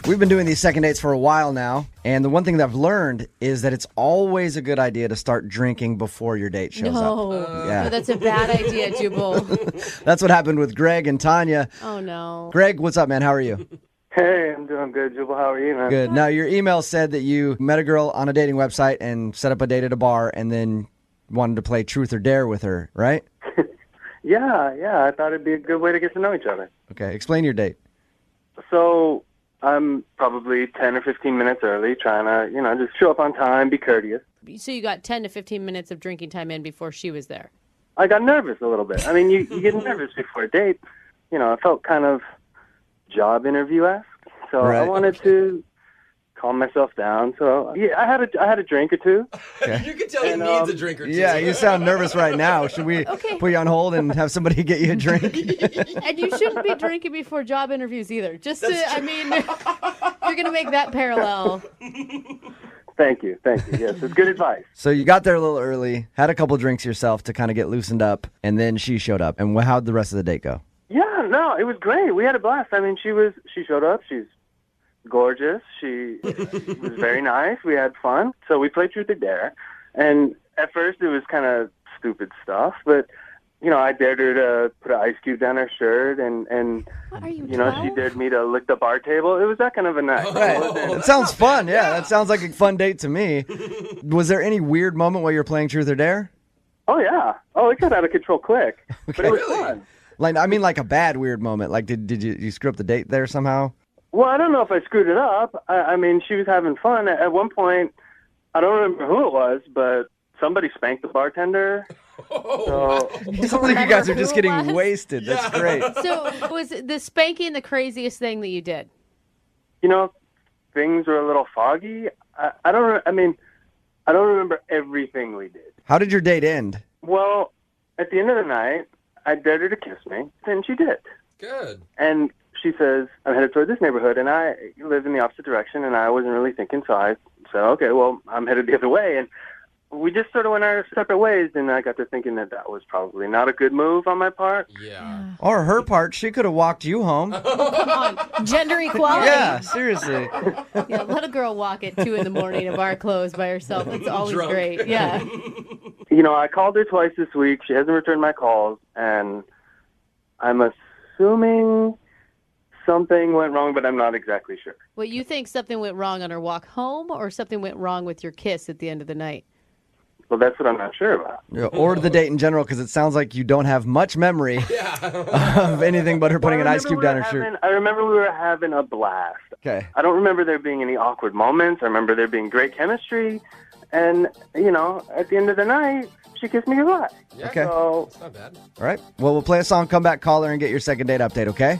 We've been doing these second dates for a while now, and the one thing that I've learned is that it's always a good idea to start drinking before your date shows up. No, that's a bad idea, Jubal. That's what happened with Greg and Tanya. Oh, no. Greg, what's up, man? How are you? Hey, I'm doing good, Jubal. How are you, man? Good. Now, your email said that you met a girl on a dating website and set up a date at a bar and then wanted to play truth or dare with her, right? Yeah. I thought it'd be a good way to get to know each other. Okay, explain your date. So I'm probably 10 or 15 minutes early, trying to, just show up on time, be courteous. So you got 10 to 15 minutes of drinking time in before she was there. I got nervous a little bit. I mean, you get nervous before a date. I felt kind of job interview-esque. So Right. I wanted to calm myself down. So yeah, I had a drink or two. Okay. You can tell he needs a drink or two. Yeah, you sound nervous right now. Should we put you on hold and have somebody get you a drink? And you shouldn't be drinking before job interviews either. You're going to make that parallel. Thank you. Yes, it's good advice. So you got there a little early, had a couple drinks yourself to kind of get loosened up, and then she showed up. And how'd the rest of the date go? Yeah, no, it was great. We had a blast. I mean, she showed up. She's gorgeous. She was very nice. We had fun. So we played Truth or Dare. And at first it was kind of stupid stuff, but I dared her to put an ice cube down her shirt and What, are you she dared me to lick the bar table. It was that kind of a night. That sounds fun. Yeah, that sounds like a fun date to me. Was there any weird moment while you were playing Truth or Dare? Oh yeah. Oh, it got out of control quick. But it was fun. Like a bad weird moment. Like did you screw up the date there somehow? Well, I don't know if I screwed it up. I mean, she was having fun. At one point, I don't remember who it was, but somebody spanked the bartender. So, It sounds like you guys are just getting wasted. That's great. So was the spanking the craziest thing that you did? things were a little foggy. I don't remember everything we did. How did your date end? Well, at the end of the night, I dared her to kiss me, and she did. Good. And she says, I'm headed toward this neighborhood, and I live in the opposite direction, and I wasn't really thinking, so I said, okay, well, I'm headed the other way. And we just sort of went our separate ways, and I got to thinking that was probably not a good move on my part. Yeah. Or her part, she could have walked you home. Come on, gender equality. Yeah, seriously. Yeah, let a girl walk at 2 a.m. in a bar closed by herself. It's always Drunk. great. Yeah. I called her twice this week. She hasn't returned my calls, and I'm assuming something went wrong, but I'm not exactly sure. Well, you think something went wrong on her walk home, or something went wrong with your kiss at the end of the night? Well, that's what I'm not sure about. Yeah, or the date in general, because it sounds like you don't have much memory of anything but her putting an ice cube down her shirt. I remember we were having a blast. Okay. I don't remember there being any awkward moments. I remember there being great chemistry. And, at the end of the night, she kissed me goodbye. Yeah. Okay. So, It's not bad. All right. Well, we'll play a song, come back, call her, and get your second date update, okay?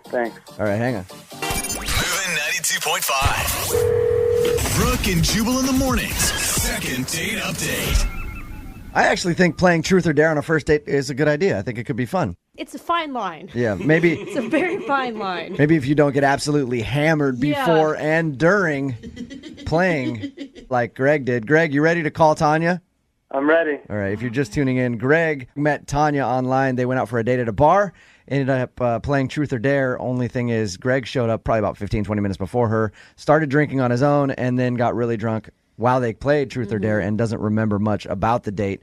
thanks. All right, hang on. Moving 92.5. Brooke and Jubal in the mornings. Second date update. I actually think playing Truth or Dare on a first date is a good idea. I think it could be fun. It's a fine line. Yeah, maybe It's a very fine line. maybe if you don't get absolutely hammered Yeah. before and during playing like Greg did. Greg, you ready to call Tanya? I'm ready. All right, if you're just tuning in, Greg met Tanya online. They went out for a date at a bar, ended up playing Truth or Dare. Only thing is, Greg showed up probably about 15, 20 minutes before her, started drinking on his own, and then got really drunk while they played Truth or Dare and doesn't remember much about the date.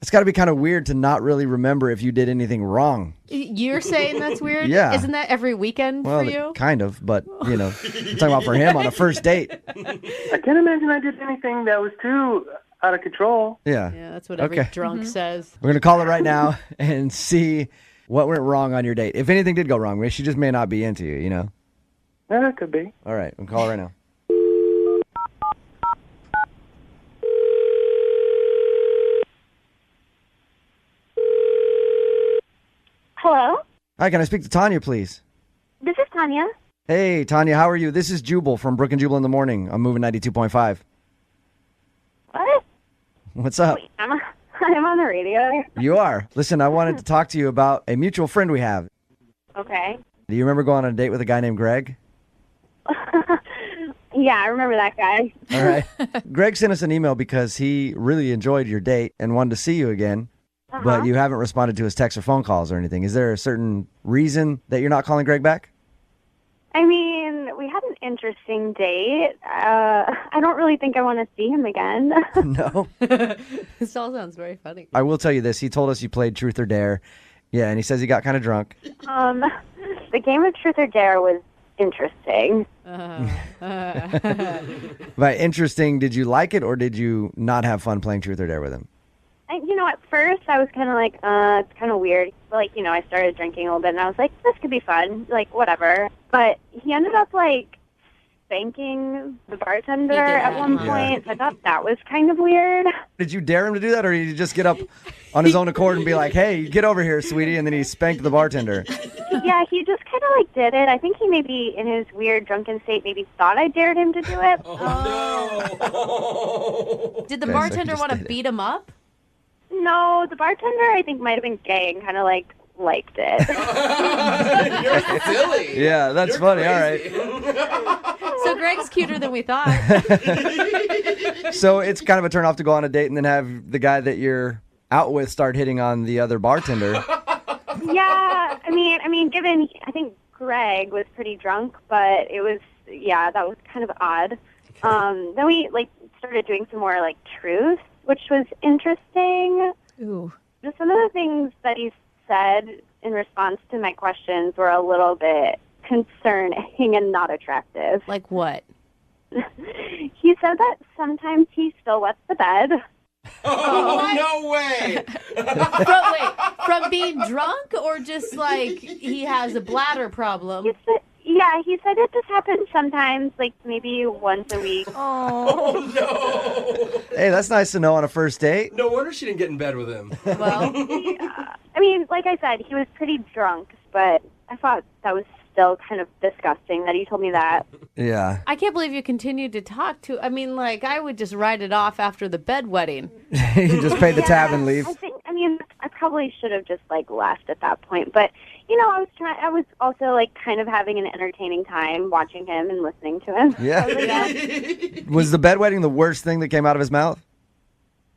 It's got to be kind of weird to not really remember if you did anything wrong. You're saying that's weird? Yeah. Isn't that every weekend Well, for you? kind of, but, I'm talking about for him on a first date. I can't imagine I did anything that was too out of control. Yeah. Yeah, that's what every Okay. drunk says. We're going to call her right now and see what went wrong on your date. If anything did go wrong, she just may not be into you, Yeah, it could be. All right, we'll call her right now. Hello, Hi, can I speak to Tanya, please? this is Tanya. Hey, Tanya, how are you? This is Jubal from Brooke and Jubal in the Morning. I'm moving 92.5. What? What's up? I'm on the radio. You are. Listen, I wanted to talk to you about a mutual friend we have. Okay. Do you remember going on a date with a guy named Greg? Yeah, I remember that guy. All right. Greg sent us an email because he really enjoyed your date and wanted to see you again, but you haven't responded to his texts or phone calls or anything. Is there a certain reason that you're not calling Greg back? I mean, an interesting date. I don't really think I want to see him again. No. This all sounds very funny. I will tell you this. He told us you played Truth or Dare. Yeah, and he says he got kind of drunk. The game of Truth or Dare was interesting. By interesting, did you like it or did you not have fun playing Truth or Dare with him? At first I was kind of like, it's kind of weird. Like, I started drinking a little bit, and I was like, this could be fun, like, whatever. But he ended up, like, spanking the bartender at one point. I thought that was kind of weird. Did you dare him to do that, or did he just get up on his own accord and be like, hey, get over here, sweetie, and then he spanked the bartender? Yeah, he just kind of, like, did it. I think he maybe, in his weird drunken state, maybe thought I dared him to do it. Oh, no. Did the Okay, so he bartender just want to did it. beat him up? No, the bartender, I think, might have been gay and kind of, like, liked it. You're silly. Yeah, that's You're funny. crazy. All right. So Greg's cuter than we thought. So it's kind of a turn off to go on a date and then have the guy that you're out with start hitting on the other bartender. Yeah, I mean, given, I think Greg was pretty drunk, but it was, that was kind of odd. Then we, like, started doing some more, like, truth, which was interesting. Ooh. Just some of the things that he said in response to my questions were a little bit concerning and not attractive. Like what? He said that sometimes he still wets the bed. Oh, no way. From being drunk or just like he has a bladder problem? He said it just happens sometimes, like maybe once a week. Oh, no. Hey, that's nice to know on a first date. No wonder she didn't get in bed with him. Well, I mean, like I said, he was pretty drunk, but I thought that was still kind of disgusting that he told me that. Yeah. I can't believe you continued to talk to. I mean, like I would just write it off after the bedwetting. You just pay the tab and leave. I probably should have just like left at that point, but I was also like kind of having an entertaining time watching him and listening to him. Yeah. So, like, Was the bedwetting the worst thing that came out of his mouth?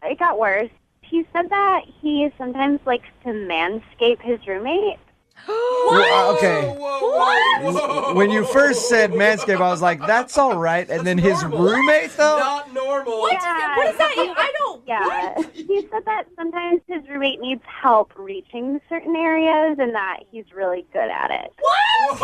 it got worse. He said that he sometimes likes to manscape his roommate. Okay. Whoa. When you first said manscape, I was like, that's all right. And then his normal. roommate, though? Not normal. What? What is that? I don't. Yeah, he said that sometimes his roommate needs help reaching certain areas and that he's really good at it. What?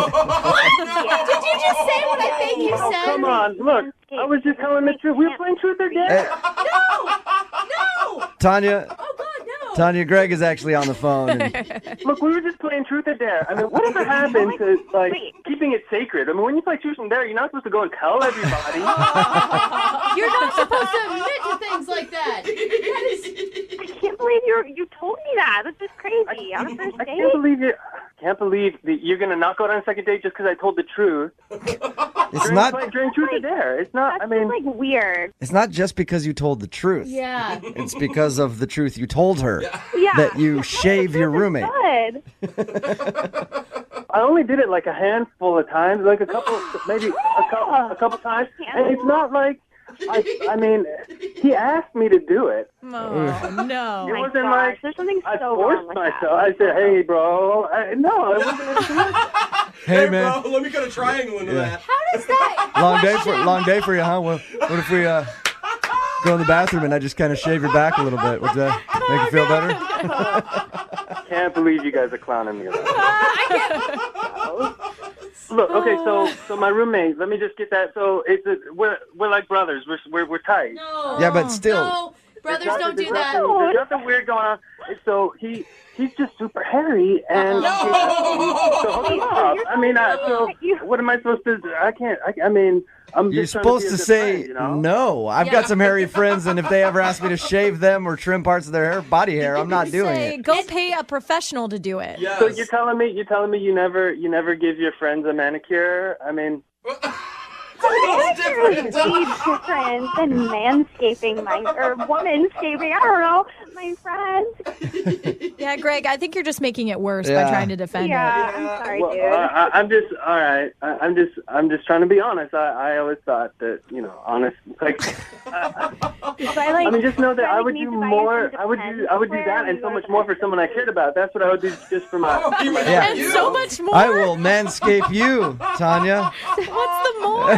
Did you just say what I think you said? Come on, look. I was just telling the truth. We were playing Truth or Dare. No. Tanya, Oh God, no. Tanya, Greg is actually on the phone. And Look, we were just playing Truth or Dare. I mean, whatever happened to, like, keeping it sacred? I mean, when you play Truth or Dare, you're not supposed to go and tell everybody. You're not supposed to admit to things like that. I can't believe you told me that. This is crazy. On a first I date? can't believe that you're going to not go on a second date just because I told the truth. it's During Truth or Dare. It's not, That's I mean... just, like, weird. It's not just because you told the truth. Yeah. It's because of the truth you told her. Yeah. That you shave your roommate. Good. I only did it like a handful of times, like a couple times. And it's not like... I mean, he asked me to do it. Oh, no. It my wasn't gosh, like there's something I so forced wrong with myself. that. I said, "Hey, bro." No, it wasn't. Hey, man. Bro, let me cut a triangle into that. How does that? Long day for you, huh? What if we go in the bathroom and I just kind of shave your back a little bit? Would that make you feel better? Can't believe you guys are clowning me around. Look, okay, so my roommate. Let me just get that. So we're like brothers. We're tight. No. Yeah, but still. No. Brothers don't do There's that. There's nothing weird going on. So he's just super hairy, and so hook him up. I mean, what am I supposed to do? I can't. I mean, I'm You're just trying supposed be a to good say friend, you know? no. I've got some hairy friends, and if they ever ask me to shave them or trim parts of their hair, body hair, I'm not doing Say, it. go pay a professional to do it. Yes. So you're telling me you never give your friends a manicure? I mean, It's different. Way different than manscaping or womanscaping. I don't know. my friend. Yeah, Greg, I think you're just making it worse by Yeah. trying to defend it. Yeah, I'm sorry, Well, dude. I'm just all right. I'm just trying to be honest. I always thought that honest. Like, I mean, just know that I would do more. I would do that and so much more for someone I cared about. That's what I would do just for my. Yeah. And so much more. I will manscape you, Tanya. What's the more?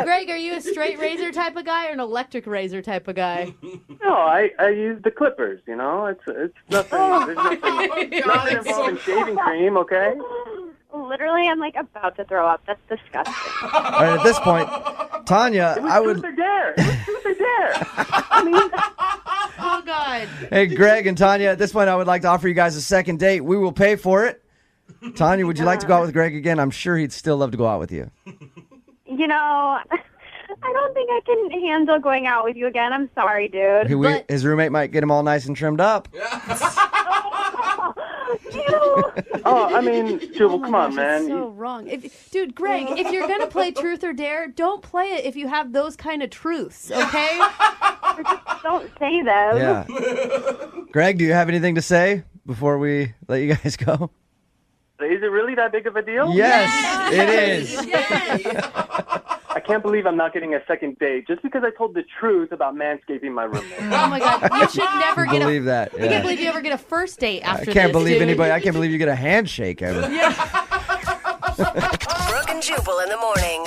Greg, are you a straight razor type of guy or an electric razor type of guy? No, I use the clippers. It's nothing. There's nothing involving shaving cream. Okay. Literally, I'm like about to throw up. That's disgusting. All right, at this point, Tanya, It was I would. truth or dare. It was truth or dare. I mean, Oh, God. Hey, Greg and Tanya, at this point, I would like to offer you guys a second date. We will pay for it. Tanya, would you like to go out with Greg again? I'm sure he'd still love to go out with you. I don't think I can handle going out with you again. I'm sorry, dude. His roommate might get him all nice and trimmed up. oh, I mean, Jubal, come on, That's man. so wrong. Dude, Greg, if you're going to play truth or dare, don't play it if you have those kind of truths, okay? Don't say those. Yeah. Greg, do you have anything to say before we let you guys go? Is it really that big of a deal? Yes, it is. I can't believe I'm not getting a second date just because I told the truth about manscaping my roommate. Oh, my God. You should never get Believe that. I can't believe you ever get a first date I after this. can't believe dude. anybody. I can't believe you get a handshake ever. Brooke and Jubal in the morning.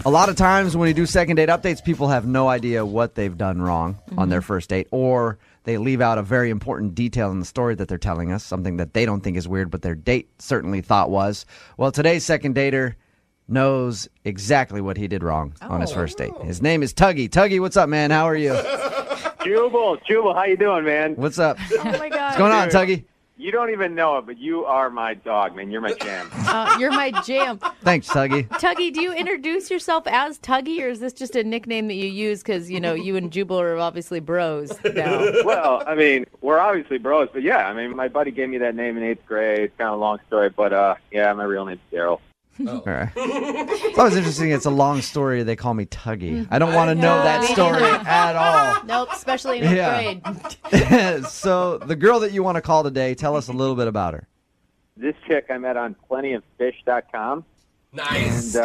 A lot of times when we do second date updates, people have no idea what they've done wrong on their first date, or they leave out a very important detail in the story that they're telling us, something that they don't think is weird, but their date certainly thought was. Well, today's second dater knows exactly what he did wrong on his first date. His name is Tuggy. Tuggy, what's up, man? How are you? Jubal, how you doing, man? What's up? Oh, my God. What's going on, Dude. Tuggy? You don't even know it, but you are my dog, man. You're my jam. You're my jam. Thanks, Tuggy. Tuggy, do you introduce yourself as Tuggy, or is this just a nickname that you use because, you and Jubal are obviously bros now? Well, I mean, we're obviously bros, but yeah, I mean, my buddy gave me that name in 8th grade. It's kind of a long story, but yeah, my real name's Daryl. All right. It's always interesting. It's a long story. They call me Tuggy. I don't want to know that story at all. Nope, especially in 8th Yeah. grade. So the girl that you want to call today, tell us a little bit about her. This chick I met on plentyoffish.com. Nice. And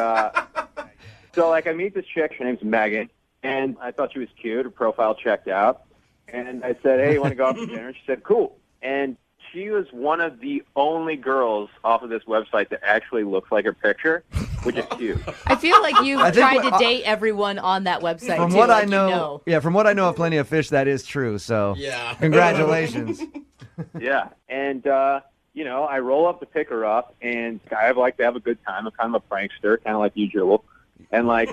so, I meet this chick. Her name's Megan, and I thought she was cute. Her profile checked out. And I said, hey, you want to go out for dinner? She said, cool. And she was one of the only girls off of this website that actually looks like her picture, which is cute. I feel like you I think tried what- to date everyone on that website. From too, what like I know, yeah, from what I know of Plenty of Fish, that is true. So, Yeah. congratulations. Yeah. And, I roll up to pick her up, and I like to have a good time. I'm kind of a prankster, kind of like you, Jewel. And, I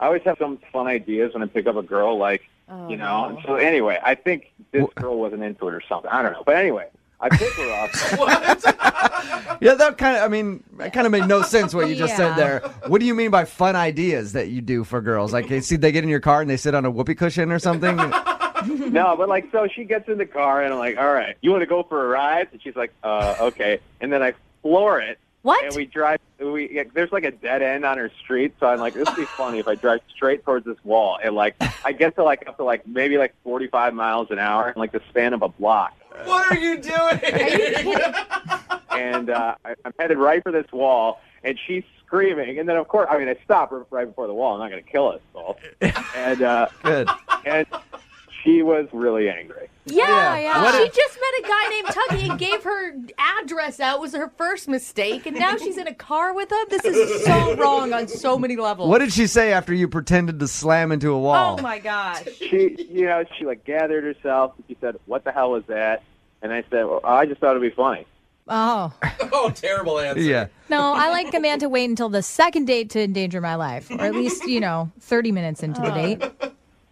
always have some fun ideas when I pick up a girl, no. So, anyway, I think this girl wasn't into it or something. I don't know. But, anyway, I pick her up. Yeah, that kind of made no sense what you just said Yeah. there. What do you mean by fun ideas that you do for girls? Like, see, they get in your car and they sit on a whoopee cushion or something? No, but so she gets in the car, and I'm like, all right, you want to go for a ride? And she's like, okay. And then I floor it. What? And we drive. There's a dead end on her street, so I'm like, this would be funny if I drive straight towards this wall, and I get to up to maybe 45 miles an hour, in the span of a block. What are you doing? And I'm headed right for this wall, and she's screaming, and then of course, I stop right before the wall. I'm not going to kill us all. And Good. and she was really angry. Yeah. What She if- just met a guy named Tuggy and gave her address out. It was her first mistake, and now she's in a car with him. This is so wrong on so many levels. What did she say after you pretended to slam into a wall? Oh my gosh. She gathered herself, and she said, "What the hell was that?" And I said, well, I just thought it'd be funny. Oh. Oh, terrible answer. Yeah. No, I like a man to wait until the second date to endanger my life. Or at least, 30 minutes into the date.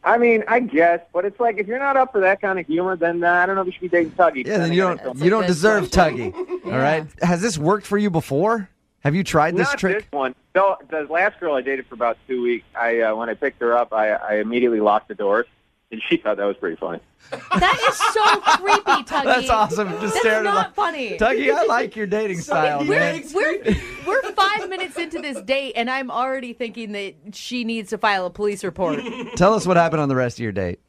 I guess, but it's if you're not up for that kind of humor, then I don't know if you should be dating Tuggy. Yeah, then you don't deserve Tuggy. All right. Has this worked for you before? Have you tried this Not trick? this one. No, the last girl I dated for about 2 weeks, when I picked her up, I immediately locked the doors, and she thought that was pretty funny. That is so creepy, Tuggy. That's awesome. Just That's staring not at funny. Tuggy, I like your dating style, man. We're 5 minutes into this date, and I'm already thinking that she needs to file a police report. Tell us what happened on the rest of your date.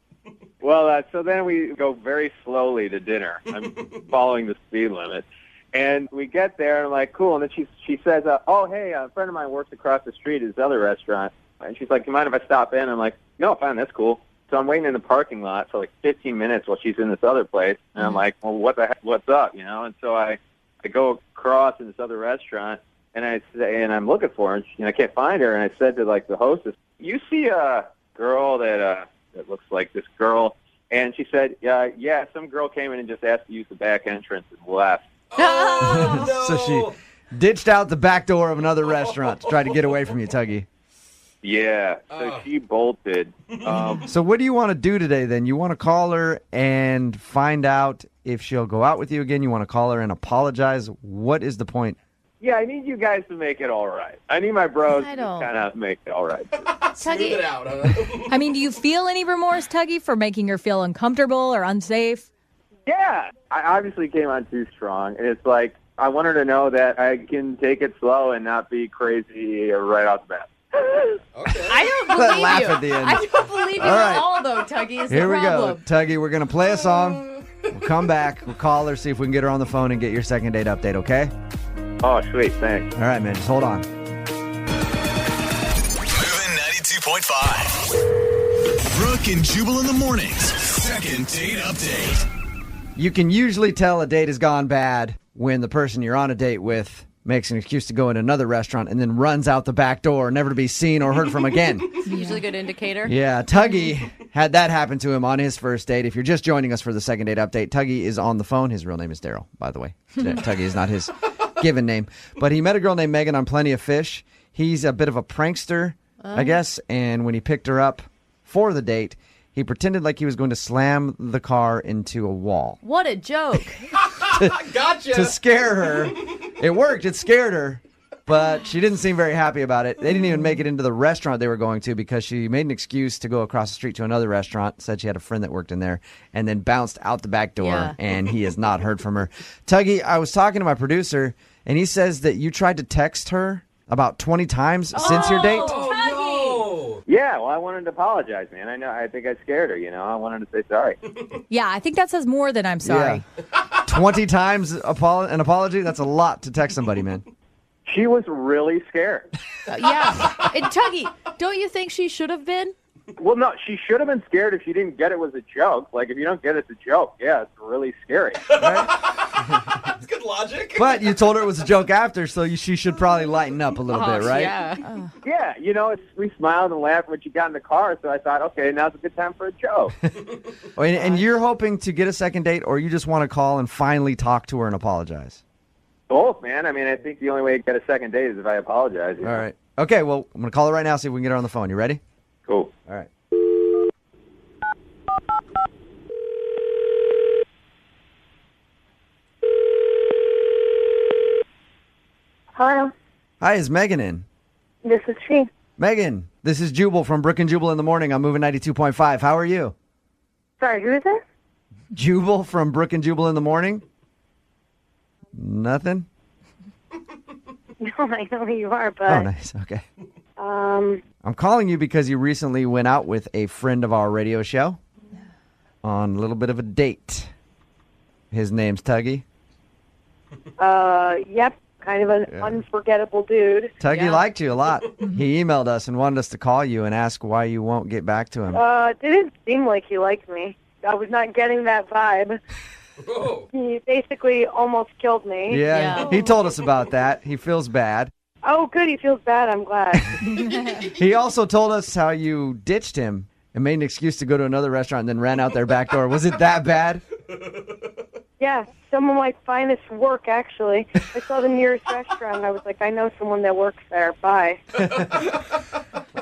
Well, so then we go very slowly to dinner. I'm following the speed limit. And we get there, and I'm like, cool. And then she says, oh, hey, a friend of mine works across the street at this other restaurant. And she's like, do you mind if I stop in? I'm like, no, fine, that's cool. So I'm waiting in the parking lot for like 15 minutes while she's in this other place. And I'm like, well, what the heck, what's up, you know? And so I go across in this other restaurant, and I'm looking for her, and I can't find her. And I said to, like, the hostess, you see a girl that looks like this girl? And she said, yeah, some girl came in and just asked to use the back entrance and left. Oh, no. So she ditched out the back door of another restaurant to try to get away from you, Tuggy. Yeah, so she bolted. So what do you want to do today then? You want to call her and find out if she'll go out with you again? You want to call her and apologize? What is the point? Yeah, I need you guys to make it all right. I need my bros to kind of make it all right. Smooth it out. Huh? I mean, do you feel any remorse, Tuggy, for making her feel uncomfortable or unsafe? Yeah, I obviously came on too strong, and it's like I want her to know that I can take it slow and not be crazy right off the bat. Okay. I don't believe Laugh you. at the end. I don't believe you All right. at all, though, Tuggy. Is Here the we problem. go. Tuggy, we're going to play a song. We'll come back. We'll call her, see if we can get her on the phone and get your second date update, okay? Oh, sweet, thanks. All right, man. Just hold on. Moving 92.5. Brooke and Jubal in the mornings. Second date update. You can usually tell a date has gone bad when the person you're on a date with makes an excuse to go in another restaurant and then runs out the back door, never to be seen or heard from again. It's usually a good indicator. Yeah, Tuggy had that happen to him on his first date. If you're just joining us for the second date update, Tuggy is on the phone. His real name is Daryl, by the way. Tuggy is not his given name. But he met a girl named Megan on Plenty of Fish. He's a bit of a prankster, I guess, and when he picked her up for the date, he pretended like he was going to slam the car into a wall. What a joke. Gotcha. To scare her. It worked. It scared her. But she didn't seem very happy about it. They didn't even make it into the restaurant they were going to because she made an excuse to go across the street to another restaurant, said she had a friend that worked in there, and then bounced out the back door, Yeah. and he has not heard from her. Tuggy, I was talking to my producer, and he says that you tried to text her about 20 times since your date. Oh, no. Yeah, well, I wanted to apologize, man. I think I scared her, you know. I wanted to say sorry. Yeah, I think that says more than I'm sorry. Yeah. 20 times an apology? That's a lot to text somebody, man. She was really scared. Yeah. And Tuggy, don't you think she should have been? Well, no, she should have been scared if she didn't get it was a joke. Like, if you don't get it's a joke, yeah, it's really scary. That's good logic. But you told her it was a joke after, so she should probably lighten up a little bit, right? Yeah. Yeah, you know, we smiled and laughed when she got in the car, so I thought, okay, now's a good time for a joke. And you're hoping to get a second date, or you just want to call and finally talk to her and apologize? Both, man. I mean, I think the only way to get a second date is if I apologize. You All know? right. Okay, well, I'm going to call her right now, see if we can get her on the phone. You ready? Cool. All right. Hello, Hi, is Megan in? this is she. Megan, this is Jubal from Brooke and Jubal in the Morning. I'm moving 92.5. How are you? Sorry, who is this? Jubal from Brooke and Jubal in the Morning? Nothing? No, I know who you are, but Oh, nice. Okay. I'm calling you because you recently went out with a friend of our radio show on a little bit of a date. His name's Tuggy. yep, kind of an unforgettable dude. Tuggy Yeah. liked you a lot. He emailed us and wanted us to call you and ask why you won't get back to him. Didn't seem like he liked me. I was not getting that vibe. Whoa. He basically almost killed me. Yeah, he told us about that. He feels bad. Oh, good, he feels bad. I'm glad. He also told us how you ditched him and made an excuse to go to another restaurant and then ran out their back door. Was it that bad? Yeah, some of my finest work, actually. I saw the nearest restaurant. I was like, I know someone that works there. Bye.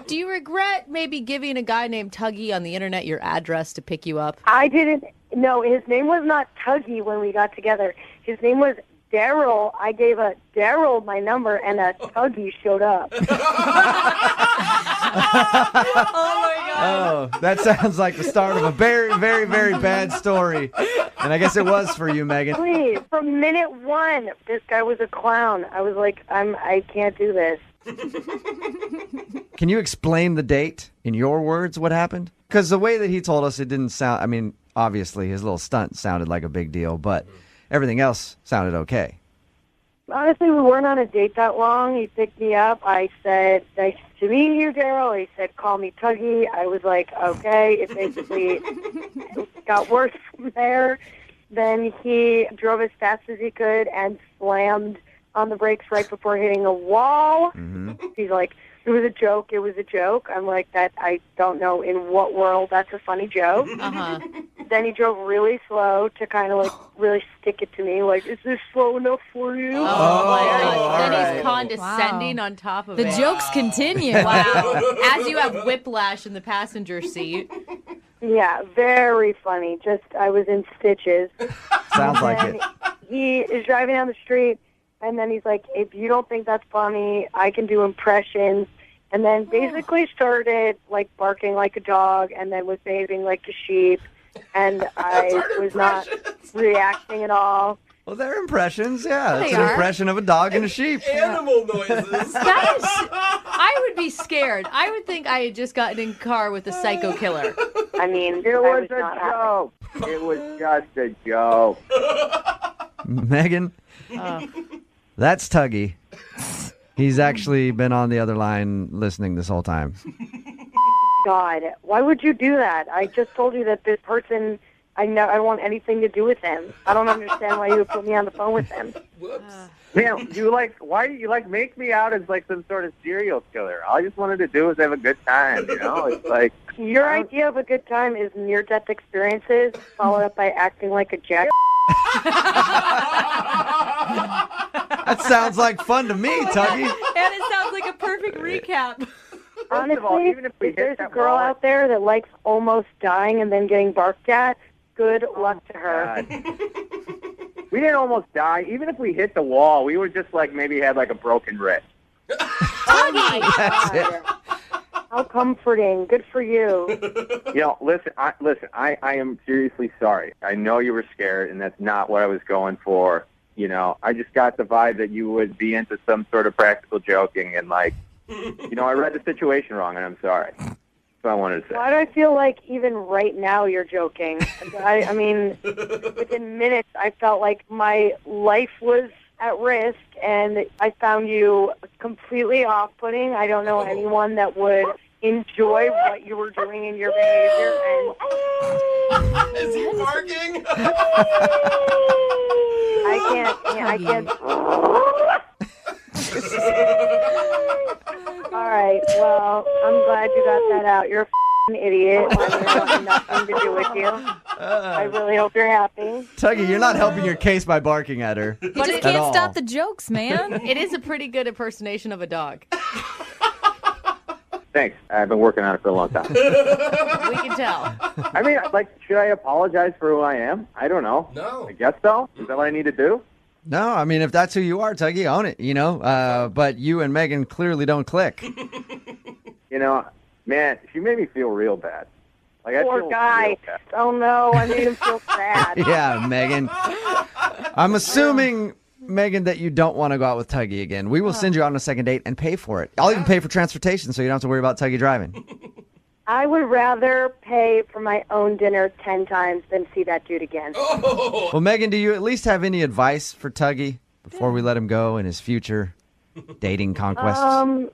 Do you regret maybe giving a guy named Tuggy on the internet your address to pick you up? I didn't. No, his name was not Tuggy when we got together. His name was Daryl. I gave a Daryl my number, and a Tuggy showed up. Oh, that sounds like the start of a very, very, very bad story. And I guess it was for you, Megan. Please, from minute one, this guy was a clown. I was like, I can't do this. Can you explain the date in your words? What happened? Because the way that he told us, it didn't sound, I mean, obviously his little stunt sounded like a big deal, but everything else sounded okay. Honestly, we weren't on a date that long. He picked me up. I said, nice to meet you, Daryl. He said, call me Tuggy. I was like, okay. It basically got worse from there. Then he drove as fast as he could and slammed on the brakes right before hitting a wall. Mm-hmm. He's like, it was a joke. It was a joke. I'm like, that. I don't know in what world that's a funny joke. Uh-huh. Then he drove really slow to kind of like really stick it to me. Like, is this slow enough for you? Oh, my God. all Then right. he's condescending Wow. on top of The it. jokes continue. Wow. As you have whiplash in the passenger seat. Yeah, very funny. Just, I was in stitches. Sounds like it. He is driving down the street, and then he's like, if you don't think that's funny, I can do impressions. And then basically started, like, barking like a dog and then was behaving like a sheep. And I was not reacting at all. Well, they're impressions, yeah. They It's an are. impression of a dog and a sheep. Animal noises. That is, I would be scared. I would think I had just gotten in a car with a psycho killer. I mean, It I was a not happy. joke. It was just a joke. Megan, that's Tuggy. He's actually been on the other line listening this whole time. God, why would you do that? I just told you that this person, I don't want anything to do with him. I don't understand why you would put me on the phone with him. Whoops. Man, why do you make me out as like some sort of serial killer? All I just wanted to do was have a good time, you know? It's like, Your idea of a good time is near-death experiences followed up by acting like a jack. That sounds like fun to me, Tuggy. And it sounds like a perfect recap. Honestly, of all, even if we hit there's a that girl wall- out there that likes almost dying and then getting barked at, good luck to her. God. We didn't almost die. Even if we hit the wall, we were just like maybe had like a broken wrist. That's it. How comforting. Good for you. You know, listen, I am seriously sorry. I know you were scared, and that's not what I was going for. You know, I just got the vibe that you would be into some sort of practical joking, and like, you know, I read the situation wrong, and I'm sorry. That's what I wanted to say. Why do I feel like even right now you're joking? I mean, within minutes, I felt like my life was at risk, and I found you completely off-putting. I don't know anyone that would enjoy what you were doing in your behavior. And Is he barking? I can't. All right. Well, I'm glad you got that out. You're a f***ing idiot. I have nothing to do with you. I really hope you're happy. Tuggy, you're not helping your case by barking at her. You just At can't all. stop the jokes, man. It is a pretty good impersonation of a dog. Thanks. I've been working on it for a long time. We can tell. I mean, like, should I apologize for who I am? I don't know. No. I guess so. Is that what I need to do? No, I mean, if that's who you are, Tuggy, own it, you know? But you and Megan clearly don't click. You know, man, she made me feel real bad. Like, I Poor feel guy. real bad. Oh, no. I made him feel sad. Yeah, Megan. I'm assuming, Megan, that you don't want to go out with Tuggy again. We will send you out on a second date and pay for it. I'll even pay for transportation so you don't have to worry about Tuggy driving. I would rather pay for my own dinner 10 times than see that dude again. Oh. Well, Megan, do you at least have any advice for Tuggy before we let him go in his future dating conquests?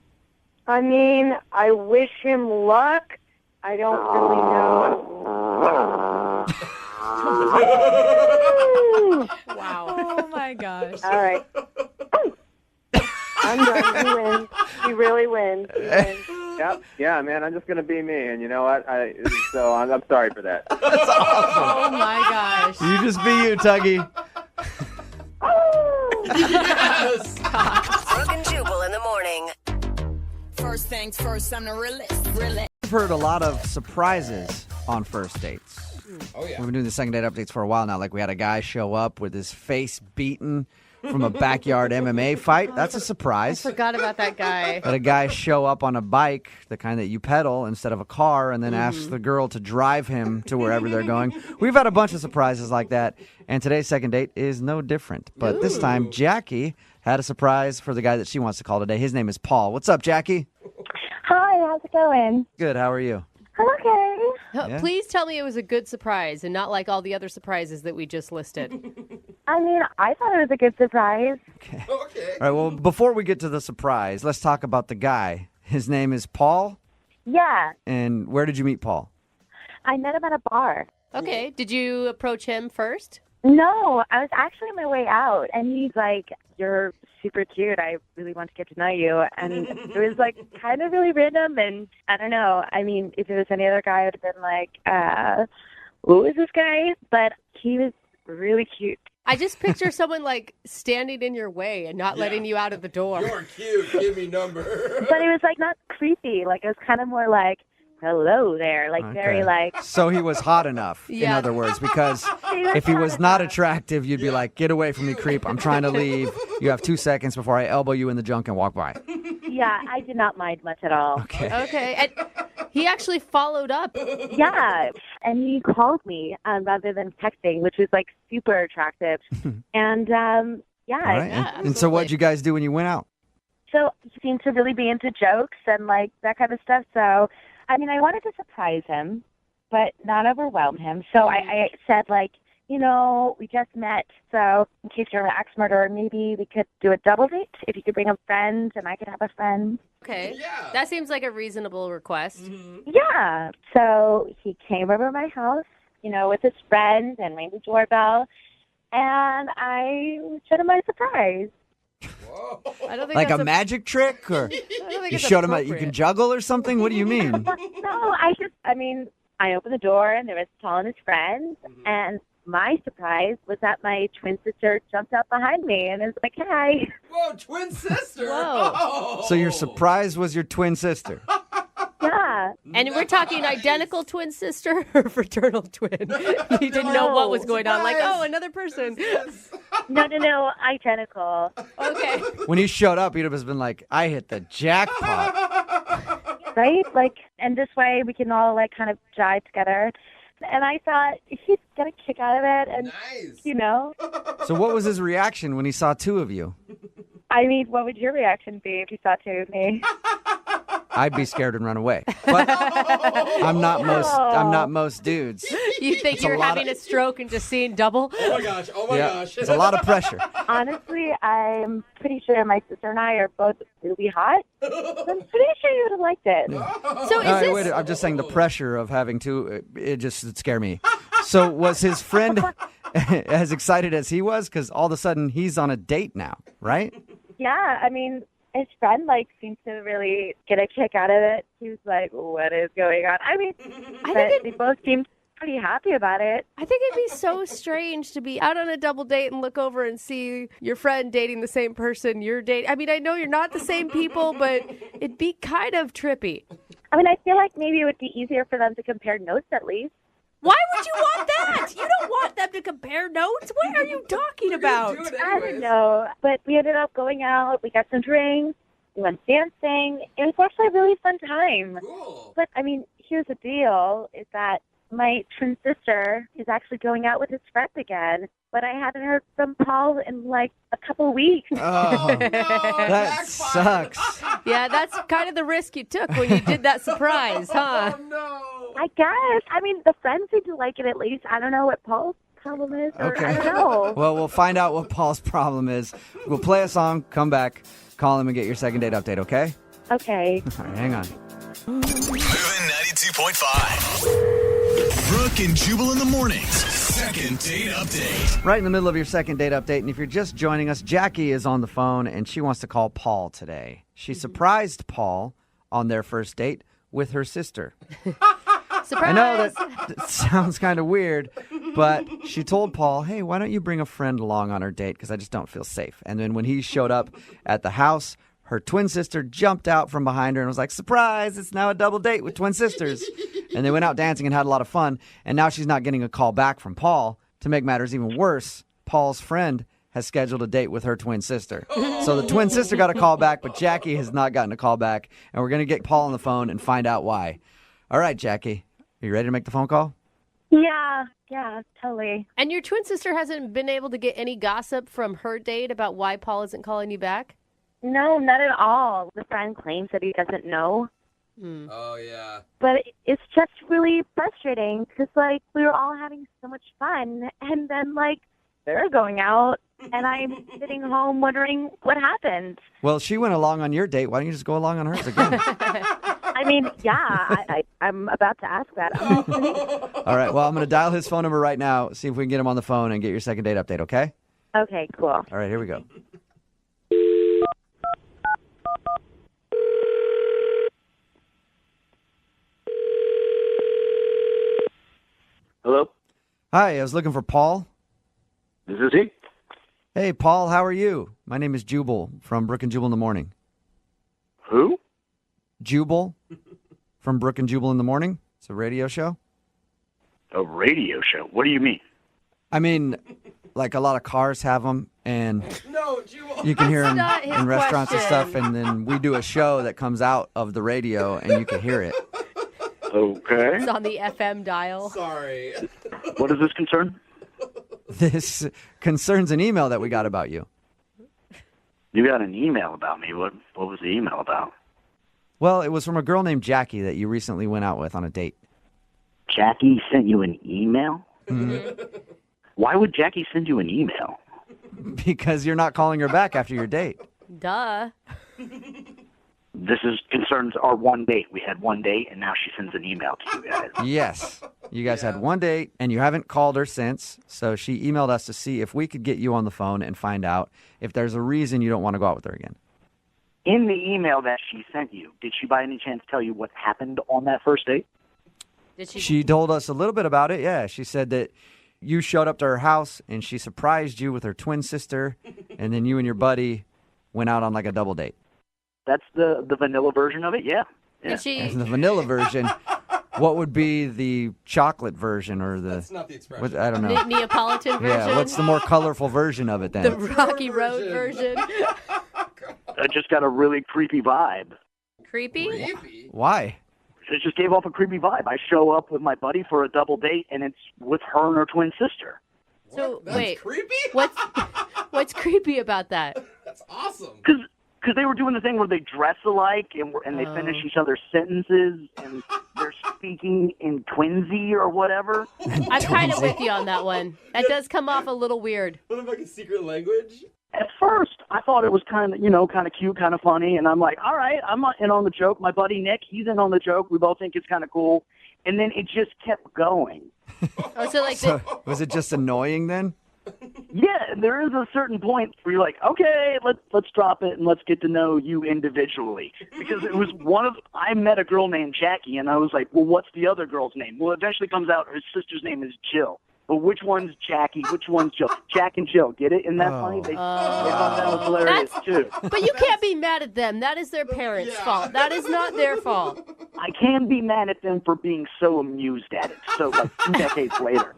I mean, I wish him luck. I don't really know. Wow. Oh my gosh. All right. I'm done. He wins. He really wins. He wins. Yep. Yeah, man, I'm just going to be me. And you know what? So I'm sorry for that. Oh my gosh. You just be you, Tuggy. Yes. Brooke and Jubal in the morning. First things first, I'm the realest. I've heard a lot of surprises on first dates. Oh, yeah. We've been doing the second date updates for a while now. Like we had a guy show up with his face beaten from a backyard MMA fight. That's a surprise. Forgot about that guy. Had a guy show up on a bike, the kind that you pedal instead of a car, and then ask the girl to drive him to wherever they're going. We've had a bunch of surprises like that, and today's second date is no different. But this time, Jackie had a surprise for the guy that she wants to call today. His name is Paul. What's up, Jackie? Hi, how's it going? Good. How are you? I'm okay. Yeah. Please tell me it was a good surprise and not like all the other surprises that we just listed. I mean, I thought it was a good surprise. Okay. All right, well, before we get to the surprise, let's talk about the guy. His name is Paul. Yeah, And where did you meet Paul? I met him at a bar. Okay. Did you approach him first? No, I was actually on my way out, and he's like, "You're super cute. I really want to get to know you." And it was like kind of really random, and I don't know. I mean, if it was any other guy, I would have been like, "Who is this guy?" But he was really cute. I just picture someone like standing in your way and not letting you out of the door. You're cute. Give me number. But it was like not creepy. Like it was kind of more like, "Hello there," like very like. So he was hot enough, in Yeah. other words, because if he was not attractive, you'd be like, get away from me, creep. I'm trying to leave. You have 2 seconds before I elbow you in the junk and walk by. Yeah, I did not mind much at all. Okay. Okay. And he actually followed up. Yeah, and he called me rather than texting, which was like super attractive. And All right. Yeah, And so what'd you guys do when you went out? so he seemed to really be into jokes and like that kind of stuff. So, I mean, I wanted to surprise him, but not overwhelm him. So I said like, we just met, so in case you're an axe murderer, maybe we could do a double date. If you could bring a friend and I could have a friend. Okay. Yeah. That seems like a reasonable request. Yeah. So he came over to my house, with his friend and rang the doorbell, and I showed him my surprise. I don't think Like that's a magic trick? Or I don't think you it's showed him you appropriate. can juggle or something? What do you mean? No, I opened the door and there was Paul and his friends, and my surprise was that my twin sister jumped out behind me and was like, "Hi." Whoa, twin sister. Whoa. Oh. So your surprise was your twin sister. Yeah. And we're talking identical twin sister or fraternal twin. You didn't know what was going on. Like, oh, another person. No, identical. Okay. When he showed up, he'd have just been like, I hit the jackpot. Right? Like, and this way we can all like kind of jive together. And I thought he'd get a kick out of it, and Nice. So what was his reaction when he saw two of you? I mean, what would your reaction be if you saw two of me? I'd be scared and run away. But I'm not most dudes. You think It's a you're lot having a stroke and just seeing double? Oh my gosh. Oh my gosh. It's a lot of pressure. Honestly, I'm pretty sure my sister and I are both really hot. I'm pretty sure you would have liked it. So All is right, this... wait, I'm just saying the pressure of having two, it would scare me. So was his friend as excited as he was? Because all of a sudden he's on a date now, right? Yeah, I mean, his friend seemed to really get a kick out of it. He was like, "What is going on?" I mean, they both seemed pretty happy about it. I think it'd be so strange to be out on a double date and look over and see your friend dating the same person you're dating. I mean, I know you're not the same people, but it'd be kind of trippy. I mean, I feel like maybe it would be easier for them to compare notes at least. Why would you want that? You don't want them to compare notes. What are you talking about? I don't know, but we ended up going out. We got some drinks. We went dancing. It was actually a really fun time. Cool. But, I mean, here's the deal, is that my twin sister is actually going out with his friend again, but I haven't heard from Paul in like a couple weeks. Oh, that sucks. Yeah, that's kind of the risk you took when you did that surprise, huh? Oh no. I guess. I mean, the friends seem to like it at least. I don't know what Paul's problem is, or I don't know. Well, we'll find out what Paul's problem is. We'll play a song, come back, call him, and get your second date update, okay? Okay. All right, hang on. Moving 92.5. Brooke and Jubal in the mornings. Second date update. Right in the middle of your second date update, and if you're just joining us, Jackie is on the phone, and she wants to call Paul today. She surprised Paul on their first date with her sister. Surprise! I know that sounds kind of weird, but she told Paul, hey, why don't you bring a friend along on our date, because I just don't feel safe. And then when he showed up at the house, her twin sister jumped out from behind her and was like, surprise, it's now a double date with twin sisters. And they went out dancing and had a lot of fun, and now she's not getting a call back from Paul. To make matters even worse, Paul's friend has scheduled a date with her twin sister. So the twin sister got a call back, but Jackie has not gotten a call back, and we're going to get Paul on the phone and find out why. All right, Jackie. Are you ready to make the phone call? Yeah, totally. And your twin sister hasn't been able to get any gossip from her date about why Paul isn't calling you back? No, not at all. The friend claims that he doesn't know. Oh, yeah. But it's just really frustrating because, like, we were all having so much fun, and then, like, they're going out, and I'm sitting home wondering what happened. Well, she went along on your date. Why don't you just go along on hers again? I mean, yeah, I'm about to ask that. I'm listening. All right. Well, I'm going to dial his phone number right now, see if we can get him on the phone and get your second date update, okay? Okay, cool. All right, here we go. Hello? Hi, I was looking for Paul. This is he. Hey, Paul, how are you? My name is Jubal from Brook and Jubal in the Morning. Who? Jubal from Brook and Jubal in the Morning. It's a radio show. A radio show? What do you mean? I mean, like a lot of cars have them, and No, Jubal. you can hear them not his in restaurants and question. stuff, and then we do a show that comes out of the radio, and you can hear it. Okay. It's on the FM dial. Sorry. What does this concern? This concerns an email that we got about you. You got an email about me. What was the email about? Well, it was from a girl named Jackie that you recently went out with on a date. Jackie sent you an email? Why would Jackie send you an email? Because you're not calling her back after your date. Duh. This concerns our one date. We had one date, and now she sends an email to you guys. Yes. You guys had one date, and you haven't called her since, so she emailed us to see if we could get you on the phone and find out if there's a reason you don't want to go out with her again. In the email that she sent you, did she by any chance tell you what happened on that first date? Did she? She told us a little bit about it, yeah. She said that you showed up to her house, and she surprised you with her twin sister, and then you and your buddy went out on like a double date. That's the vanilla version of it, yeah. Did she? And the vanilla version, what would be the chocolate version or the... That's not the expression. I don't know. Neapolitan version? Yeah, what's the more colorful version of it then? The Rocky Road version? I just got a really creepy vibe. Creepy? Creepy. Why? It just gave off a creepy vibe. I show up with my buddy for a double date, and it's with her and her twin sister. So, That's wait. creepy? What's creepy about that? That's awesome. Because they were doing the thing where they dress alike and they finish each other's sentences and they're speaking in twinsy or whatever. I'm kind of with you on that one. That does come off a little weird. What if like a secret language? At first, I thought it was kind of cute, kind of funny, and I'm like, all right, I'm in on the joke. My buddy Nick, he's in on the joke. We both think it's kind of cool. And then it just kept going. Oh, so like So, was it just annoying then? Yeah, there is a certain point where you're like, okay, let's drop it and let's get to know you individually. Because it was I met a girl named Jackie, and I was like, well, what's the other girl's name? Well, it eventually comes out her sister's name is Jill. But which one's Jackie? Which one's Jill? Jack and Jill. Get it? Isn't that funny? They thought that was hilarious, too. But you can't be mad at them. That is their parents' fault. That is not their fault. I can be mad at them for being so amused at it. So, like, 2 decades later.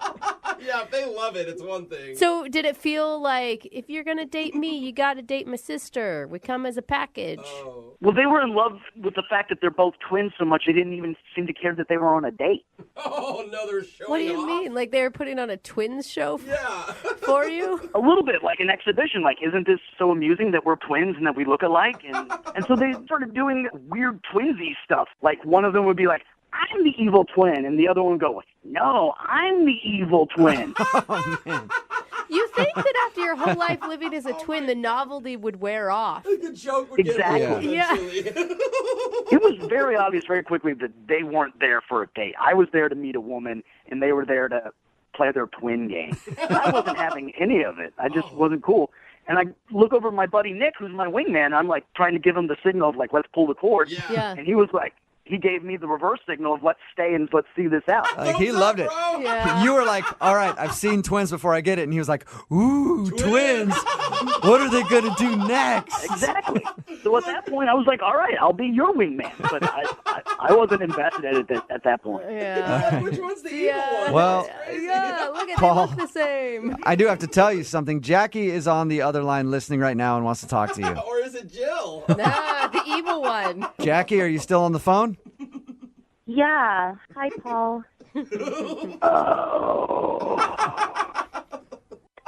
Yeah, if they love it, it's one thing. So did it feel like, if you're going to date me, you got to date my sister? We come as a package. Oh. Well, they were in love with the fact that they're both twins so much they didn't even seem to care that they were on a date. Oh, no, they're showing What do you off? mean? Like they were putting on a twins show Yeah. for you? A little bit, like an exhibition. Like, isn't this so amusing that we're twins and that we look alike? And so they started doing weird twinsy stuff. Like, one of them would be like, I'm the evil twin. And the other one would go, no, I'm the evil twin. Oh, man. You think that after your whole life living as a twin, the novelty would wear off? The joke would Exactly. get real Yeah. eventually. It was very obvious very quickly that they weren't there for a date. I was there to meet a woman, and they were there to play their twin game. I wasn't having any of it. I just wasn't cool. And I look over at my buddy Nick, who's my wingman. I'm like trying to give him the signal of like, let's pull the cord. Yeah. And he was like, he gave me the reverse signal of let's stay and let's see this out. Like, he loved it. Bro. Yeah. You were like, all right, I've seen twins before I get it. And he was like, ooh, twins. What are they going to do next? Exactly. So at that point, I was like, all right, I'll be your wingman. But I wasn't invested at that point. Yeah. Which one's the Yeah. evil one? Well, That's crazy. Yeah, look at Paul. they look the same. I do have to tell you something. Jackie is on the other line listening right now and wants to talk to you. Or is it Jill? Nah, the evil one. Jackie, are you still on the phone? Yeah. Hi, Paul.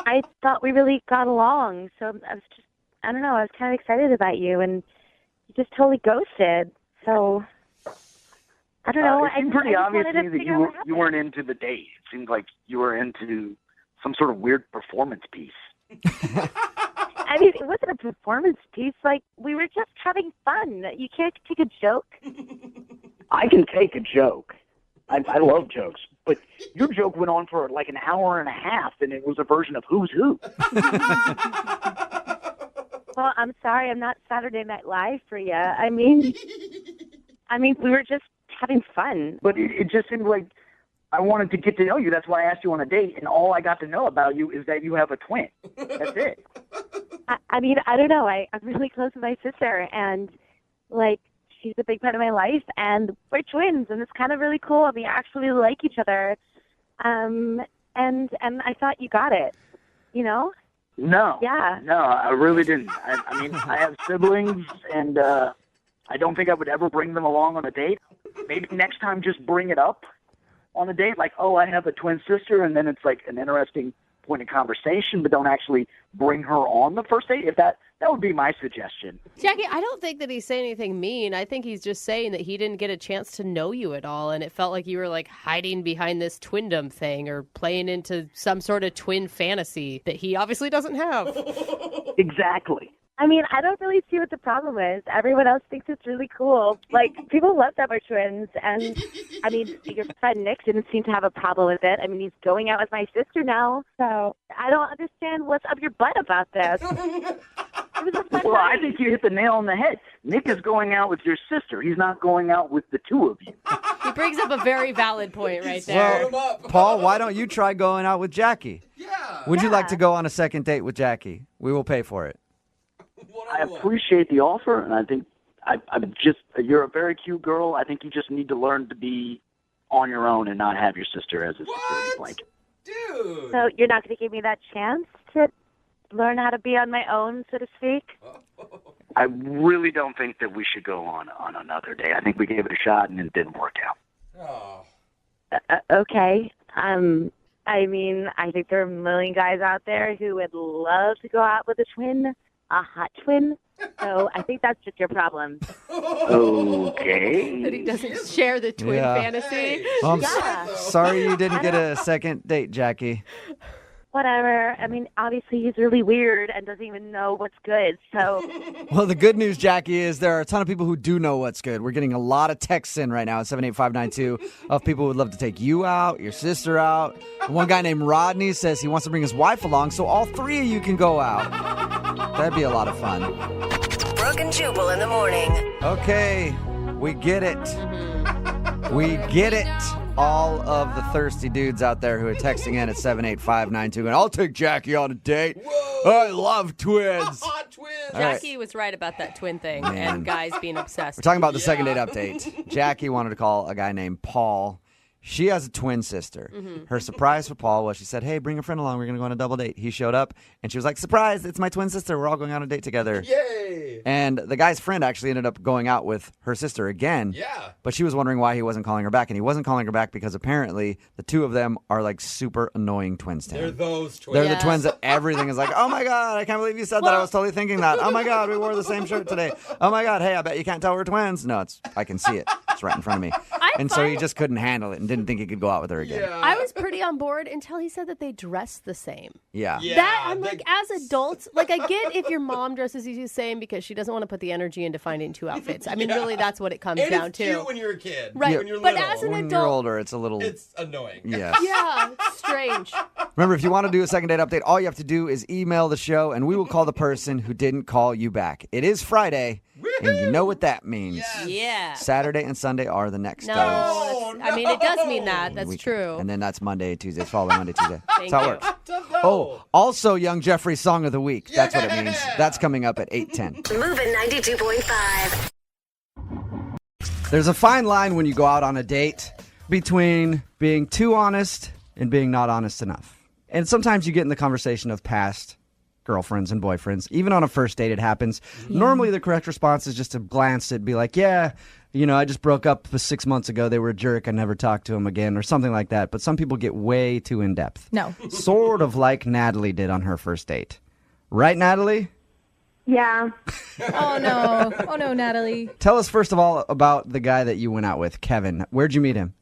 I thought we really got along, so I was just, I don't know, I was kind of excited about you, and you just totally ghosted. So I don't know. It seemed pretty I just obvious wanted to me that figure out what you weren't into the date. It seemed like you were into some sort of weird performance piece. I mean, it wasn't a performance piece. Like, we were just having fun. You can't take a joke. I can take a joke. I love jokes. But your joke went on for like an hour and a half, and it was a version of Who's Who. Well, I'm sorry. I'm not Saturday Night Live for you. I mean, we were just having fun. But it just seemed like I wanted to get to know you. That's why I asked you on a date, and all I got to know about you is that you have a twin. That's it. I mean, I don't know. I'm really close with my sister, and, like, she's a big part of my life, and we're twins, and it's kind of really cool. We actually like each other. And I thought you got it, you know? No. Yeah. No, I really didn't. I mean, I have siblings, and I don't think I would ever bring them along on a date. Maybe next time just bring it up on a date, like, oh, I have a twin sister, and then it's like an interesting point of conversation, but don't actually bring her on the first date. If that would be my suggestion. Jackie, I don't think that he's saying anything mean. I think he's just saying that he didn't get a chance to know you at all, and it felt like you were like hiding behind this twindom thing or playing into some sort of twin fantasy that he obviously doesn't have. Exactly. I mean, I don't really see what the problem is. Everyone else thinks it's really cool. Like, people love that we're twins. And, I mean, your friend Nick didn't seem to have a problem with it. I mean, he's going out with my sister now. So I don't understand what's up your butt about this. It was a fun Well, night. I think you hit the nail on the head. Nick is going out with your sister. He's not going out with the two of you. He brings up a very valid point right there. Well, Paul, why don't you try going out with Jackie? Yeah. Would you like to go on a second date with Jackie? We will pay for it. I appreciate the offer, and I think you're a very cute girl. I think you just need to learn to be on your own and not have your sister as a security blanket. Dude. So you're not going to give me that chance to learn how to be on my own, so to speak? I really don't think that we should go on another day. I think we gave it a shot, and it didn't work out. Oh. Okay. I mean, I think there are a million guys out there who would love to go out with a twin, a hot twin. So I think that's just your problem. Okay. That he doesn't share the twin fantasy. Well, I'm Yeah. sorry you didn't get a second date, Jackie. Whatever. I mean, obviously he's really weird and doesn't even know what's good. So Well, the good news, Jackie, is there are a ton of people who do know what's good. We're getting a lot of texts in right now at 78592 of people who would love to take you out, your sister out. One guy named Rodney says he wants to bring his wife along so all three of you can go out. That'd be a lot of fun. Brooke and Jubal in the morning. Okay, we get it. We get it. All of the thirsty dudes out there who are texting in at 78592 and I'll take Jackie on a date. I love twins. Hot twins. All right. Jackie was right about that twin thing Man. and guys being obsessed. We're talking about the second date update. Jackie wanted to call a guy named Paul. She has a twin sister. Her surprise for Paul was she said, hey, bring a friend along. We're going to go on a double date. He showed up, and she was like, surprise, it's my twin sister. We're all going on a date together. Yay. And the guy's friend actually ended up going out with her sister again. Yeah. But she was wondering why he wasn't calling her back. And he wasn't calling her back because apparently the two of them are like super annoying twins to They're him. those twins. They're the twins that everything is like, oh my God, I can't believe you said that. I was totally thinking that. Oh my God, we wore the same shirt today. Oh my God, hey, I bet you can't tell we're twins. No, I can see it. It's right in front of me. And so he just couldn't handle it and didn't think he could go out with her again. Yeah. I was pretty on board until he said that they dress the same. Yeah. Yeah, That I'm like, as adults, like I get if your mom dresses you the same because she doesn't want to put the energy into finding two outfits. I mean, really, that's what it comes And down it's to. cute when you're a kid. Right. When you're But little. as an When adult, you're older, it's a little... It's annoying. Yes. yeah, it's strange. Remember, if you want to do a second date update, all you have to do is email the show, and we will call the person who didn't call you back. It is Friday, and you know what that means. Yes. Yeah. Saturday and Sunday are the next No, days. that's- I mean, it does mean that. That's Week- true. And then that's Monday, Tuesday. It's following Monday, Tuesday. Thank That's how you. it works. Oh, also Young Jeffrey's Song of the Week. That's what it means. That's coming up at 8:10. Moving 92.5. There's a fine line when you go out on a date between being too honest and being not honest enough. And sometimes you get in the conversation of past girlfriends and boyfriends. Even on a first date, it happens. Normally, the correct response is just to glance at, be like, yeah, you know, I just broke up 6 months ago. They were a jerk. I never talked to him again, or something like that. But some people get way too in-depth. No. Sort of like Natalie did on her first date. Right, Natalie? Yeah. Oh no, Natalie. Tell us first of all about the guy that you went out with, Kevin. Where'd you meet him?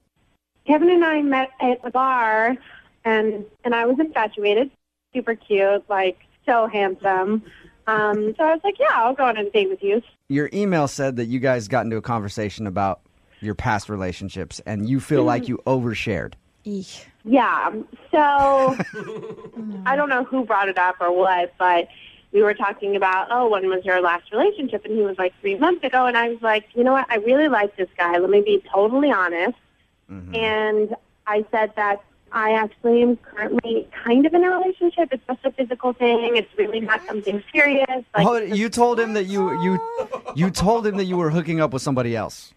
Kevin and I met at a bar, and I was infatuated. Super cute, like so handsome. So I was like, yeah, I'll go on a date with you. Your email said that you guys got into a conversation about your past relationships, and you feel like you overshared. Eek. Yeah. So I don't know who brought it up or what, but we were talking about, when was your last relationship? And he was like 3 months ago. And I was like, you know what? I really like this guy. Let me be totally honest. Mm-hmm. And I said that I actually am currently kind of in a relationship. It's just a physical thing. It's really not something serious. Like, you told him that you told him that you were hooking up with somebody else.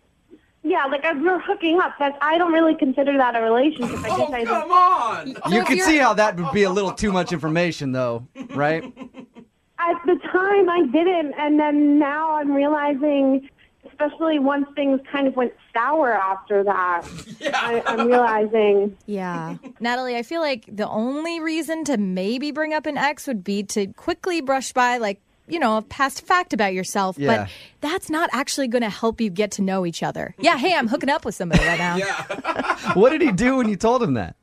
Yeah, like we're hooking up. I don't really consider that a relationship. Come on! You can see how that would be a little too much information, though, right? At the time, I didn't, and then now I'm realizing, especially once things kind of went sour after that, I'm realizing. Yeah. Natalie, I feel like the only reason to maybe bring up an ex would be to quickly brush by, like, a past fact about yourself, but that's not actually going to help you get to know each other. Yeah, hey, I'm hooking up with somebody right now. What did he do when you told him that?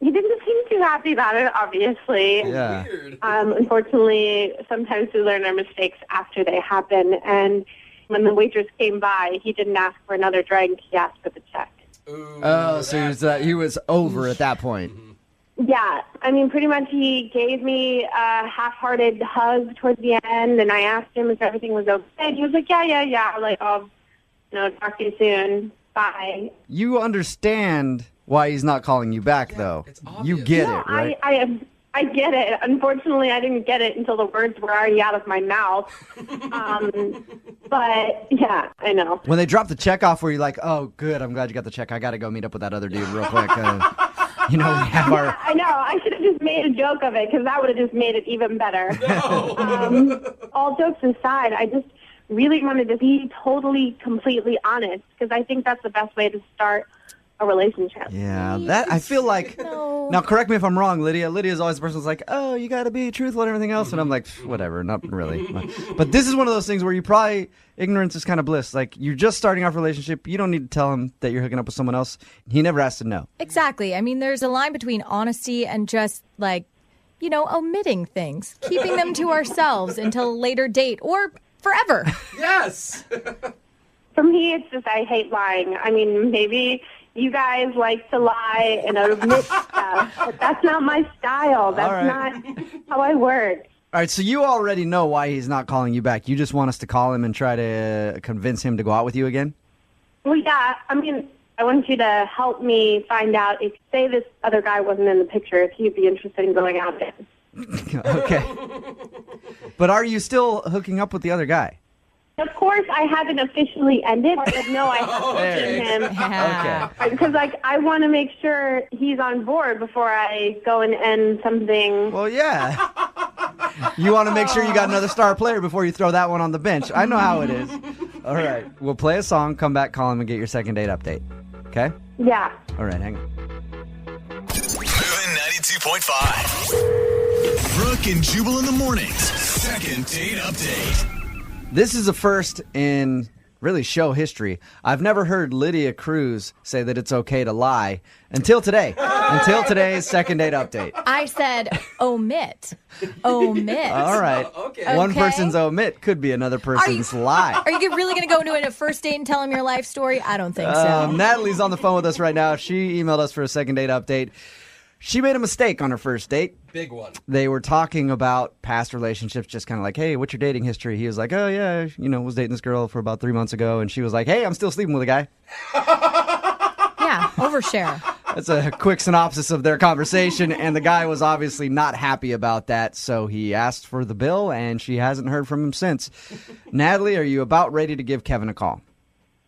He didn't seem too happy about it, obviously. Yeah. Unfortunately, sometimes we learn our mistakes after they happen, and when the waitress came by, he didn't ask for another drink, he asked for the check. Ooh, oh, so he was over at that point. Yeah, I mean, pretty much he gave me a half-hearted hug towards the end, and I asked him if everything was okay. And he was like, yeah. Like, I'll, talk to you soon. Bye. You understand why he's not calling you back, though. You get it, right? I get it. Unfortunately, I didn't get it until the words were already out of my mouth. But, yeah, I know. When they drop the check off, were you like, oh, good, I'm glad you got the check. I got to go meet up with that other dude real quick. We have our... Yeah, I know. I should have just made a joke of it because that would have just made it even better. No. All jokes aside, I just really wanted to be totally, completely honest because I think that's the best way to start a relationship. Yeah, that I feel like... No. Now, correct me if I'm wrong, Lydia. Lydia's always the person who's like, oh, you got to be truthful and everything else. And I'm like, whatever, not really. But this is one of those things where you probably... Ignorance is kind of bliss. Like, you're just starting off a relationship. You don't need to tell him that you're hooking up with someone else. He never has to know. Exactly. I mean, there's a line between honesty and just, like, omitting things. Keeping them to ourselves until a later date or forever. Yes! For me, it's just I hate lying. I mean, maybe you guys like to lie and omit stuff, but that's not my style. That's not how I work. All right, so you already know why he's not calling you back. You just want us to call him and try to convince him to go out with you again? Well, yeah. I mean, I want you to help me find out if, say, this other guy wasn't in the picture, if he'd be interested in going out with him. Okay. But are you still hooking up with the other guy? Of course, I haven't officially ended, but no, I have seen him. Okay. Because, I want to make sure he's on board before I go and end something. Well, yeah. You want to make sure you got another star player before you throw that one on the bench. I know how it is. All right. We'll play a song, come back, call him, and get your second date update. Okay? Yeah. All right, hang on. Moving 92.5. Brooke and Jubal in the mornings. Second date update. This is a first in really show history. I've never heard Lydia Cruz say that it's okay to lie until today. Until today's second date update. I said omit. Omit. All right. Okay. One person's omit could be another person's lie. Are you really going to go into a first date and tell him your life story? I don't think so. Natalie's on the phone with us right now. She emailed us for a second date update. She made a mistake on her first date. Big one. They were talking about past relationships, just kind of like, hey, what's your dating history? He was like, oh, yeah, was dating this girl for about 3 months ago. And she was like, hey, I'm still sleeping with a guy. Yeah, overshare. That's a quick synopsis of their conversation. And the guy was obviously not happy about that. So he asked for the bill, and she hasn't heard from him since. Natalie, are you about ready to give Kevin a call?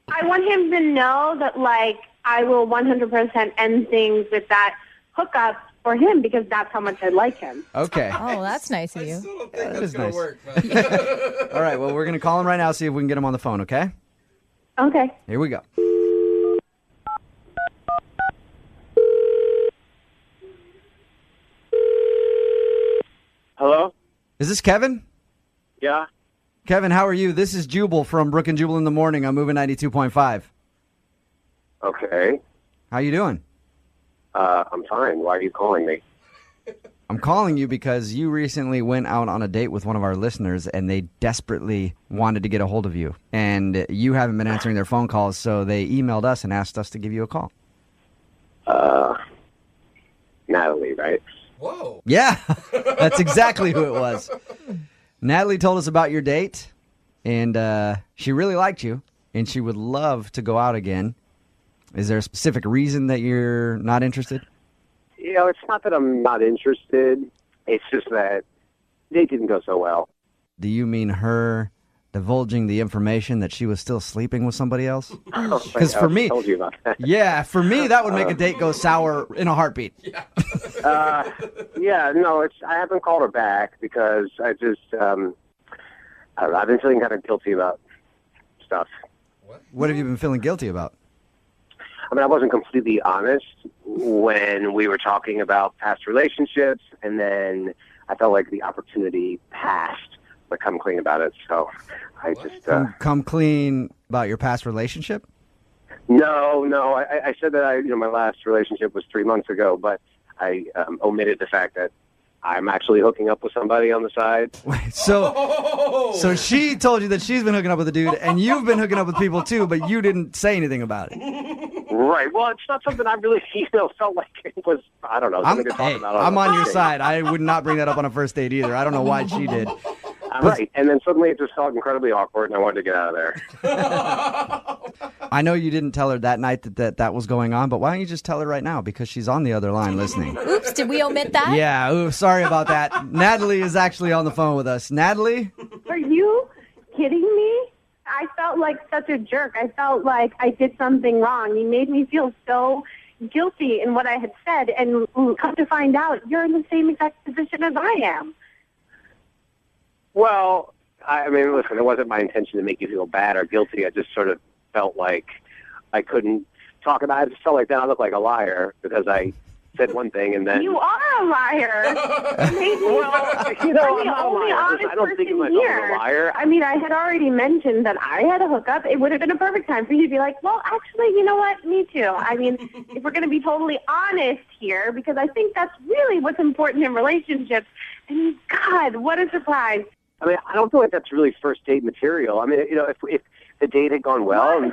I want him to know that, I will 100% end things with that hookup for him because that's how much I like him. Okay. Oh, that's nice of you. I still don't think that's is going nice. to work. But... All right, well, we're going to call him right now, see if we can get him on the phone, okay? Okay. Here we go. Hello? Is this Kevin? Yeah. Kevin, how are you? This is Jubal from Brook and Jubal in the Morning. I'm moving 92.5. Okay. How you doing? I'm fine. Why are you calling me? I'm calling you because you recently went out on a date with one of our listeners, and they desperately wanted to get a hold of you. And you haven't been answering their phone calls, so they emailed us and asked us to give you a call. Natalie, right? Whoa. Yeah, that's exactly who it was. Natalie told us about your date, and she really liked you, and she would love to go out again. Is there a specific reason that you're not interested? You know, it's not that I'm not interested. It's just that it didn't go so well. Do you mean her divulging the information that she was still sleeping with somebody else? Because for me, I told you about that. yeah, for me, that would make a date go sour in a heartbeat. Yeah, no, I haven't called her back because I just, I don't know, I've been feeling kind of guilty about stuff. What have you been feeling guilty about? I mean, I wasn't completely honest when we were talking about past relationships, and then I felt like the opportunity passed, but come clean about it. So I just... Come clean about your past relationship? No. I said that my last relationship was 3 months ago, but I omitted the fact that I'm actually hooking up with somebody on the side. So she told you that she's been hooking up with a dude, and you've been hooking up with people too, but you didn't say anything about it. Right. Well, it's not something I really, felt like it was, I don't know, something to talk about. I'm on your side. I would not bring that up on a first date either. I don't know why she did. Right. And then suddenly it just felt incredibly awkward, and I wanted to get out of there. I know you didn't tell her that night that was going on, but why don't you just tell her right now? Because she's on the other line listening. Oops, did we omit that? Yeah, sorry about that. Natalie is actually on the phone with us. Natalie? Are you kidding me? I felt like such a jerk. I felt like I did something wrong. You made me feel so guilty in what I had said, and come to find out, you're in the same exact position as I am. Well, I mean, listen, it wasn't my intention to make you feel bad or guilty. I just sort of felt like I couldn't talk about it. I just felt like then I looked like a liar because I said one thing and then... You are a liar. I'm not a liar. I don't think of myself as a liar. I mean, I had already mentioned that I had a hookup. It would have been a perfect time for you to be like, well, actually, you know what? Me too. I mean, if we're going to be totally honest here, because I think that's really what's important in relationships. And God, what a surprise. I mean, I don't feel like that's really first date material. I mean, if the date had gone well, and,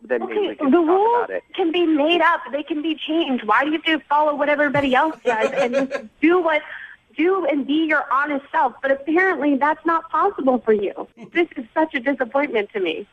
then maybe we can the talk rules about it. Can be made up. They can be changed. Why do you have to follow what everybody else does and just do and be your honest self? But apparently that's not possible for you. This is such a disappointment to me.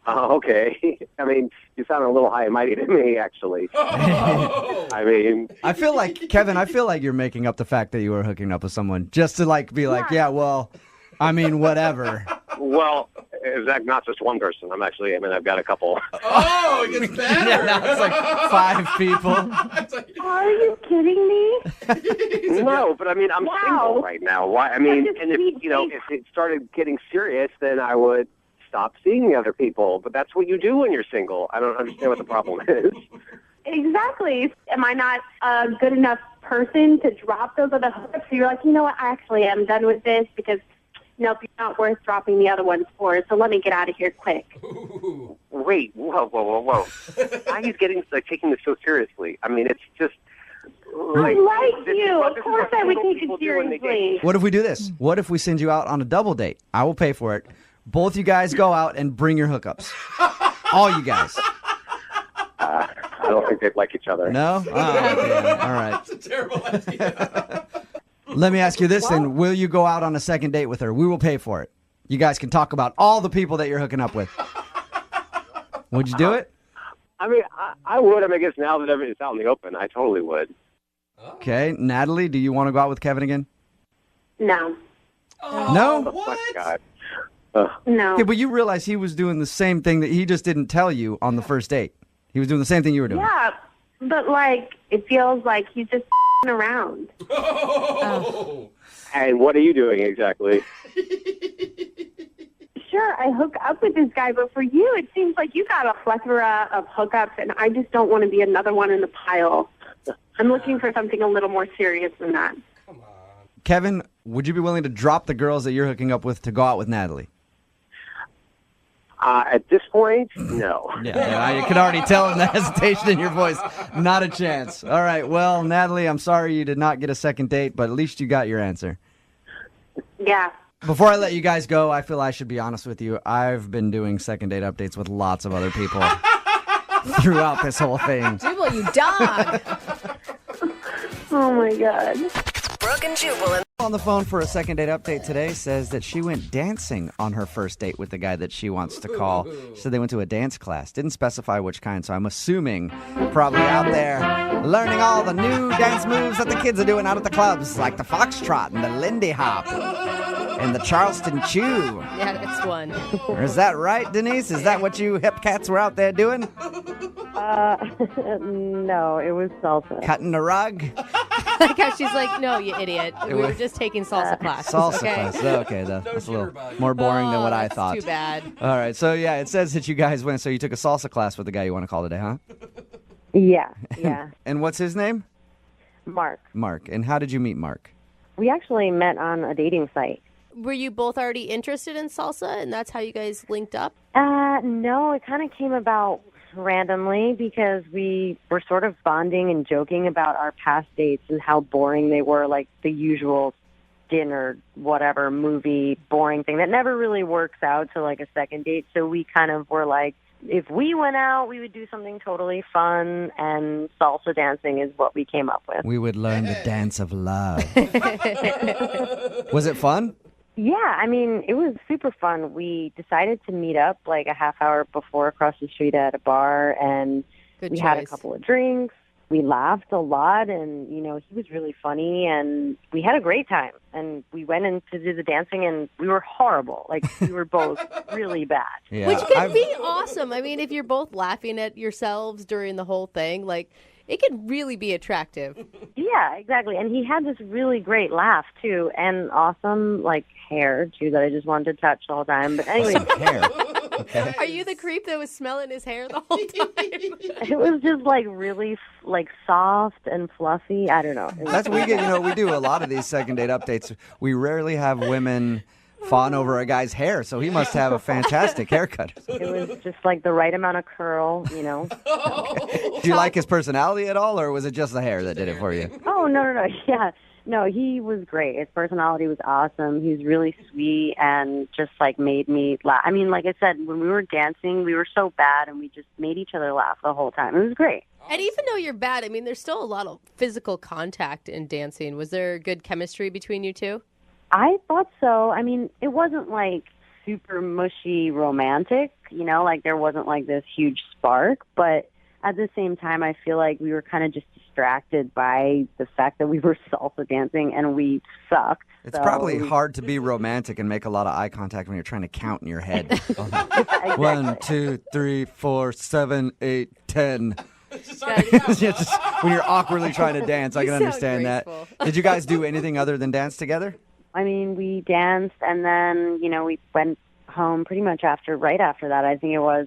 Okay. I mean, you sound a little high and mighty to me, actually. I mean... I feel like, Kevin, you're making up the fact that you were hooking up with someone just to, be like, yeah, well, I mean, whatever. Well, in fact, not just one person. I've got a couple. Oh, it gets better. Yeah, now it's like 5 people. Are you kidding me? No, but I mean, I'm single right now. Why? I mean, and if it started getting serious, then I would stop seeing the other people. But that's what you do when you're single. I don't understand what the problem is. Exactly. Am I not a good enough person to drop those other hookups? So you're like, you know what? I actually am done with this because, nope, you're not worth dropping the other ones for. So let me get out of here quick. Wait, whoa. Why are you taking this so seriously? I mean, it's just... I like you. Of course I would take it seriously. What if we do this? What if we send you out on a double date? I will pay for it. Both you guys go out and bring your hookups. All you guys. I don't think they'd like each other. No? Oh, damn. All right. That's a terrible idea. Let me ask you this then. Will you go out on a second date with her? We will pay for it. You guys can talk about all the people that you're hooking up with. Would you do it? I mean, I would. I mean, I guess now that everything's out in the open, I totally would. Okay. Natalie, do you want to go out with Kevin again? No. No? What? God. No. Okay, but you realize he was doing the same thing that he just didn't tell you on the first date. He was doing the same thing you were doing. Yeah, but it feels like he's just around. And what are you doing exactly? Sure, I hook up with this guy, but for you, it seems like you got a plethora of hookups, and I just don't want to be another one in the pile. I'm looking for something a little more serious than that. Kevin, Would you be willing to drop the girls that you're hooking up with to go out with Natalie? At this point, no. Yeah, you can already tell in the hesitation in your voice. Not a chance. All right, well, Natalie, I'm sorry you did not get a second date, but at least you got your answer. Yeah. Before I let you guys go, I feel I should be honest with you. I've been doing second date updates with lots of other people throughout this whole thing. Jubal, you dog. Oh, my God. Brooke and Jubal. On the phone for a second date update today says that she went dancing on her first date with the guy that she wants to call. She said they went to a dance class. Didn't specify which kind, so I'm assuming probably out there learning all the new dance moves that the kids are doing out at the clubs, like the foxtrot and the Lindy Hop and the Charleston Chew. Yeah, that's one. Is that right, Denise? Is that what you hip cats were out there doing? No, it was salsa. Cutting the rug? Like how she's like, no, you idiot. We were just taking salsa class. Salsa okay? class. Okay, that's a little more boring than what I that's thought. Too bad. All right, so yeah, it says that you guys went. So you took a salsa class with the guy you want to call today, huh? Yeah. And what's his name? Mark. Mark. And how did you meet Mark? We actually met on a dating site. Were you both already interested in salsa, and that's how you guys linked up? No, it kind of came about randomly because we were sort of bonding and joking about our past dates and how boring they were, like the usual dinner, whatever, movie, boring thing that never really works out to like a second date. So we kind of were like, if we went out, we would do something totally fun, and salsa dancing is what we came up with. We would learn the dance of love. Was it fun? Yeah, I mean, it was super fun. We decided to meet up like a half hour before across the street at a bar, and we had a couple of drinks. We laughed a lot, and, you know, he was really funny, and we had a great time. And we went in to do the dancing, and we were horrible. Like, we were both really bad. Yeah. Which could be awesome. I mean, if you're both laughing at yourselves during the whole thing, like, it could really be attractive. Yeah, exactly. And he had this really great laugh, too, and awesome, like, hair, too, that I just wanted to touch the whole time. But anyway. Hair. Okay. Are you the creep that was smelling his hair the whole time? It was just, like, really, like, soft and fluffy. I don't know. That's what we get. You know, we do a lot of these second date updates. We rarely have women fawn over a guy's hair, so he must have a fantastic haircut. It was just like the right amount of curl, you know. Do you like his personality at all, or was it just the hair that did it for you? Oh, no. Yeah. No, he was great. His personality was awesome. He was really sweet and just, like, made me laugh. I mean, like I said, when we were dancing, we were so bad, and we just made each other laugh the whole time. It was great. And even though you're bad, I mean, there's still a lot of physical contact in dancing. Was there good chemistry between you two? I thought so. I mean, it wasn't, like, super mushy romantic, you know, like there wasn't, like, this huge spark. But at the same time, I feel like we were kind of just distracted by the fact that we were salsa dancing and we sucked. It's probably hard to be romantic and make a lot of eye contact when you're trying to count in your head. Exactly. 1, 2, 3, 4, 7, 8, 10. Just when you're awkwardly trying to dance, I can understand graceful. That. Did you guys do anything other than dance together? I mean, we danced, and then, you know, we went home pretty much right after that, I think it was,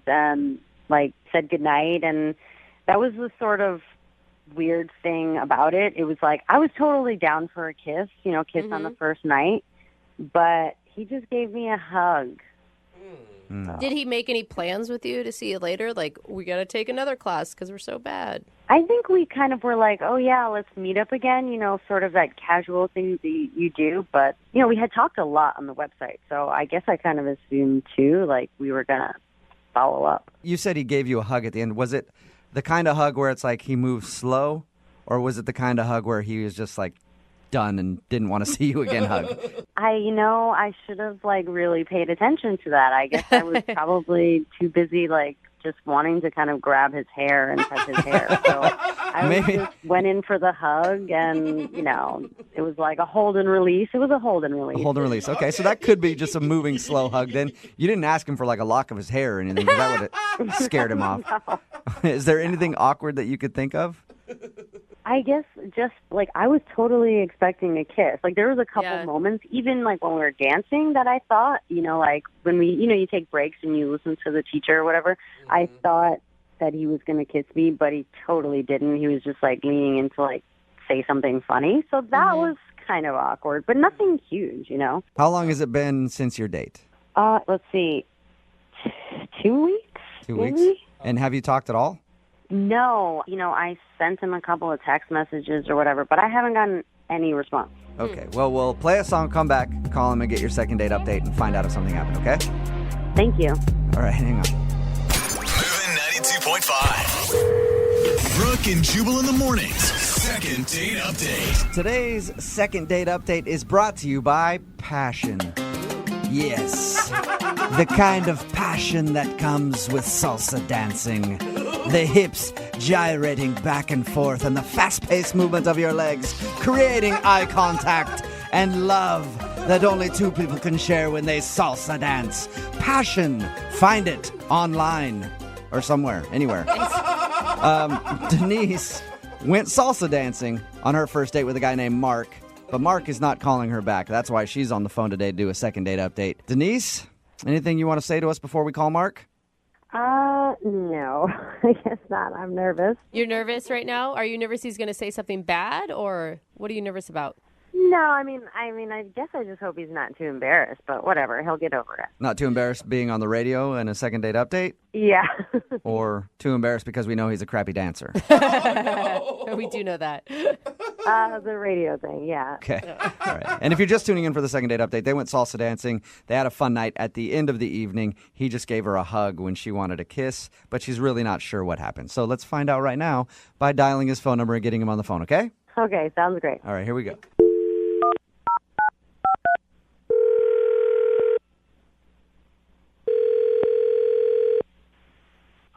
like, said goodnight, and that was the sort of weird thing about it. It was like, I was totally down for a kiss, you know, on the first night, but he just gave me a hug. Did he make any plans with you to see you later? Like, we got to take another class because we're so bad. I think we kind of were like, oh, yeah, let's meet up again, you know, sort of that casual thing that you do. But, you know, we had talked a lot on the website, so I guess I kind of assumed, too, like we were going to follow up. You said he gave you a hug at the end. Was it the kind of hug where it's like he moved slow, or was it the kind of hug where he was just like done and didn't want to see you again hug? I should have, like, really paid attention to that. I guess I was probably too busy, like, just wanting to kind of grab his hair and touch his hair. So I just went in for the hug, and, you know, it was like a hold and release. It was a hold and release. A hold and release. Okay, so that could be just a moving slow hug then. You didn't ask him for, like, a lock of his hair or anything, because that would have scared him off. No. Is there anything awkward that you could think of? I guess just, like, I was totally expecting a kiss. Like, there was a couple moments, even, like, when we were dancing that I thought, you know, like, when we, you know, you take breaks and you listen to the teacher or whatever, I thought that he was going to kiss me, but he totally didn't. He was just, like, leaning in to, like, say something funny. So that was kind of awkward, but nothing huge, you know. How long has it been since your date? Let's see, 2 weeks. 2 maybe? weeks. And have you talked at all? No, you know, I sent him a couple of text messages or whatever, but I haven't gotten any response. Okay, well, we'll play a song, come back, call him, and get your second date update and find out if something happened, okay? Thank you. All right, hang on. Moving 92.5. Brooke and Jubal in the mornings. Second date update. Today's second date update is brought to you by passion. Yes, the kind of passion that comes with salsa dancing. The hips gyrating back and forth and the fast-paced movement of your legs, creating eye contact and love that only two people can share when they salsa dance. Passion. Find it online or somewhere, anywhere. Denise went salsa dancing on her first date with a guy named Mark, but Mark is not calling her back. That's why she's on the phone today to do a second date update. Denise, anything you want to say to us before we call Mark? No, I guess not. I'm nervous. You're nervous right now? Are you nervous he's going to say something bad, or what are you nervous about? No, I mean, I guess I just hope he's not too embarrassed, but whatever, he'll get over it. Not too embarrassed being on the radio and a second date update? Yeah. Or too embarrassed because we know he's a crappy dancer? We do know that. The radio thing, yeah. Okay. All right. And if you're just tuning in for the second date update, they went salsa dancing. They had a fun night. At the end of the evening, he just gave her a hug when she wanted a kiss, but she's really not sure what happened. So let's find out right now by dialing his phone number and getting him on the phone, okay? Okay, sounds great. All right, here we go.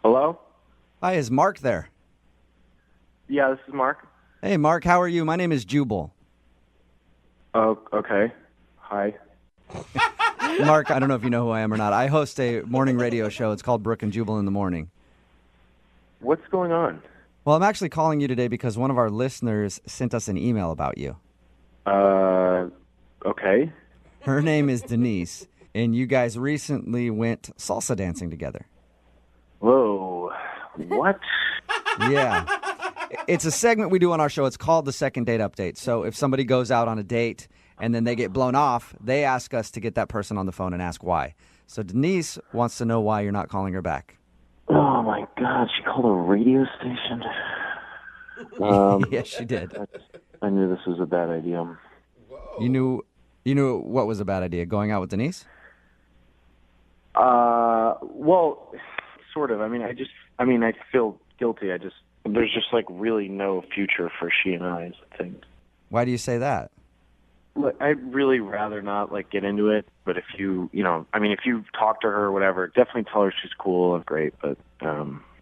Hello? Hi, is Mark there? Yeah, this is Mark. Hey, Mark, how are you? My name is Jubal. Oh, okay. Hi. Mark, I don't know if you know who I am or not. I host a morning radio show. It's called Brooke and Jubal in the Morning. What's going on? Well, I'm actually calling you today because one of our listeners sent us an email about you. Okay. Her name is Denise, and you guys recently went salsa dancing together. Whoa. What? Yeah. It's a segment we do on our show. It's called the Second Date Update. So if somebody goes out on a date and then they get blown off, they ask us to get that person on the phone and ask why. So Denise wants to know why you're not calling her back. Oh, my God. She called a radio station? Yes, she did. I knew this was a bad idea. You knew what was a bad idea, going out with Denise? Well, sort of. I feel guilty. There's just like really no future for she and I, I think. Why do you say that? Look, I'd really rather not like get into it, but if you talk to her or whatever, definitely tell her she's cool and great, but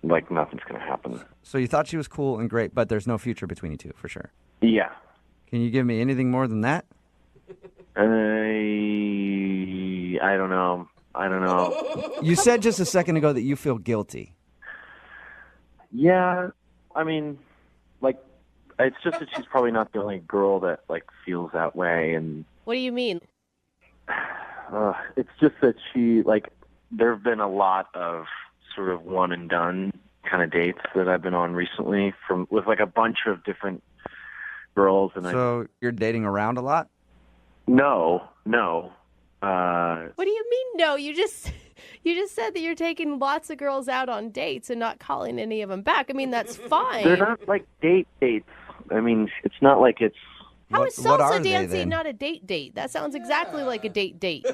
like nothing's going to happen. So you thought she was cool and great, but there's no future between you two, for sure. Yeah. Can you give me anything more than that? I don't know. You said just a second ago that you feel guilty. Yeah, like, it's just that she's probably not the only girl that, like, feels that way, and... What do you mean? It's just that she, like, there have been a lot of sort of one-and-done kind of dates that I've been on recently with, like, a bunch of different girls, and So you're dating around a lot? No. What do you mean, no? You just said that you're taking lots of girls out on dates and not calling any of them back. I mean, that's fine. They're not like dates. I mean, it's not like it's... How is salsa dancing not a date? That sounds exactly like a date.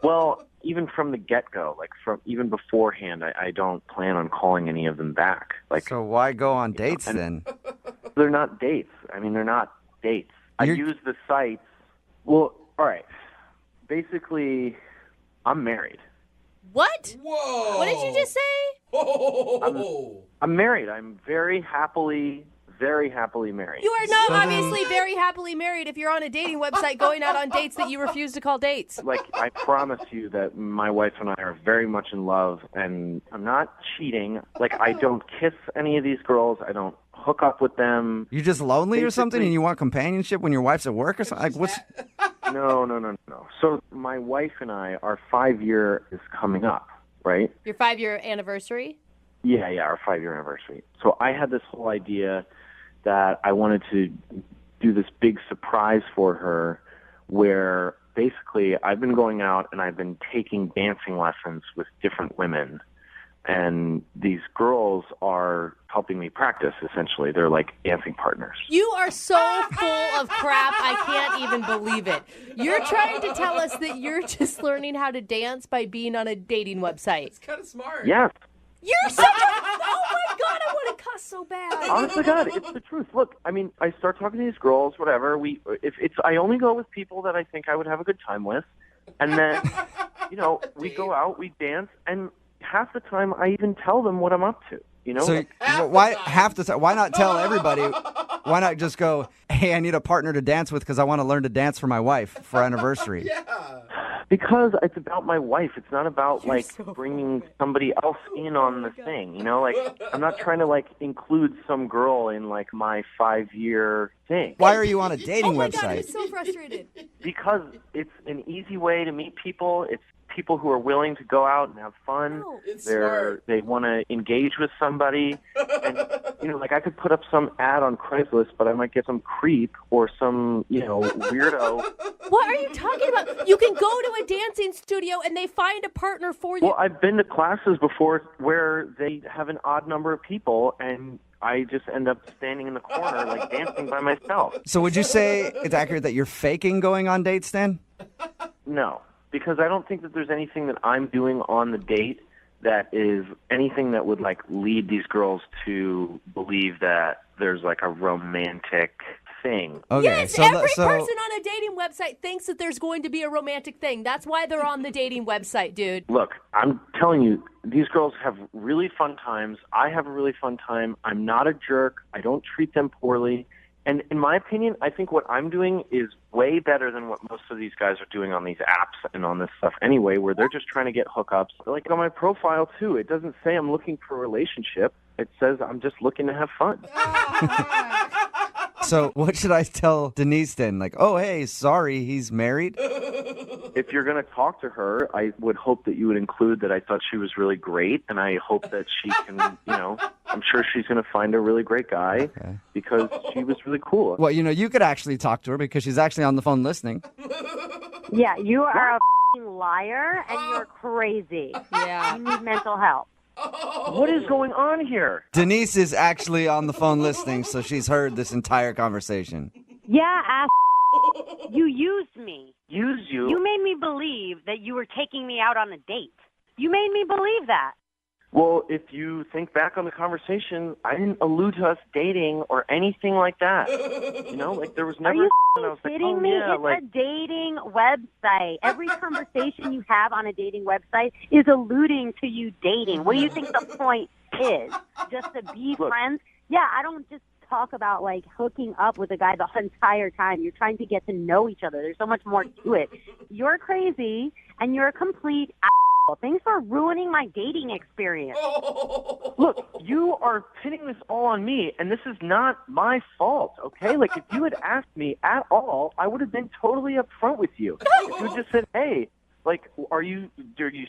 Well, even from the get-go, like even beforehand, I don't plan on calling any of them back. Like, so why go on dates then? They're not dates. They're not dates. I use the sites. Well, all right. Basically, I'm married. What? Whoa. What did you just say? I'm married. I'm very happily married. You are not obviously very happily married if you're on a dating website going out on dates that you refuse to call dates. Like, I promise you that my wife and I are very much in love, and I'm not cheating. Like, I don't kiss any of these girls. I don't hook up with them. You're just lonely or something, and you want companionship when your wife's at work or something? Like, what's... No. So my wife and I, our 5-year is coming up, right? Your 5-year anniversary? Yeah, our 5-year anniversary. So I had this whole idea that I wanted to do this big surprise for her where basically I've been going out and I've been taking dancing lessons with different women. And these girls are helping me practice, essentially. They're like dancing partners. You are so full of crap, I can't even believe it. You're trying to tell us that you're just learning how to dance by being on a dating website. It's kind of smart. Yes. You're such a... Oh, my God, I want to cuss so bad. Honest to God, it's the truth. Look, I mean, I start talking to these girls, whatever. I only go with people that I think I would have a good time with. And then, we go out, we dance, and half the time I even tell them what I'm up to. So why half the time? Why not tell everybody? Why not just go, hey, I need a partner to dance with because I want to learn to dance for my wife for our anniversary? Because it's about my wife. It's not about bringing somebody else in on the thing. I'm not trying to include some girl in my 5-year thing. Why are you on a dating website? God, I'm so frustrated. Because it's an easy way to meet people. It's people who are willing to go out and have fun. They want to engage with somebody. And, I could put up some ad on Craigslist, but I might get some creep or some, weirdo. What are you talking about? You can go to a dancing studio and they find a partner for you. Well, I've been to classes before where they have an odd number of people and I just end up standing in the corner, dancing by myself. So would you say it's accurate that you're faking going on dates then? No. Because I don't think that there's anything that I'm doing on the date that is anything that would lead these girls to believe that there's a romantic thing. Okay, yes, every person on a dating website thinks that there's going to be a romantic thing. That's why they're on the dating website, dude. Look, I'm telling you, these girls have really fun times. I have a really fun time. I'm not a jerk. I don't treat them poorly. And in my opinion, I think what I'm doing is way better than what most of these guys are doing on these apps and on this stuff anyway, where they're just trying to get hookups. On my profile, too, it doesn't say I'm looking for a relationship. It says I'm just looking to have fun. So what should I tell Denise then? Oh, hey, sorry, he's married? If you're going to talk to her, I would hope that you would include that I thought she was really great, and I hope that she can, I'm sure she's going to find a really great guy because she was really cool. Well, you could actually talk to her because she's actually on the phone listening. Yeah, you are a liar and you're crazy. Yeah. You need mental help. What is going on here? Denise is actually on the phone listening, so she's heard this entire conversation. Yeah, ass. You used me. Used you? You made me believe that you were taking me out on a date. You made me believe that. Well, if you think back on the conversation, I didn't allude to us dating or anything like that. There was never... Are you and I was kidding me? Yeah, it's a dating website. Every conversation you have on a dating website is alluding to you dating. What do you think the point is? Just to be friends? Yeah, I don't just talk about hooking up with a guy the entire time. You're trying to get to know each other. There's so much more to it. You're crazy and you're a complete asshole. Thanks for ruining my dating experience. Look, you are pinning this all on me, and this is not my fault, okay? If you had asked me at all, I would have been totally upfront with you. If you had just said, hey, are you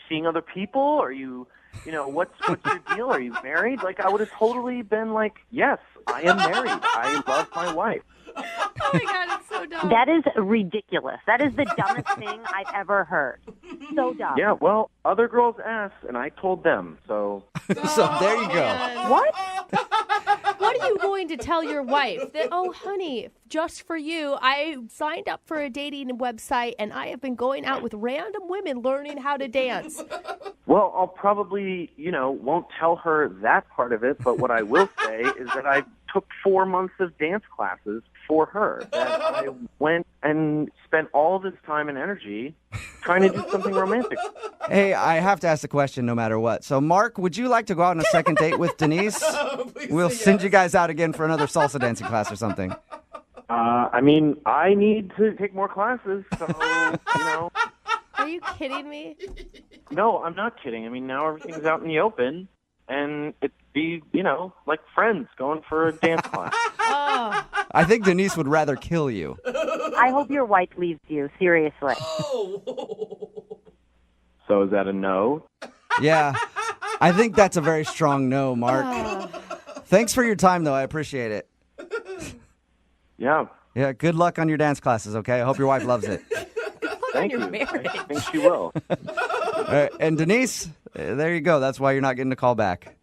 seeing other people? Are you, what's your deal? Are you married? I would have totally been yes, I am married. I love my wife. Oh my God, it's so dumb. That is ridiculous. That is the dumbest thing I've ever heard. So dumb. Yeah, well, other girls asked, and I told them, so... So there you go. What? What are you going to tell your wife? That, oh, honey, just for you, I signed up for a dating website, and I have been going out with random women learning how to dance. Well, I'll probably, won't tell her that part of it, but what I will say is that I took 4 months of dance classes for her. That I went and spent all this time and energy trying to do something romantic. Hey, I have to ask the question no matter what. So, Mark, would you like to go out on a second date with Denise? We'll send you guys out again for another salsa dancing class or something. I need to take more classes, so, Are you kidding me? No, I'm not kidding. Now everything's out in the open, and it'd be, like friends going for a dance class. Oh. I think Denise would rather kill you. I hope your wife leaves you, seriously. So is that a no? Yeah, I think that's a very strong no, Mark. Thanks for your time, though. I appreciate it. Yeah, Yeah, good luck on your dance classes, okay? I hope your wife loves it. Thank you. I think she will. All right, and Denise, there you go. That's why you're not getting a call back.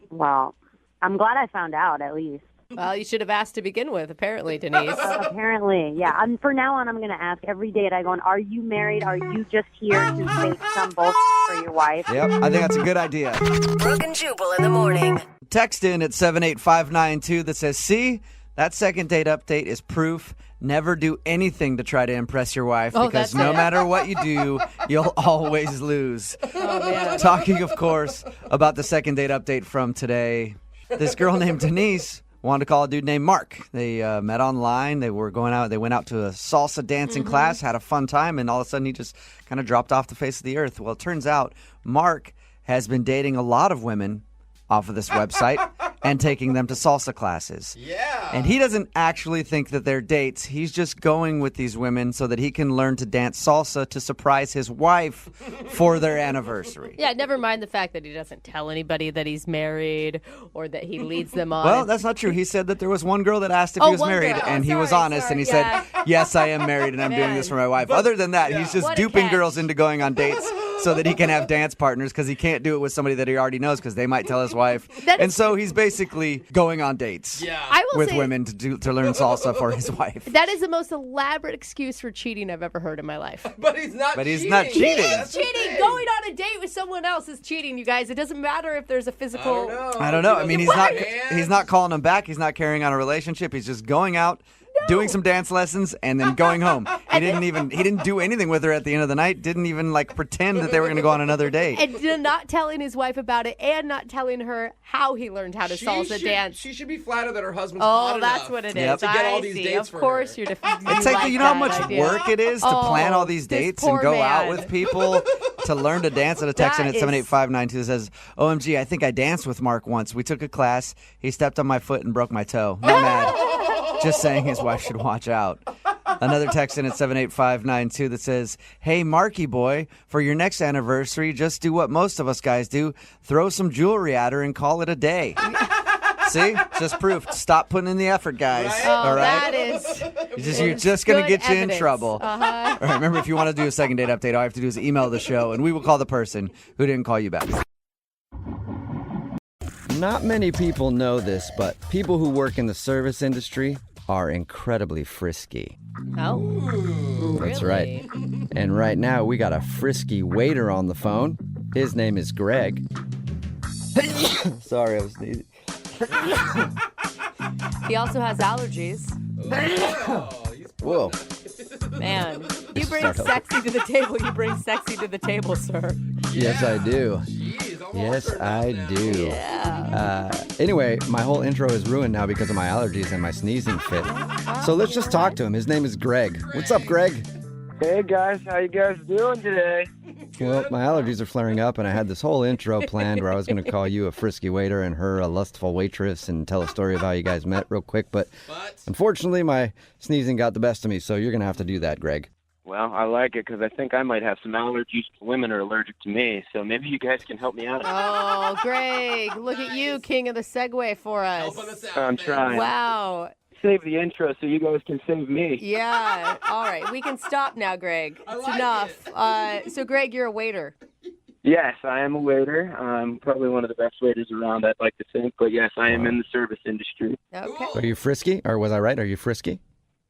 Well, I'm glad I found out at least. Well, you should have asked to begin with, apparently, Denise. Apparently, yeah. From now on, I'm going to ask every date I go on, are you married? Are you just here to fake some bullshit for your wife? Yep, I think that's a good idea. Brooke and Jubal in the morning. Text in at 78592 that says, see, that second date update is proof. Never do anything to try to impress your wife because no matter what you do, you'll always lose. Oh, man. Talking, of course, about the second date update from today. This girl named Denise wanted to call a dude named Mark. They met online. They were going out. They went out to a salsa dancing class, had a fun time, and all of a sudden he just kind of dropped off the face of the earth. Well, it turns out Mark has been dating a lot of women off of this website and taking them to salsa classes. Yeah. And he doesn't actually think that they're dates. He's just going with these women so that he can learn to dance salsa to surprise his wife for their anniversary. Yeah, never mind the fact that he doesn't tell anybody that he's married or that he leads them on. Well, that's not true. He said that there was one girl that asked if he was married, and he was honest, and he said, yes, I am married, and I'm doing this for my wife. Other than that, he's just duping girls into going on dates so that he can have dance partners because he can't do it with somebody that he already knows because they might tell his wife. And so he's basically going on dates with women to learn salsa for his wife. That is the most elaborate excuse for cheating I've ever heard in my life. But he's not cheating. He's not cheating. He's cheating. Going on a date with someone else is cheating, you guys. It doesn't matter if there's a physical... I don't know. I mean, he's not calling him back. He's not carrying on a relationship. He's just going out, doing some dance lessons, and then going home. He didn't do anything with her at the end of the night. Didn't even pretend that they were going to go on another date. And not telling his wife about it, and not telling her how he learned how to salsa dance. She should be flattered that her husband's hot that's enough what it is. Yep. to get all these dates Of course, you're It's like, you know how much work it is to plan all these dates and go out with people to learn to dance? At a text in at 78592 that says, OMG, I think I danced with Mark once. We took a class. He stepped on my foot and broke my toe. No mad. Just saying his wife should watch out. Another text in at 78592 that says, hey, Marky boy, for your next anniversary, just do what most of us guys do. Throw some jewelry at her and call it a day. See? Just proof. Stop putting in the effort, guys. Right? All right? That is... You're just going to get you in evidence. trouble. All right, remember, if you want to do a second date update, all you have to do is email the show, and we will call the person who didn't call you back. Not many people know this, but people who work in the service industry are incredibly frisky. Oh, That's really? right. And right now, we got a frisky waiter on the phone. His name is Greg. Sorry, I was sneezing. He also has allergies. Whoa. Man, you bring Start over. sexy to the table. You bring sexy to the table, sir. Yes, I do. Yes, I do. Anyway, my whole intro is ruined now because of my allergies and my sneezing fit. So let's just talk to him. His name is Greg. What's up, Greg? Hey guys, how you guys doing today? Well, my allergies are flaring up, and I had this whole intro planned where I was going to call you a frisky waiter and her a lustful waitress and tell a story of how you guys met real quick. But unfortunately, my sneezing got the best of me, so you're going to have to do that, Greg. Well, I like it because I think I might have some allergies. Women are allergic to me, so maybe you guys can help me out. Oh, Greg, look at you, king of the Segway for us. I'm trying. Wow. Save the intro so you guys can save me. Yeah. All right. We can stop now, Greg. It's enough. So, Greg, you're a waiter. Yes, I am a waiter. I'm probably one of the best waiters around, I'd like to think. But yes, I am in the service industry. Okay. Are you frisky? Or was I right? Are you frisky?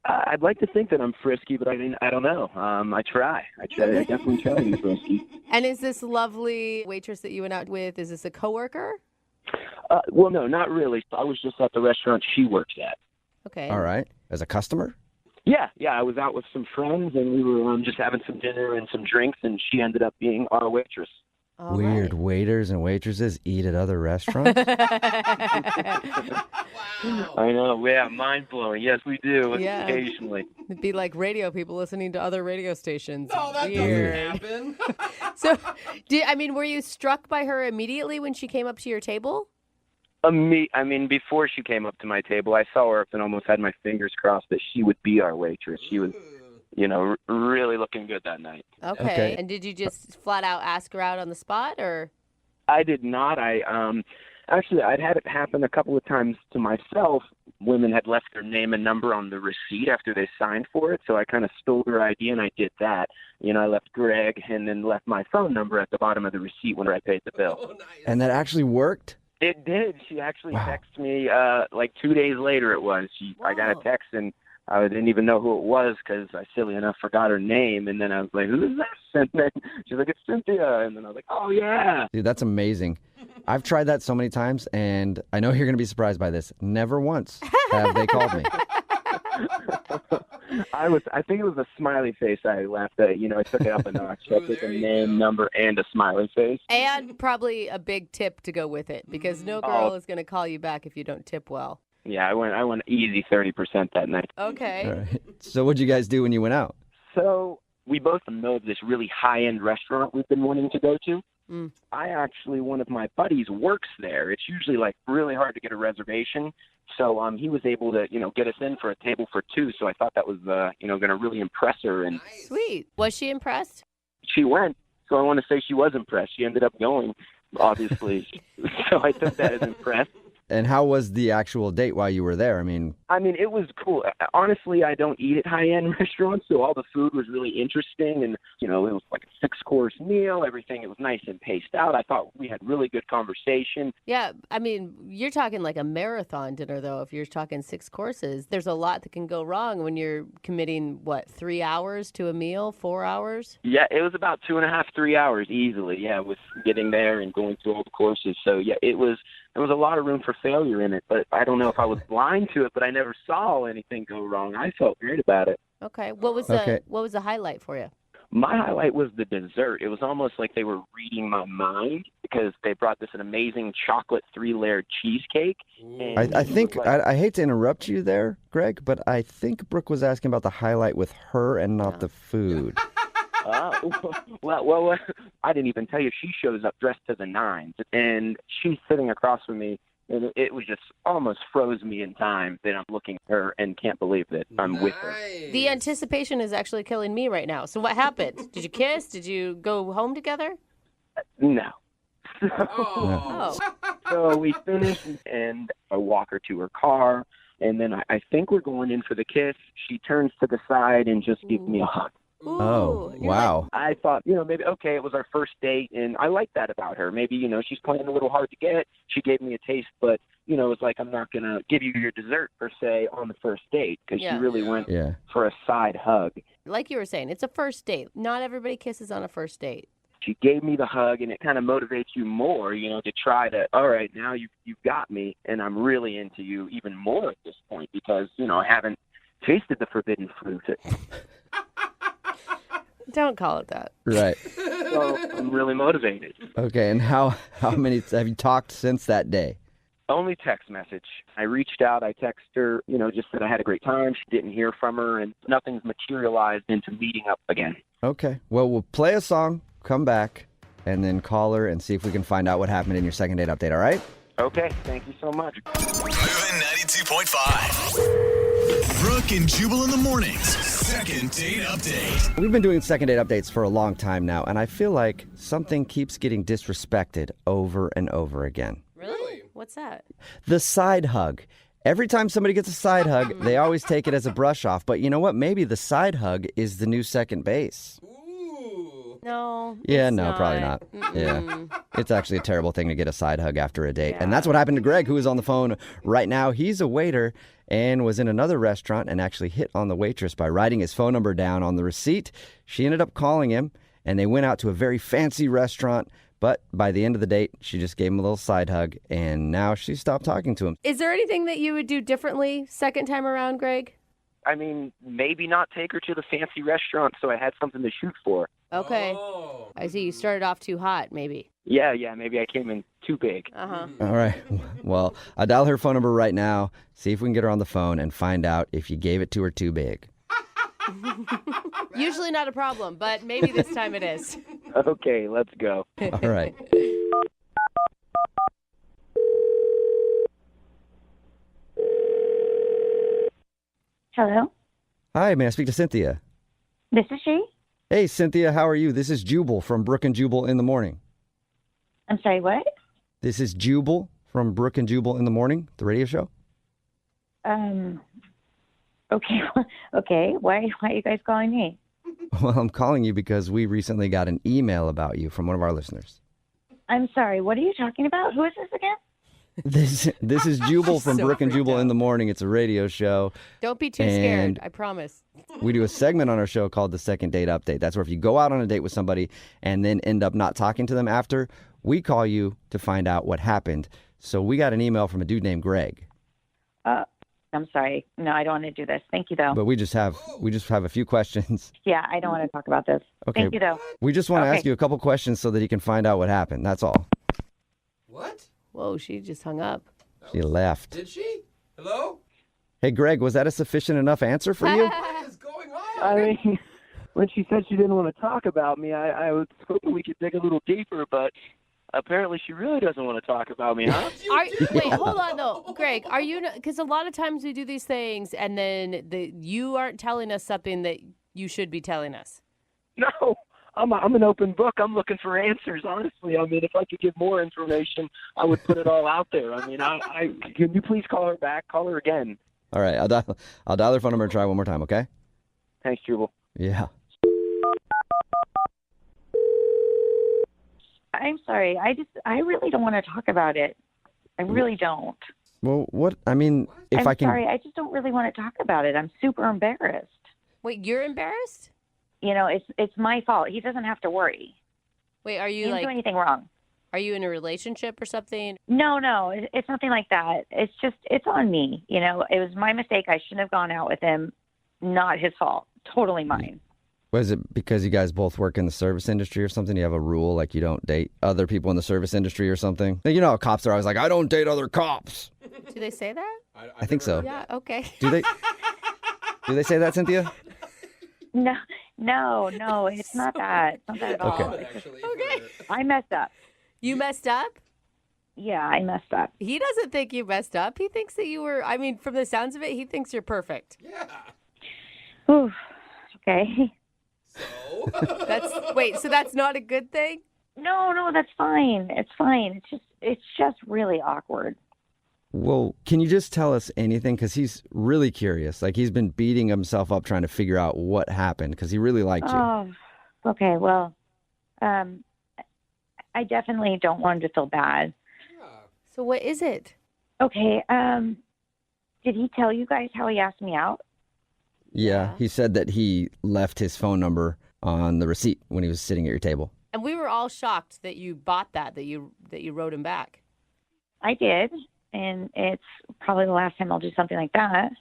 I'd like to think that I'm frisky, but I mean, I don't know. I try. I definitely try to be frisky. And is this lovely waitress that you went out with, is this a coworker? Well, no, not really. I was just at the restaurant she works at. Okay. All right. As a customer? Yeah. I was out with some friends, and we were just having some dinner and some drinks, and she ended up being our waitress. Weird waiters and waitresses eat at other restaurants? I know. Yeah, mind-blowing. Yes, we do occasionally. It'd be like radio people listening to other radio stations. Oh, that Weird. doesn't happen. So, were you struck by her immediately when she came up to your table? I mean, before she came up to my table, I saw her up and almost had my fingers crossed that she would be our waitress. She was, really looking good that night. Okay. And did you just flat out ask her out on the spot, or? I did not. Actually, I'd had it happen a couple of times to myself. Women had left their name and number on the receipt after they signed for it, so I kind of stole their ID and I did that. I left Greg and then left my phone number at the bottom of the receipt when I paid the bill. Oh, nice. And that actually worked? It did. She actually texted me like 2 days later it was. I got a text and I didn't even know who it was because I, silly enough, forgot her name. And then I was like, who is this? And then she's like, it's Cynthia. And then I was like, oh, yeah. Dude, that's amazing. I've tried that so many times, and I know you're going to be surprised by this. Never once have they called me. I think it was a smiley face I left. I took it up a notch. I took a name, number, and a smiley face. And probably a big tip to go with it, because no girl is going to call you back if you don't tip well. Yeah, I went easy 30% that night. Okay. All right. So what'd you guys do when you went out? So we both know of this really high-end restaurant we've been wanting to go to. One of my buddies works there. It's usually like really hard to get a reservation. So he was able to, get us in for a table for two. So I thought that was, going to really impress her. And Sweet. Was she impressed? she went. So I want to say she was impressed. She ended up going, obviously. So I took that as impressed. And how was the actual date while you were there? I mean, it was cool. Honestly, I don't eat at high-end restaurants, so all the food was really interesting. And, it was like a 6-course meal, everything. It was nice and paced out. I thought we had really good conversation. Yeah, you're talking like a marathon dinner, though. If you're talking 6 courses, there's a lot that can go wrong when you're committing, 3 hours to a meal, 4 hours? Yeah, it was about 2.5, 3 hours easily, with getting there and going through all the courses. So, yeah, there was a lot of room for failure in it, but I don't know if I was blind to it, but I never saw anything go wrong. I felt great about it. Okay. What was the highlight for you? My highlight was the dessert. It was almost like they were reading my mind because they brought this an amazing chocolate 3-layered cheesecake. And I think, I hate to interrupt you there, Greg, but I think Brooke was asking about the highlight with her and not the food. Well, I didn't even tell you. She shows up dressed to the nines, and she's sitting across from me, and it was just almost froze me in time that I'm looking at her and can't believe that I'm with her. The anticipation is actually killing me right now. So what happened? Did you kiss? Did you go home together? No. Oh. So we finished, and I walk her to her car, and then I think we're going in for the kiss. She turns to the side and just gives me a hug. Ooh, oh, wow. I thought, maybe, okay, it was our first date, and I like that about her. Maybe, she's playing a little hard to get. She gave me a taste, but, it's like I'm not going to give you your dessert, per se, on the first date, because she really went for a side hug. Like you were saying, it's a first date. Not everybody kisses on a first date. She gave me the hug, and it kind of motivates you more, to try to, all right, now you've got me, and I'm really into you even more at this point because, I haven't tasted the forbidden fruit. Don't call it that. Right. So I'm really motivated. Okay, and how many have you talked since that day? Only text message. I reached out, I texted her, just said I had a great time. She didn't hear from her, and nothing's materialized into meeting up again. Okay. Well, we'll play a song, come back, and then call her and see if we can find out what happened in your second date update, all right? Okay, thank you so much. Moving 92.5. Brooke and Jubal in the mornings. Second date update. We've been doing second date updates for a long time now, and I feel like something keeps getting disrespected over and over again. Really? What's that? The side hug. Every time somebody gets a side hug, they always take it as a brush off. But you know what? Maybe the side hug is the new second base. No. Yeah, no, probably not. Yeah. It's actually a terrible thing to get a side hug after a date. And that's what happened to Greg, who is on the phone right now. He's a waiter and was in another restaurant and actually hit on the waitress by writing his phone number down on the receipt. She ended up calling him, and they went out to a very fancy restaurant. But by the end of the date, she just gave him a little side hug, and now she stopped talking to him. Is there anything that you would do differently second time around, Greg? Maybe not take her to the fancy restaurant so I had something to shoot for. Okay. I see. You started off too hot, maybe. Yeah, maybe I came in too big. Uh-huh. All right. Well, I'll dial her phone number right now, see if we can get her on the phone, and find out if you gave it to her too big. Usually not a problem, but maybe this time it is. Okay, let's go. All right. Hello? Hi, may I speak to Cynthia? This is she? Hey, Cynthia, how are you? This is Jubal from Brooke and Jubal in the Morning. I'm sorry, what? This is Jubal from Brooke and Jubal in the Morning, the radio show. Okay. Okay. Why are you guys calling me? Well, I'm calling you because we recently got an email about you from one of our listeners. I'm sorry. What are you talking about? Who is this again? This is Jubal from So Brooke and freaked Jubal out. in the Morning. It's a radio show. Don't be too And scared. I promise. We do a segment on our show called the Second Date Update. That's where if you go out on a date with somebody and then end up not talking to them after, we call you to find out what happened. So we got an email from a dude named Greg. I'm sorry. No, I don't want to do this. Thank you, though. But we just have a few questions. Yeah, I don't want to talk about this. Okay. Thank you, though. We just want to Okay. ask you a couple questions so that he can find out what happened. That's all. What? Whoa, she just hung up. She left. Did she? Hello? Hey, Greg, was that a sufficient enough answer for you? What is going on? I mean, when she said she didn't want to talk about me, I was hoping we could dig a little deeper, but apparently she really doesn't want to talk about me, huh? Wait, hold on though, Greg. Are you? Because a lot of times we do these things, and then you aren't telling us something that you should be telling us. No, I'm an open book. I'm looking for answers, honestly. I mean, if I could give more information, I would put it all out there. I mean, can you please call her back? Call her again. All right, I'll dial her phone number and try one more time, okay? Thanks, Jubal. Yeah. I'm sorry. I really don't want to talk about it. I really don't. Well, what? I mean, if I'm I can... sorry. I just don't really want to talk about it. I'm super embarrassed. Wait, you're embarrassed? You know, it's my fault. He doesn't have to worry. Wait, are He you didn't like? do anything wrong. Are you in a relationship or something? No, it's nothing like that. It's on me. You know, it was my mistake. I shouldn't have gone out with him. Not his fault. Totally mine. Was it because you guys both work in the service industry or something? You have a rule like you don't date other people in the service industry or something? You know how cops are always like, I don't date other cops. Do they say that? I think so. Yeah. Okay. Do they say that, Cynthia? No, it's not that. It's not that at all. Okay. It's just, I messed up. You messed up? Yeah, I messed up. He doesn't think you messed up. He thinks that you were. I mean, from the sounds of it, he thinks you're perfect. Yeah. Ooh, okay. So that's not a good thing? No, that's fine. It's fine. It's just really awkward. Well, can you just tell us anything? Because he's really curious. Like, he's been beating himself up trying to figure out what happened because he really liked you. Oh, okay. Well, I definitely don't want him to feel bad. So what is it? Okay. Did he tell you guys how he asked me out? Yeah, he said that he left his phone number on the receipt when he was sitting at your table. And we were all shocked that you bought that you wrote him back. I did, and it's probably the last time I'll do something like that.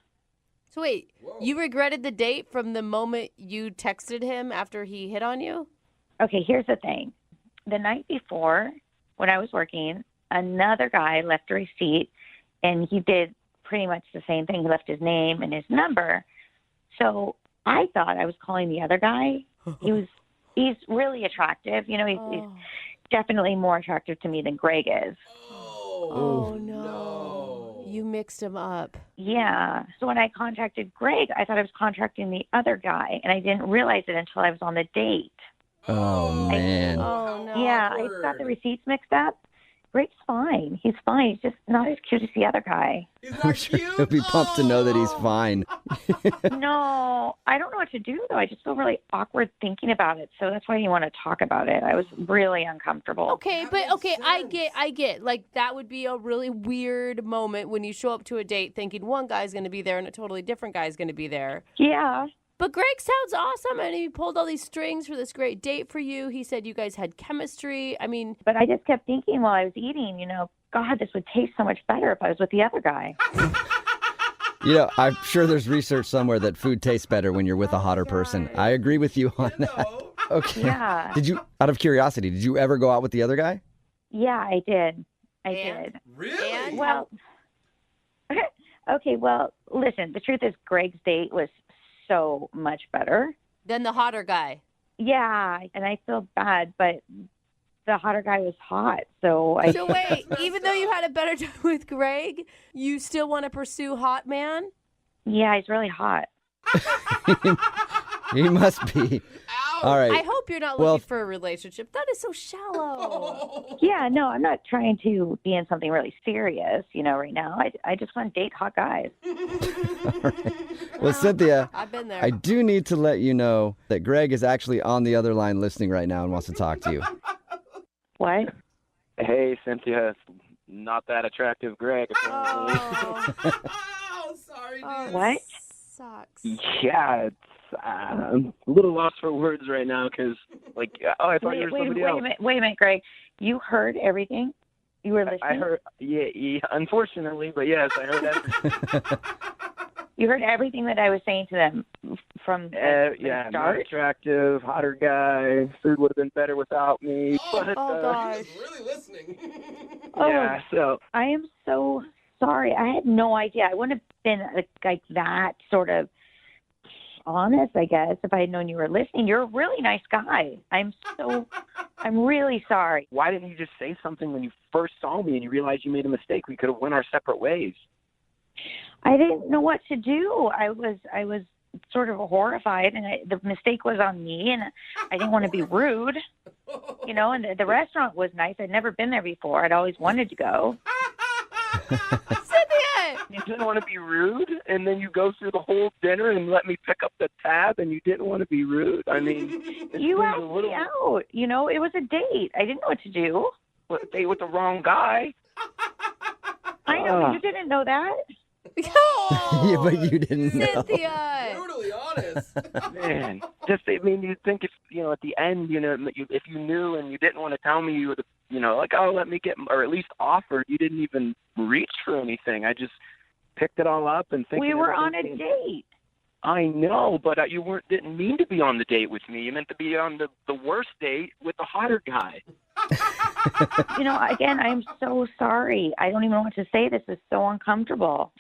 So wait, you regretted the date from the moment you texted him after he hit on you? Okay, here's the thing. The night before, when I was working, another guy left a receipt, and he did pretty much the same thing. He left his name and his number. So I thought I was calling the other guy. He's really attractive. You know, he's definitely more attractive to me than Greg is. Oh, no. You mixed him up. Yeah. So when I contacted Greg, I thought I was contacting the other guy, and I didn't realize it until I was on the date. Oh, man. Oh, no. Yeah, I got the receipts mixed up. Greg's fine. He's fine. He's just not as cute as the other guy. I'm sure he'll be pumped to know that he's fine. No, I don't know what to do, though. I just feel really awkward thinking about it. So that's why I didn't want to talk about it. I was really uncomfortable. Okay, I get. Like, that would be a really weird moment when you show up to a date thinking one guy's going to be there and a totally different guy's going to be there. Yeah. But Greg sounds awesome, and he pulled all these strings for this great date for you. He said you guys had chemistry. I mean... But I just kept thinking while I was eating, you know, God, this would taste so much better if I was with the other guy. You know, I'm sure there's research somewhere that food tastes better when you're with a hotter person. I agree with you on that. Okay. Yeah. Did you, out of curiosity, did you ever go out with the other guy? Yeah, I did. I did. Really? Well, okay, well, listen, the truth is Greg's date was so much better. Then the hotter guy. Yeah, and I feel bad, but the hotter guy was hot, so So wait, even though you had a better time with Greg, you still want to pursue hot man? Yeah, he's really hot. He must be. All right. I hope you're not Well, looking for a relationship. That is so shallow. Yeah, no, I'm not trying to be in something really serious, right now. I just want to date hot guys. Well, Cynthia, I've been there. I do need to let you know that Greg is actually on the other line listening right now and wants to talk to you. What? Hey, Cynthia, it's not that attractive, Greg. Apparently. Oh, sorry, dude. What? Sucks. Yeah, it's I'm a little lost for words right now because, I thought you were somebody else. Wait a minute, Greg. You heard everything? You were listening? I heard, yeah, unfortunately, but yes, I heard everything. You heard everything that I was saying to them from the not start? attractive, hotter guy. Food would have been better without me. But, gosh. Really listening. Yeah, so I am so sorry. I had no idea. I wouldn't have been like that sort of honest, I guess, if I had known you were listening. You're a really nice guy. I'm really sorry. why didn't you just say something when you first saw me and you realized you made a mistake? We could have went our separate ways. I didn't know what to do. I was sort of horrified, and the mistake was on me, and I didn't want to be rude, and the restaurant was nice. I'd never been there before. I'd always wanted to go. Cynthia! You didn't want to be rude, and then you go through the whole dinner and let me pick up the tab, and you didn't want to be rude. I mean, You asked me out. It was a date. I didn't know what to do. A date with the wrong guy. I know, but you didn't know that. Yeah, but you didn't know. Cynthia! Brutally honest. Man, you'd think if, at the end, if you knew and you didn't want to tell me, you would have, let me get, or at least offered. You didn't even reach for anything. I just picked it all up and thinking. We were on a date. I know, but you didn't mean to be on the date with me. You meant to be on the worst date with the hotter guy. Again, I'm so sorry. I don't even know what to say. This is so uncomfortable.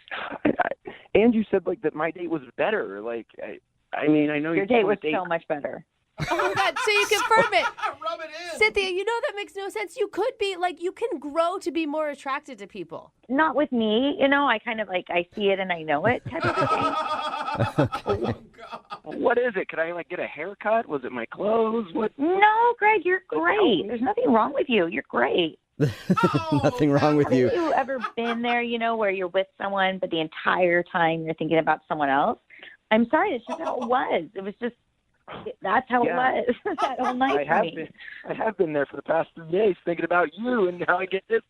And you said that my date was better. I mean, I know Your date was so much better. Oh my God! So you confirm it, Rub it in. Cynthia. That makes no sense. You could be you can grow to be more attracted to people. Not with me. I kind of I see it and I know it type of thing. What is it? Could I get a haircut? Was it my clothes? What? No, Greg, you're great. There's nothing wrong with you. You're great. Nothing wrong with you. Have you ever been there, where you're with someone, but the entire time you're thinking about someone else? I'm sorry, that's just how it was. It was just, that's how it was. That whole night for me. I have been there for the past 3 days thinking about you, and now I get this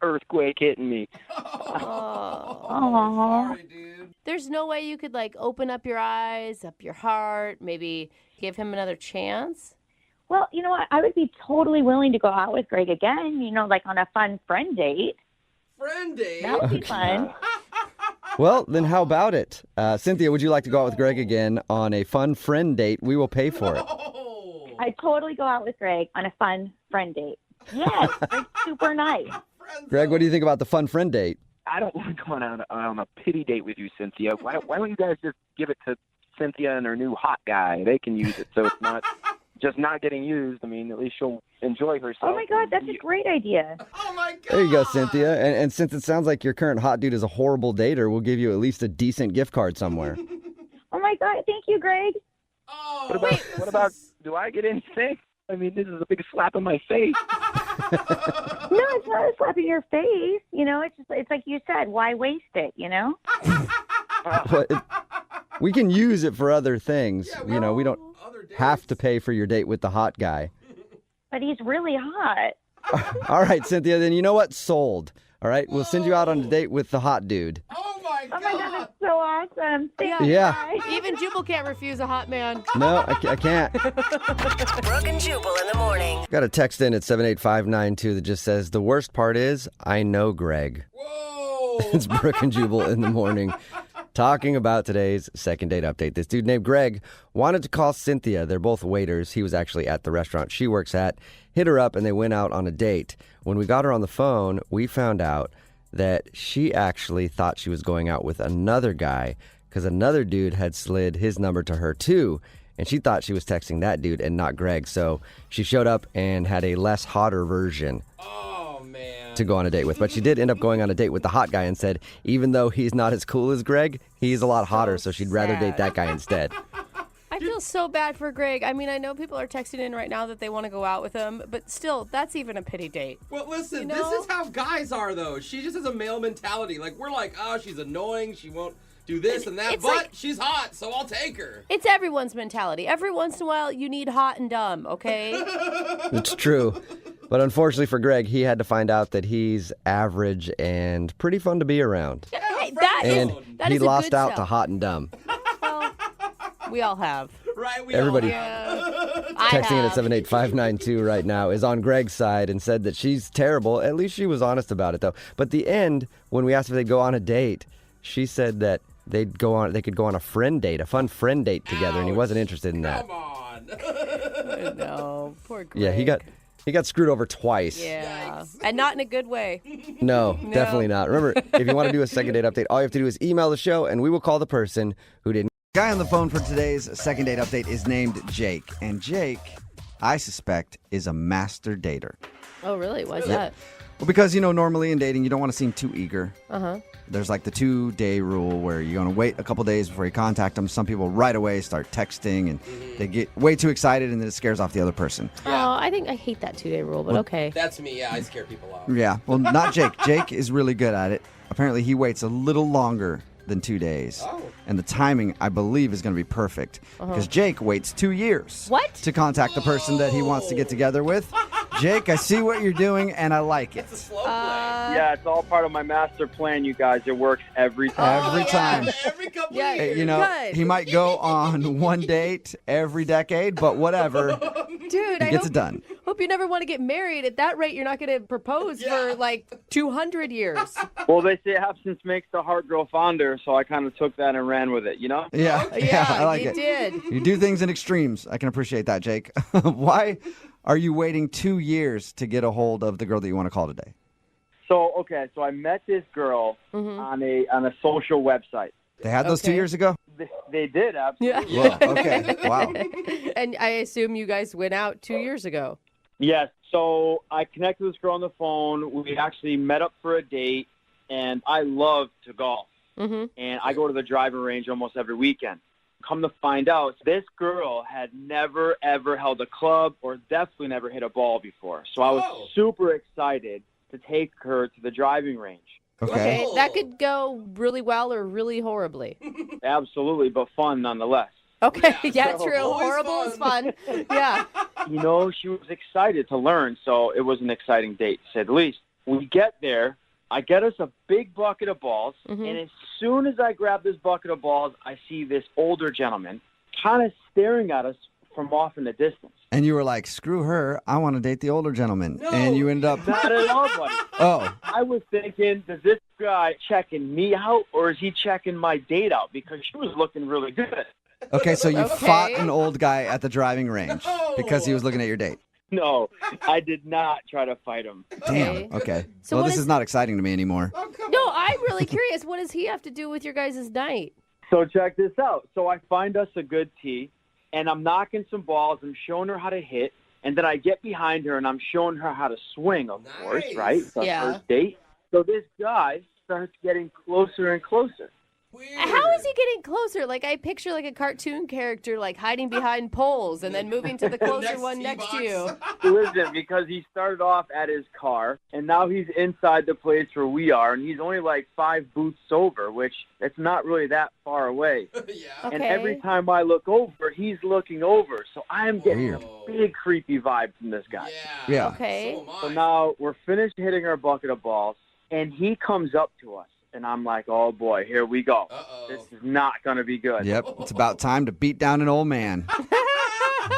earthquake hitting me. Oh. Sorry, dude. There's no way you could open up your eyes, up your heart, maybe give him another chance. Well, you know what? I would be totally willing to go out with Greg again, on a fun friend date. Friend date? That would be fun. Well, then how about it? Cynthia, would you like to go out with Greg again on a fun friend date? We will pay for it. I'd totally go out with Greg on a fun friend date. Yes, Greg's super nice. Greg, what do you think about the fun friend date? I don't want to go on a pity date with you, Cynthia. Why don't you guys just give it to Cynthia and her new hot guy? They can use it, so it's not just not getting used. I mean, at least she'll enjoy herself. Oh, my God, that's a great idea. Oh, my God. There you go, Cynthia. And since it sounds like your current hot dude is a horrible dater, we'll give you at least a decent gift card somewhere. Oh, my God, thank you, Greg. Oh, What about, do I get anything? I mean, this is a big slap in my face. No, it's not a slap in your face. It's like you said, why waste it, But we can use it for other things. We don't have to pay for your date with the hot guy. But he's really hot. All right, Cynthia, then you know what? Sold. All right, we'll send you out on a date with the hot dude. Oh, my God. Oh, my God, that's so awesome. Thank you, Yeah. guys. Even Jubal can't refuse a hot man. No, I can't. Brooke and Jubal in the morning. Got a text in at 78592 that just says, the worst part is, I know Greg. Whoa. It's Brooke and Jubal in the morning. Talking about today's second date update. This dude named Greg wanted to call Cynthia. They're both waiters. He was actually at the restaurant she works at. Hit her up and they went out on a date. When we got her on the phone, we found out that she actually thought she was going out with another guy because another dude had slid his number to her too. And she thought she was texting that dude and not Greg. So she showed up and had a less hotter version to go on a date with. But she did end up going on a date with the hot guy and said, even though he's not as cool as Greg, he's a lot hotter, so she'd rather date that guy instead. I feel so bad for Greg. I mean, I know people are texting in right now that they want to go out with him, but still, that's even a pity date. Well, listen, You know? this is how guys are, though. She just has a male mentality. Like, we're like, oh, she's annoying. She won't do this and that, It's but like- she's hot, so I'll take her. It's everyone's mentality. Every once in a while, you need hot and dumb, okay? It's true. But unfortunately for Greg, he had to find out that he's average and pretty fun to be around. Hey, that And is he a lost good out sell. to hot and dumb. We all have. Right, we Everybody all have. Texting in at 78592 right now is on Greg's side and said that she's terrible. At least she was honest about it, though. But the end, when we asked if they'd go on a date, she said that they could go on a friend date, a fun friend date together, and he wasn't interested in that. Come on. No, poor Greg. Yeah, he got screwed over twice. Yeah, and not in a good way. No, definitely not. Remember, if you want to do a second date update, all you have to do is email the show, and we will call the person who didn't. Guy on the phone for today's second date update is named Jake. And Jake, I suspect, is a master dater. Oh, really? Why's that? Well, because, normally in dating, you don't want to seem too eager. Uh-huh. There's like the 2-day rule where you're going to wait a couple days before you contact them. Some people right away start texting and they get way too excited and then it scares off the other person. Oh, I hate that 2-day rule, but okay. That's me, yeah. I scare people off. Yeah, well, not Jake. Jake is really good at it. Apparently, he waits a little longer than 2 days. Oh. And the timing, I believe, is going to be perfect. Because Jake waits 2 years. What? To contact the person that he wants to get together with. Jake, I see what you're doing, and I like it. Yeah, it's all part of my master plan, you guys. It works every time. Every time. Every couple Yeah, years. good. He might go on one date every decade, but whatever. Dude, He gets it done. Hope you never want to get married. At that rate, you're not going to propose for like 200 years. Well, they say absence makes the heart grow fonder, so I kind of took that and ran with it, Yeah, Yeah, I like you it. did. You do things in extremes. I can appreciate that, Jake. Why are you waiting 2 years to get a hold of the girl that you want to call today? So, okay, so I met this girl on a social website. They had those 2 Okay. years ago? They did, absolutely. Yeah. Whoa, okay. Wow. And I assume you guys went out 2 years ago. Yes, so I connected with this girl on the phone. We actually met up for a date, and I love to golf. Mm-hmm. And I go to the driving range almost every weekend. Come to find out, this girl had never, ever held a club or definitely never hit a ball before. So I was super excited to take her to the driving range. Okay. That could go really well or really horribly. Absolutely, but fun nonetheless. Okay, yeah, so- true. Always Horrible is fun. Yeah. She was excited to learn, so it was an exciting date, to say the least. We get there. I get us a big bucket of balls, and as soon as I grab this bucket of balls, I see this older gentleman kind of staring at us from off in the distance. And you were like, screw her. I want to date the older gentleman. And you ended up. Not at all, buddy. Oh. I was thinking, does this guy checking me out, or is he checking my date out? Because she was looking really good. Okay, so you fought an old guy at the driving range because he was looking at your date. No, I did not try to fight him. Damn. Okay. So Well, what this is not exciting to me anymore. No, I'm really curious. What does he have to do with your guys' night? So check this out. So I find us a good tee, and I'm knocking some balls. I'm showing her how to hit, and then I get behind her, and I'm showing her how to swing, of course, right? It's our first date. So this guy starts getting closer and closer. How is he getting closer? Like, I picture like a cartoon character like hiding behind poles and then moving to the closer one next to you. Listen, because he started off at his car, and now he's inside the place where we are, and he's only like 5 booths over, which it's not really that far away. And Okay. every time I look over, he's looking over. So I am getting a big creepy vibe from this guy. Yeah. Okay. So now we're finished hitting our bucket of balls, and he comes up to us. And I'm like, oh, boy, here we go. This is not going to be good. Yep. It's about time to beat down an old man.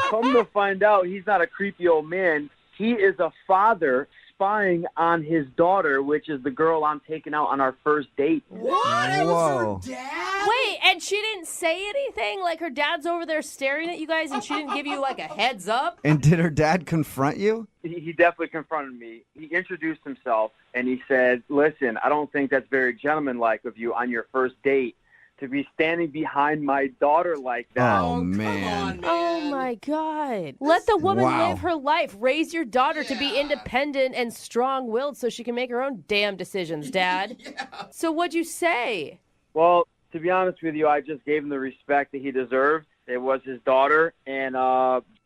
Come to find out, he's not a creepy old man. He is a father spying on his daughter, which is the girl I'm taking out on our first date. Whoa. Wait, and she didn't say anything? Like her dad's over there staring at you guys and she didn't give you like a heads up? And did her dad confront you? He definitely confronted me. He introduced himself, and he said, listen, I don't think that's very gentlemanlike of you on your first date to be standing behind my daughter like that. Oh, man. Oh my God. Let the woman Wow. live her life. Raise your daughter to be independent and strong willed so she can make her own damn decisions, Dad. So what'd you say? Well, to be honest with you, I just gave him the respect that he deserved. It was his daughter, and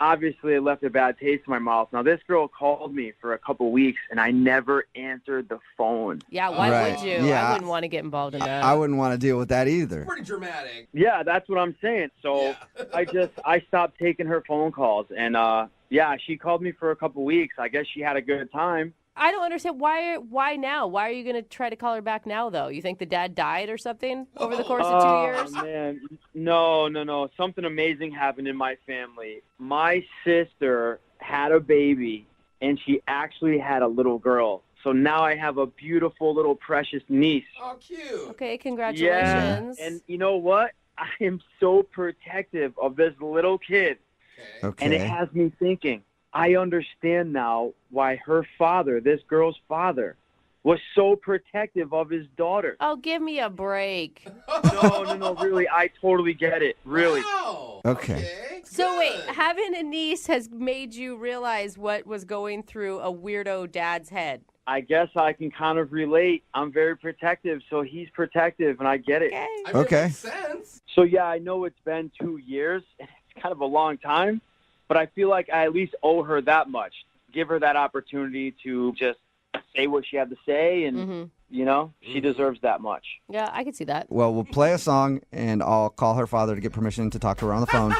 obviously it left a bad taste in my mouth. Now, this girl called me for a couple weeks, and I never answered the phone. Yeah, why Right. would you? Yeah. I wouldn't want to get involved in that. I wouldn't want to deal with that either. Pretty dramatic. Yeah, that's what I'm saying. So I stopped taking her phone calls, and she called me for a couple weeks. I guess she had a good time. I don't understand why now? Why are you going to try to call her back now, though? You think the dad died or something over the course of 2 years? Oh, man. No. Something amazing happened in my family. My sister had a baby, and she actually had a little girl. So now I have a beautiful little precious niece. Oh, cute. Okay, congratulations. Yeah, and you know what? I am so protective of this little kid. Okay. And it has me thinking, I understand now why her father, this girl's father, was so protective of his daughter. Oh, give me a break. No, really, I totally get it, really. Wow. Okay. So wait, having a niece has made you realize what was going through a weirdo dad's head. I guess I can kind of relate. I'm very protective, so he's protective, and I get it. Okay. Makes sense. So, yeah, I know it's been 2 years, and it's kind of a long time, but I feel like I at least owe her that much. Give her that opportunity to just say what she had to say, and, she deserves that much. Yeah, I could see that. Well, we'll play a song, and I'll call her father to get permission to talk to her on the phone.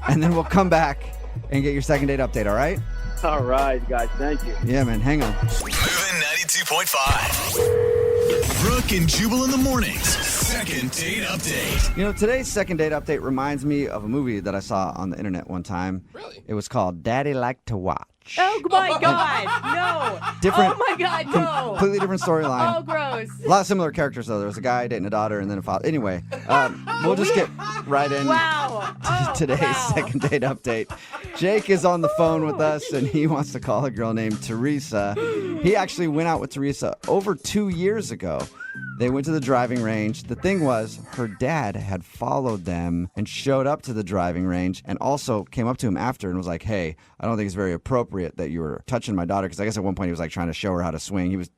And then we'll come back and get your second date update, all right? All right, guys. Thank you. Yeah, man. Hang on. Moving 92.5. Brooke and Jubal in the mornings. Second date update. You know, today's second date update reminds me of a movie that I saw on the internet one time. Really? It was called Daddy Like to Watch. Oh, my God. No. Different, Oh, my God, no. Completely different storyline. Oh, gross. A lot of similar characters, though. There was a guy dating a daughter and then a father. Anyway, we'll just get right in Wow. to today's second date update. Jake is on the phone with us, and he wants to call a girl named Teresa. He actually went out with Teresa over 2 years ago. They went to the driving range. The thing was, her dad had followed them and showed up to the driving range and also came up to him after and was like, hey, I don't think it's very appropriate that you were touching my daughter, because I guess at one point he was like trying to show her how to swing. He was,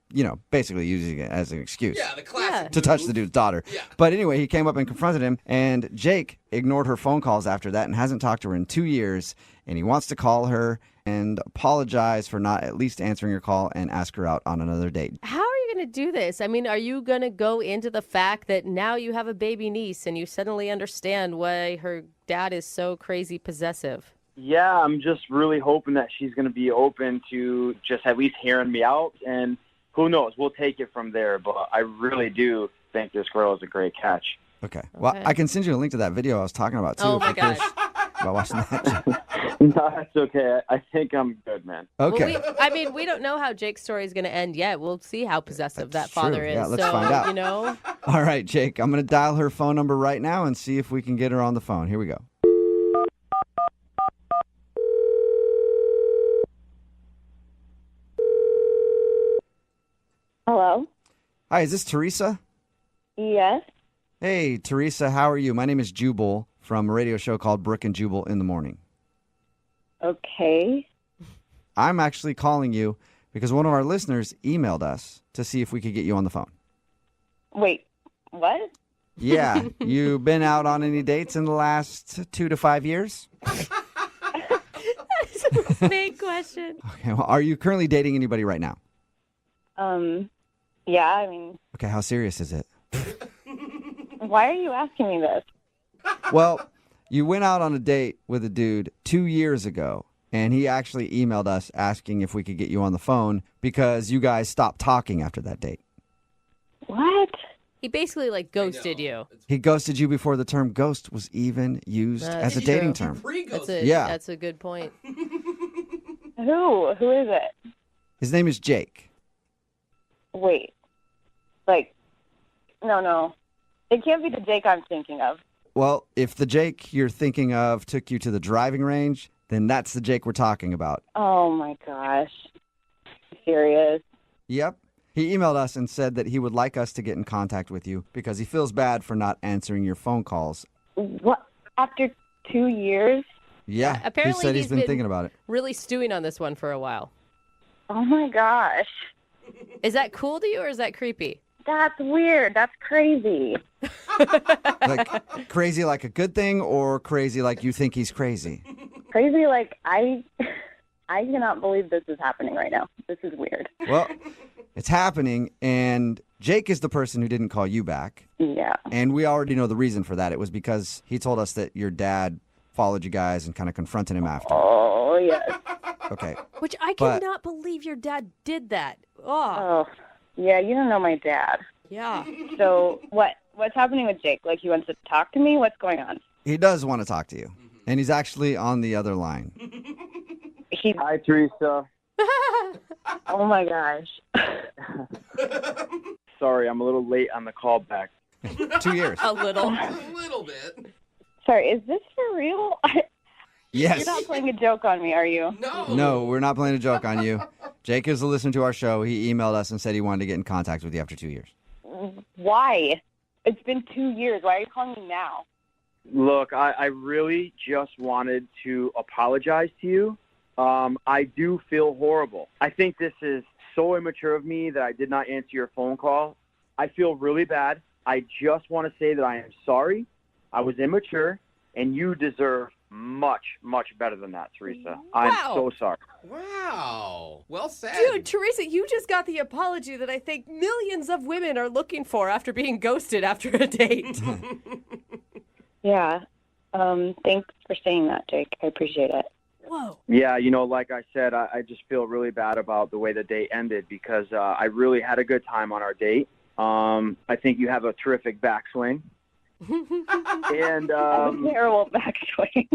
basically using it as an excuse. Yeah, the classic To touch the dude's daughter. Yeah. But anyway, he came up and confronted him, and Jake ignored her phone calls after that and hasn't talked to her in 2 years, and he wants to call her and apologize for not at least answering her call and ask her out on another date. How are you going to do this? I mean, are you going to go into the fact that now you have a baby niece and you suddenly understand why her dad is so crazy possessive? Yeah, I'm just really hoping that she's going to be open to just at least hearing me out, and who knows, we'll take it from there, but I really do think this girl is a great catch. Okay. Well, I can send you a link to that video I was talking about, too. Oh, my gosh. About watching that. No, that's okay. I think I'm good, man. Okay. Well, we don't know how Jake's story is going to end yet. We'll see how possessive that father true. is. Yeah, let's find out. All right, Jake, I'm going to dial her phone number right now and see if we can get her on the phone. Here we go. Hello? Hi, is this Teresa? Yes. Hey, Teresa, how are you? My name is Jubal from a radio show called Brooke and Jubal in the Morning. Okay. I'm actually calling you because one of our listeners emailed us to see if we could get you on the phone. Wait, what? Yeah. You been out on any dates in the last 2 to 5 years? That's a snake question. Okay. Well, are you currently dating anybody right now? Yeah, I mean, Okay. How serious is it? why are you asking me this? Well, you went out on a date with a dude 2 years ago, and he actually emailed us asking if we could get you on the phone because you guys stopped talking after that date. What? He basically ghosted you. He ghosted you before the term ghost was even used as a dating term. That's a good point. Who is it? His name is Jake. Wait. No. It can't be the Jake I'm thinking of. Well, if the Jake you're thinking of took you to the driving range, then that's the Jake we're talking about. Oh, my gosh. Serious? Yep. He emailed us and said that he would like us to get in contact with you because he feels bad for not answering your phone calls. What? After 2 years? Yeah. Apparently he said he's been thinking about it. Really stewing on this one for a while. Oh, my gosh. Is that cool to you or is that creepy? That's weird. That's crazy. Like crazy like a good thing or crazy like you think he's crazy? Crazy, like I cannot believe this is happening right now. This is weird. Well, it's happening, and Jake is the person who didn't call you back. Yeah. And we already know the reason for that. It was because he told us that your dad followed you guys and kind of confronted him after. Oh, yes. Okay. Which I But- cannot believe your dad did that. Oh. Oh, yeah, you don't know my dad. Yeah. So what's happening with Jake? Like, he wants to talk to me? What's going on? He does want to talk to you, and he's actually on the other line. Hi, Teresa. Oh, my gosh. Sorry, I'm a little late on the call back. 2 years. A little. A little bit. Sorry, is this for real? Yes. You're not playing a joke on me, are you? No, we're not playing a joke on you. Jake is a listener to our show. He emailed us and said he wanted to get in contact with you after 2 years. Why? It's been 2 years. Why are you calling me now? Look, I really just wanted to apologize to you. I do feel horrible. I think this is so immature of me that I did not answer your phone call. I feel really bad. I just want to say that I am sorry. I was immature, and you deserve much, much better than that, Teresa. I'm so sorry. Wow. Well said. Dude, Teresa, you just got the apology that I think millions of women are looking for after being ghosted after a date. Yeah. Thanks for saying that, Jake. I appreciate it. Whoa. Yeah, like I said, I just feel really bad about the way the date ended because I really had a good time on our date. I think you have a terrific backswing. And I have a terrible backswing.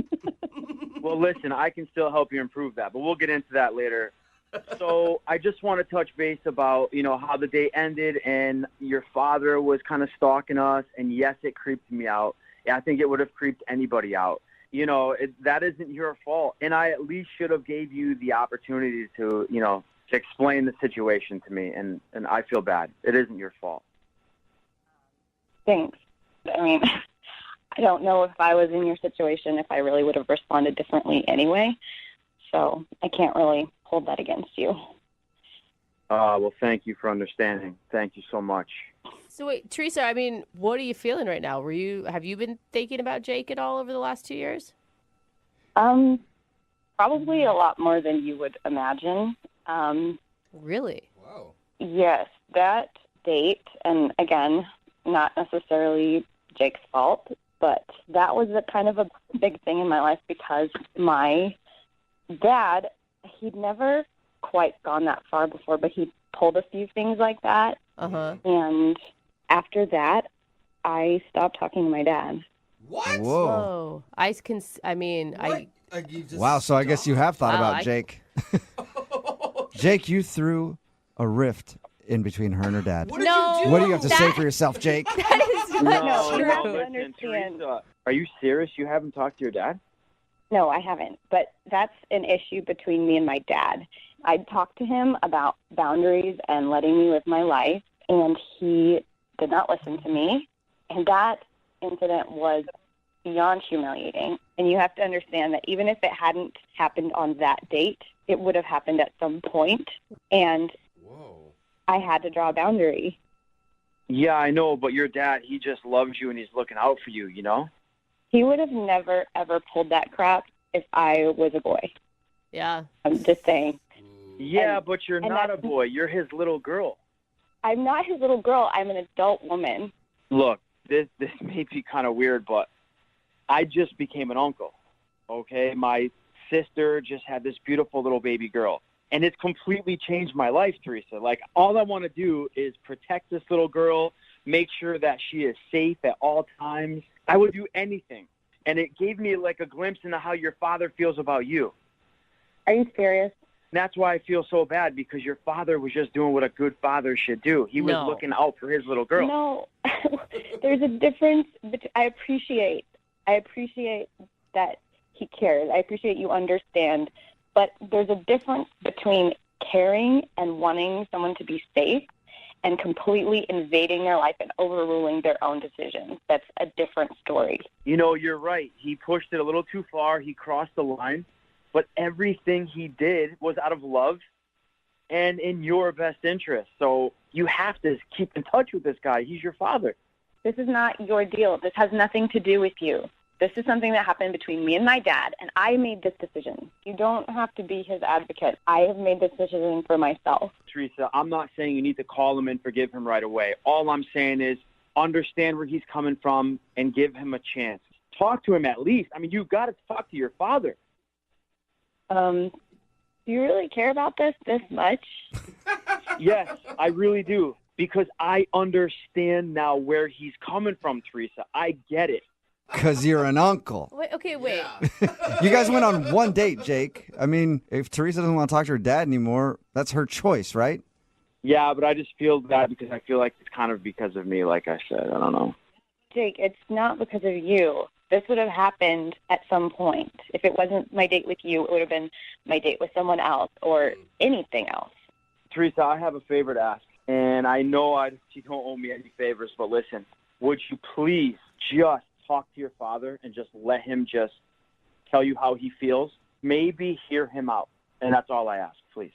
Well, listen, I can still help you improve that, but we'll get into that later. So I just want to touch base about, how the date ended and your father was kind of stalking us. And yes, it creeped me out. Yeah, I think it would have creeped anybody out. That isn't your fault. And I at least should have gave you the opportunity to, to explain the situation to me. And I feel bad. It isn't your fault. Thanks. I mean, I don't know if I was in your situation, if I really would have responded differently anyway. So I can't really hold that against you. Well, thank you for understanding. Thank you so much. So wait, Teresa, I mean, what are you feeling right now? Have you been thinking about Jake at all over the last 2 years? Probably a lot more than you would imagine. Really? Wow. Yes, that date, and again, not necessarily Jake's fault, but that was a kind of a big thing in my life because my dad, he'd never quite gone that far before, but he pulled a few things like that. Uh-huh. And after that, I stopped talking to my dad. What? Whoa. Wow, so I guess you have thought about Jake. Jake, you threw a rift in between her and her dad. What did you do? What do you have to say for yourself, Jake? That is not true. You have to listen, understand. Teresa, are you serious? You haven't talked to your dad? No, I haven't. But that's an issue between me and my dad. I talked to him about boundaries and letting me live my life, and he did not listen to me. And that incident was beyond humiliating. And you have to understand that even if it hadn't happened on that date, it would have happened at some point. And I had to draw a boundary. Yeah, I know, but your dad, he just loves you and he's looking out for you, He would have never, ever pulled that crap if I was a boy. Yeah. I'm just saying. Yeah, And- but you're and not a that's- boy. You're his little girl. I'm not his little girl. I'm an adult woman. Look, this may be kind of weird, but I just became an uncle, okay? My sister just had this beautiful little baby girl, and it's completely changed my life, Teresa. Like, all I want to do is protect this little girl, make sure that she is safe at all times. I would do anything, and it gave me, like, a glimpse into how your father feels about you. Are you serious? And that's why I feel so bad, because your father was just doing what a good father should do. He was No. looking out for his little girl. No, there's a difference. I appreciate that he cares. I appreciate you understand. But there's a difference between caring and wanting someone to be safe and completely invading their life and overruling their own decisions. That's a different story. You're right. He pushed it a little too far. He crossed the line. But everything he did was out of love and in your best interest. So you have to keep in touch with this guy. He's your father. This is not your deal. This has nothing to do with you. This is something that happened between me and my dad, and I made this decision. You don't have to be his advocate. I have made this decision for myself. Teresa, I'm not saying you need to call him and forgive him right away. All I'm saying is understand where he's coming from and give him a chance. Talk to him at least. I mean, you've got to talk to your father. Do you really care about this much? Yes, I really do. Because I understand now where he's coming from, Teresa. I get it. Because you're an uncle. Wait, okay, wait. You guys went on one date, Jake. I mean, if Teresa doesn't want to talk to her dad anymore, that's her choice, right? Yeah, but I just feel bad because I feel like it's kind of because of me, like I said. I don't know. Jake, it's not because of you. This would have happened at some point. If it wasn't my date with you, it would have been my date with someone else or anything else. Teresa, I have a favor to ask. And I know you don't owe me any favors, but listen, would you please just talk to your father and just let him just tell you how he feels? Maybe hear him out. And that's all I ask, please.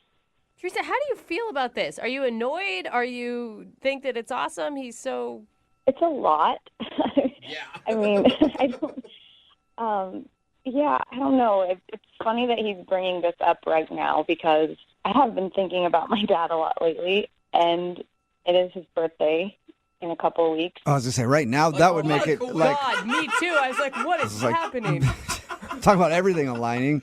Teresa, how do you feel about this? Are you annoyed? Are you think that it's awesome? He's so... It's a lot. Yeah. I mean, I don't... I don't know. It's funny that he's bringing this up right now because I have been thinking about my dad a lot lately, and it is his birthday in a couple of weeks. I was going to say, right now, that would make it like... God, me too. I was like, what is happening? Talk about everything aligning.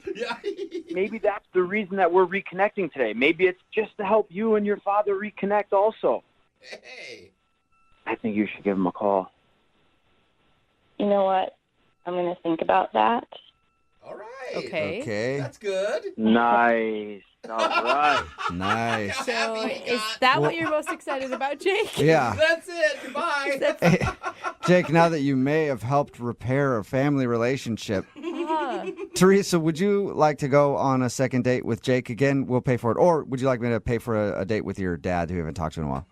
Maybe that's the reason that we're reconnecting today. Maybe it's just to help you and your father reconnect also. Hey. I think you should give him a call. You know what? I'm going to think about that. All right. Okay. That's good. Nice. All right. Nice. So is that what you're most excited about, Jake? Yeah. That's it. Goodbye. Hey, Jake, now that you may have helped repair a family relationship, Teresa, would you like to go on a second date with Jake again? We'll pay for it. Or would you like me to pay for a date with your dad who you haven't talked to in a while?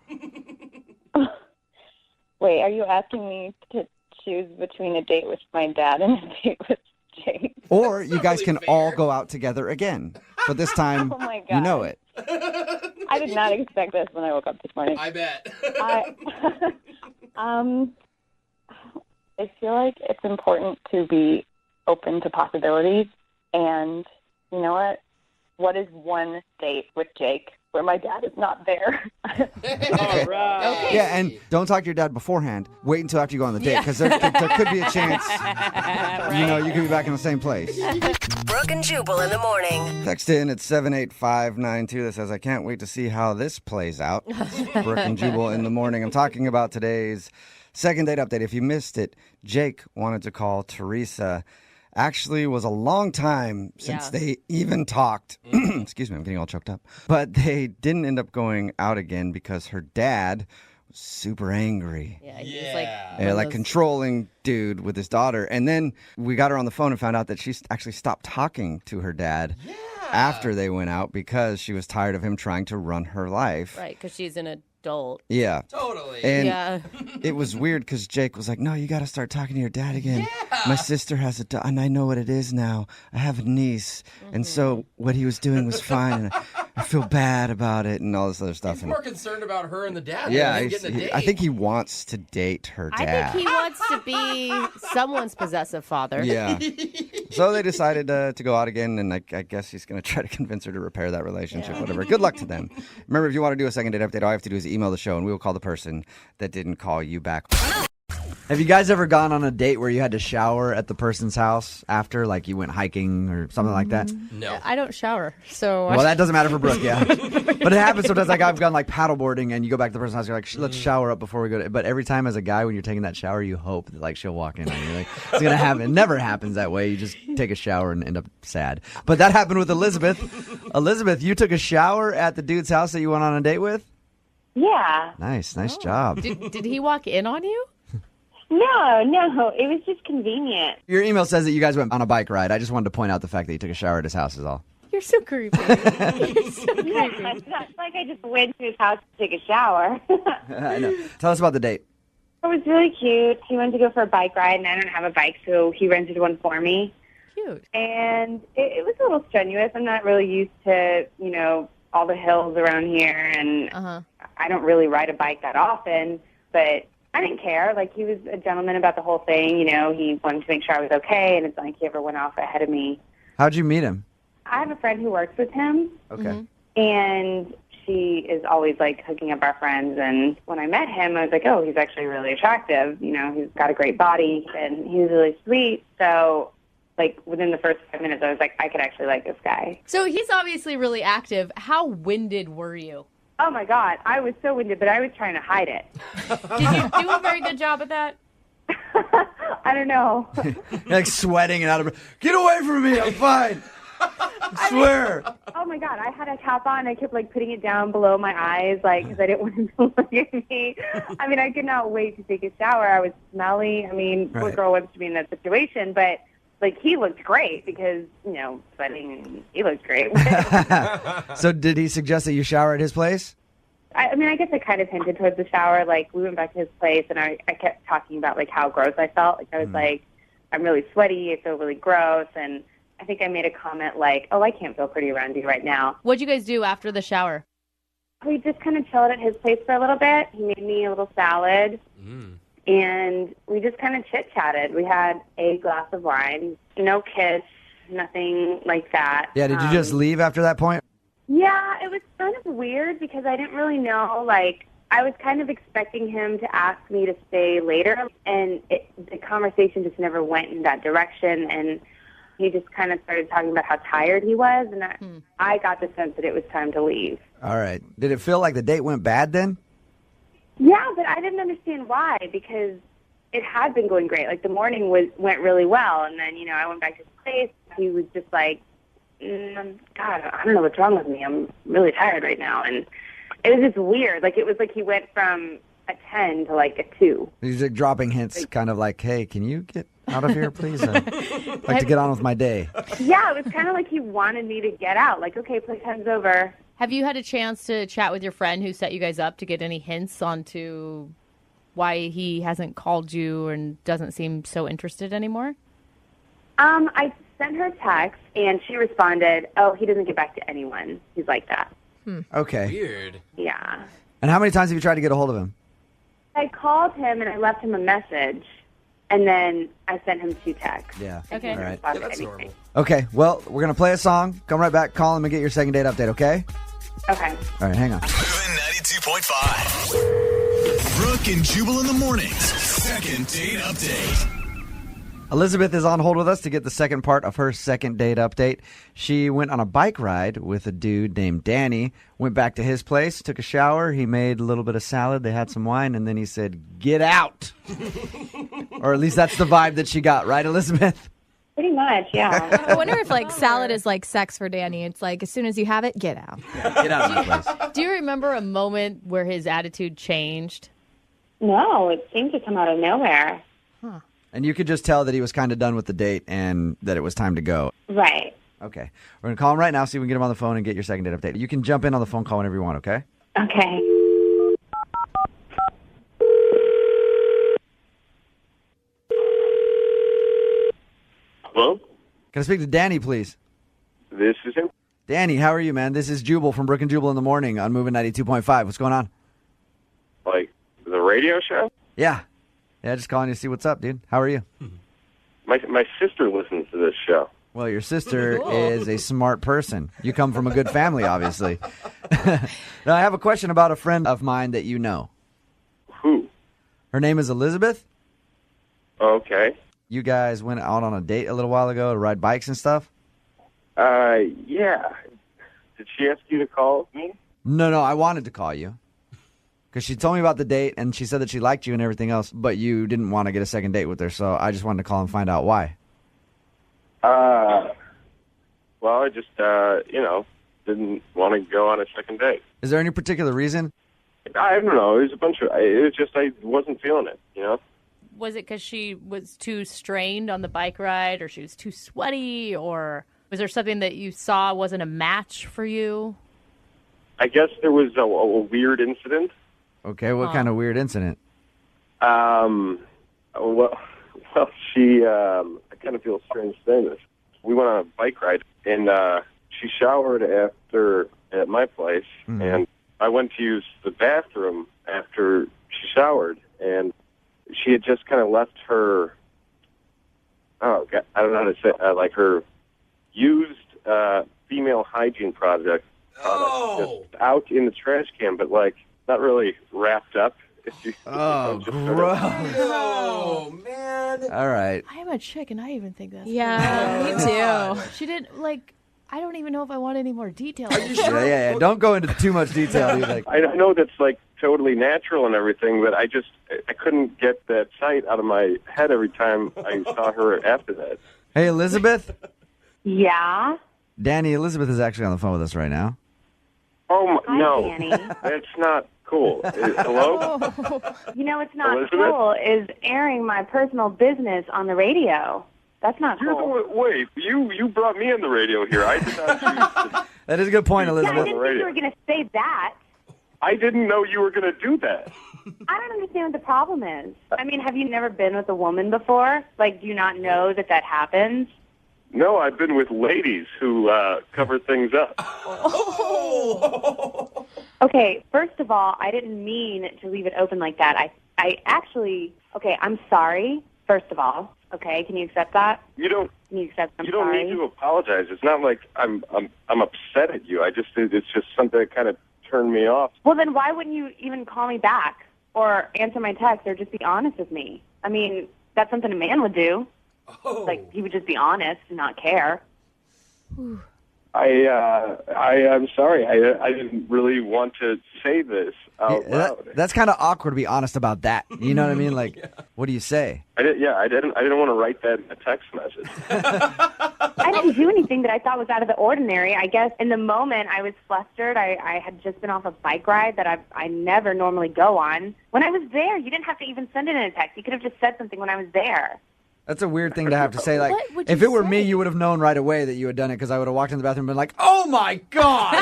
Wait, are you asking me to choose between a date with my dad and a date with Jake? Or you guys can all go out together again. But this time, Oh my you know it. I did not expect this when I woke up this morning. I bet. I feel like it's important to be open to possibilities. And you know what? What is one date with Jake where my dad is not there? All right. Okay. Yeah, and don't talk to your dad beforehand. Wait until after you go on the date, because there could be a chance, you could be back in the same place. Brooke and Jubal in the morning. Text in at 78592 that says, I can't wait to see how this plays out. Brooke and Jubal in the morning. I'm talking about today's second date update. If you missed it, Jake wanted to call Teresa. Actually, was a long time since they even talked. Excuse me, I'm getting all choked up. But they didn't end up going out again because her dad was super angry. Yeah, he was like... Yeah, like controlling dude with his daughter. And then we got her on the phone and found out that she actually stopped talking to her dad after they went out because she was tired of him trying to run her life. Right, because she's an adult. Yeah. Totally. And it was weird because Jake was like, no, you got to start talking to your dad again. Yeah. My sister has and I know what it is now. I have a niece. And so what he was doing was fine. And I feel bad about it and all this other stuff. He's more concerned about her and the dad yeah, than getting a date. I think he wants to date her dad. I think he wants to be someone's possessive father. Yeah. So they decided to go out again, and I guess he's going to try to convince her to repair that relationship, whatever. Good luck to them. Remember, if you want to do a second date update, all you have to do is email the show, and we will call the person that didn't call you back. Have you guys ever gone on a date where you had to shower at the person's house after, like you went hiking or something like that? No. I don't shower, so... Well, that doesn't matter for Brooke, yeah. But it happens sometimes, like I've gone like paddleboarding and you go back to the person's house, you're like, let's shower up before we go to... But every time as a guy, when you're taking that shower, you hope that like she'll walk in and you're like, it's going to happen. It never happens that way. You just take a shower and end up sad. But that happened with Elizabeth. Elizabeth, you took a shower at the dude's house that you went on a date with? Yeah. Nice job. Did he walk in on you? No, it was just convenient. Your email says that you guys went on a bike ride. I just wanted to point out the fact that you took a shower at his house is all. You're so creepy. You're so creepy. Yeah, it's not like I just went to his house to take a shower. I know. Tell us about the date. It was really cute. He wanted to go for a bike ride, and I don't have a bike, so he rented one for me. Cute. And it was a little strenuous. I'm not really used to, all the hills around here, and I don't really ride a bike that often, but I didn't care. Like, he was a gentleman about the whole thing. You know, he wanted to make sure I was okay, and it's not like he ever went off ahead of me. How'd you meet him? I have a friend who works with him. Okay. And she is always, like, hooking up our friends. And when I met him, I was like, oh, he's actually really attractive. You know, he's got a great body, and he's really sweet. So, like, within the first 5 minutes, I was like, I could actually like this guy. So he's obviously really active. How winded were you? Oh, my God. I was so winded, but I was trying to hide it. Did you do a very good job at that? I don't know. Like sweating and out of breath. Get away from me. I'm fine. I swear. Oh, my God. I had a top on. I kept, like, putting it down below my eyes, like, because I didn't want him to look at me. I mean, I could not wait to take a shower. I was smelly. I mean, what girl wants to be in that situation? But, like, he looked great because, you know, sweating, and he looked great. So did he suggest that you shower at his place? I mean, I guess I kind of hinted towards the shower. Like, we went back to his place, and I kept talking about, like, how gross I felt. Like, I was like, I'm really sweaty. I feel really gross. And I think I made a comment like, oh, I can't feel pretty around you right now. What'd you guys do after the shower? We just kind of chilled at his place for a little bit. He made me a little salad. And we just kind of chit-chatted. We had a glass of wine, no kiss, nothing like that. Yeah, did you just leave after that point? Yeah, it was kind of weird because I didn't really know, like, I was kind of expecting him to ask me to stay later, and the conversation just never went in that direction, and he just kind of started talking about how tired he was, and I got the sense that it was time to leave. All right. Did it feel like the date went bad then? Yeah, but I didn't understand why, because it had been going great. Like, the morning went really well, and then, you know, I went back to his place. He was just like, God, I don't know what's wrong with me. I'm really tired right now. And it was just weird. Like, it was like he went from a 10 to, like, a 2. He's like dropping hints, kind of like, hey, can you get out of here, please? I'd like to get on with my day. Yeah, it was kind of like he wanted me to get out. Like, okay, playtime's over. Have you had a chance to chat with your friend who set you guys up to get any hints onto why he hasn't called you and doesn't seem so interested anymore? I sent her a text, and she responded, oh, he doesn't get back to anyone. He's like that. Okay. Weird. Yeah. And how many times have you tried to get a hold of him? I called him, and I left him a message, and then I sent him 2 texts. Yeah. Okay. All right. Yeah, that's normal. Okay, well, we're going to play a song. Come right back, call him, and get your second date update, okay? Okay. All right, hang on. Moving 92.5. Brooke and Jubal in the mornings. Second date update. Elizabeth is on hold with us to get the second part of her second date update. She went on a bike ride with a dude named Danny, went back to his place, took a shower, he made a little bit of salad, they had some wine, and then he said, get out. Or at least that's the vibe that she got, right, Elizabeth? Pretty much, yeah. I wonder if, like, salad is like sex for Danny. It's like, as soon as you have it, get out. Get out of my place. Do you remember a moment where his attitude changed? No, it seemed to come out of nowhere. And you could just tell that he was kind of done with the date and that it was time to go. Right. Okay. We're going to call him right now, see if we can get him on the phone and get your second date update. You can jump in on the phone call whenever you want, okay? Okay. Hello? Can I speak to Danny, please? This is him. Danny, how are you, man? This is Jubal from Brooke and Jubal in the Morning on Moving 92.5. What's going on? Like, the radio show? Yeah. Yeah, just calling you to see what's up, dude. How are you? My sister listens to this show. Well, your sister is a smart person. You come from a good family, obviously. Now, I have a question about a friend of mine that you know. Who? Her name is Elizabeth. Okay. You guys went out on a date a little while ago to ride bikes and stuff? Yeah. Did she ask you to call me? No, I wanted to call you. Because she told me about the date, and she said that she liked you and everything else, but you didn't want to get a second date with her, so I just wanted to call and find out why. Well, I just, didn't want to go on a second date. Is there any particular reason? I don't know. It was just I wasn't feeling it, you know? Was it because she was too strained on the bike ride, or she was too sweaty, or was there something that you saw wasn't a match for you? I guess there was a weird incident. Okay, what kind of weird incident? She, I kind of feel strange saying this. We went on a bike ride, and she showered after at my place, and I went to use the bathroom after she showered, and she had just kind of left her, oh, God, I don't know how to say, like her used female hygiene product just out in the trash can, but like not really wrapped up. Oh, gross. Oh, man. All right. I am a chick, and I even think that's Yeah, me too. She didn't, like, I don't even know if I want any more details. Yeah. Don't go into too much detail. Like, I know that's like totally natural and everything, but I couldn't get that sight out of my head every time I saw her after that. hey, Elizabeth. Yeah. Danny, Elizabeth is actually on the phone with us right now. Oh, Hi, no. Danny. That's not cool. Hello? You know, it's not Elizabeth? cool is airing my personal business on the radio. That's not cool. Wait, you brought me on the radio here. I did not choose That is a good point, Yeah, I Elizabeth. didn't think you were going to say that. I didn't know you were going to do that. I don't understand what the problem is. I mean, have you never been with a woman before? Like, do you not know that happens? No, I've been with ladies who cover things up. Okay, first of all, I didn't mean to leave it open like that. I actually, okay, I'm sorry, first of all. Okay, can you accept that? You don't. Can you accept I'm You don't sorry? need to apologize. It's not like I'm upset at you. It's just something that kind of turned me off. Well, then why wouldn't you even call me back or answer my text or just be honest with me? I mean, that's something a man would do. Like, he would just be honest and not care. I'm sorry. I didn't really want to say this out loud. That's kind of awkward to be honest about that. You know what I mean? Like, what do you say? I didn't want to write that in a text message. I didn't do anything that I thought was out of the ordinary. I guess in the moment I was flustered. I had just been off a bike ride that I never normally go on. When I was there, you didn't have to even send it in a text. You could have just said something when I was there. That's a weird thing to have to say. Like, What would if you it were say? me, you would have known right away that you had done it because I would have walked in the bathroom and been like, "Oh my god,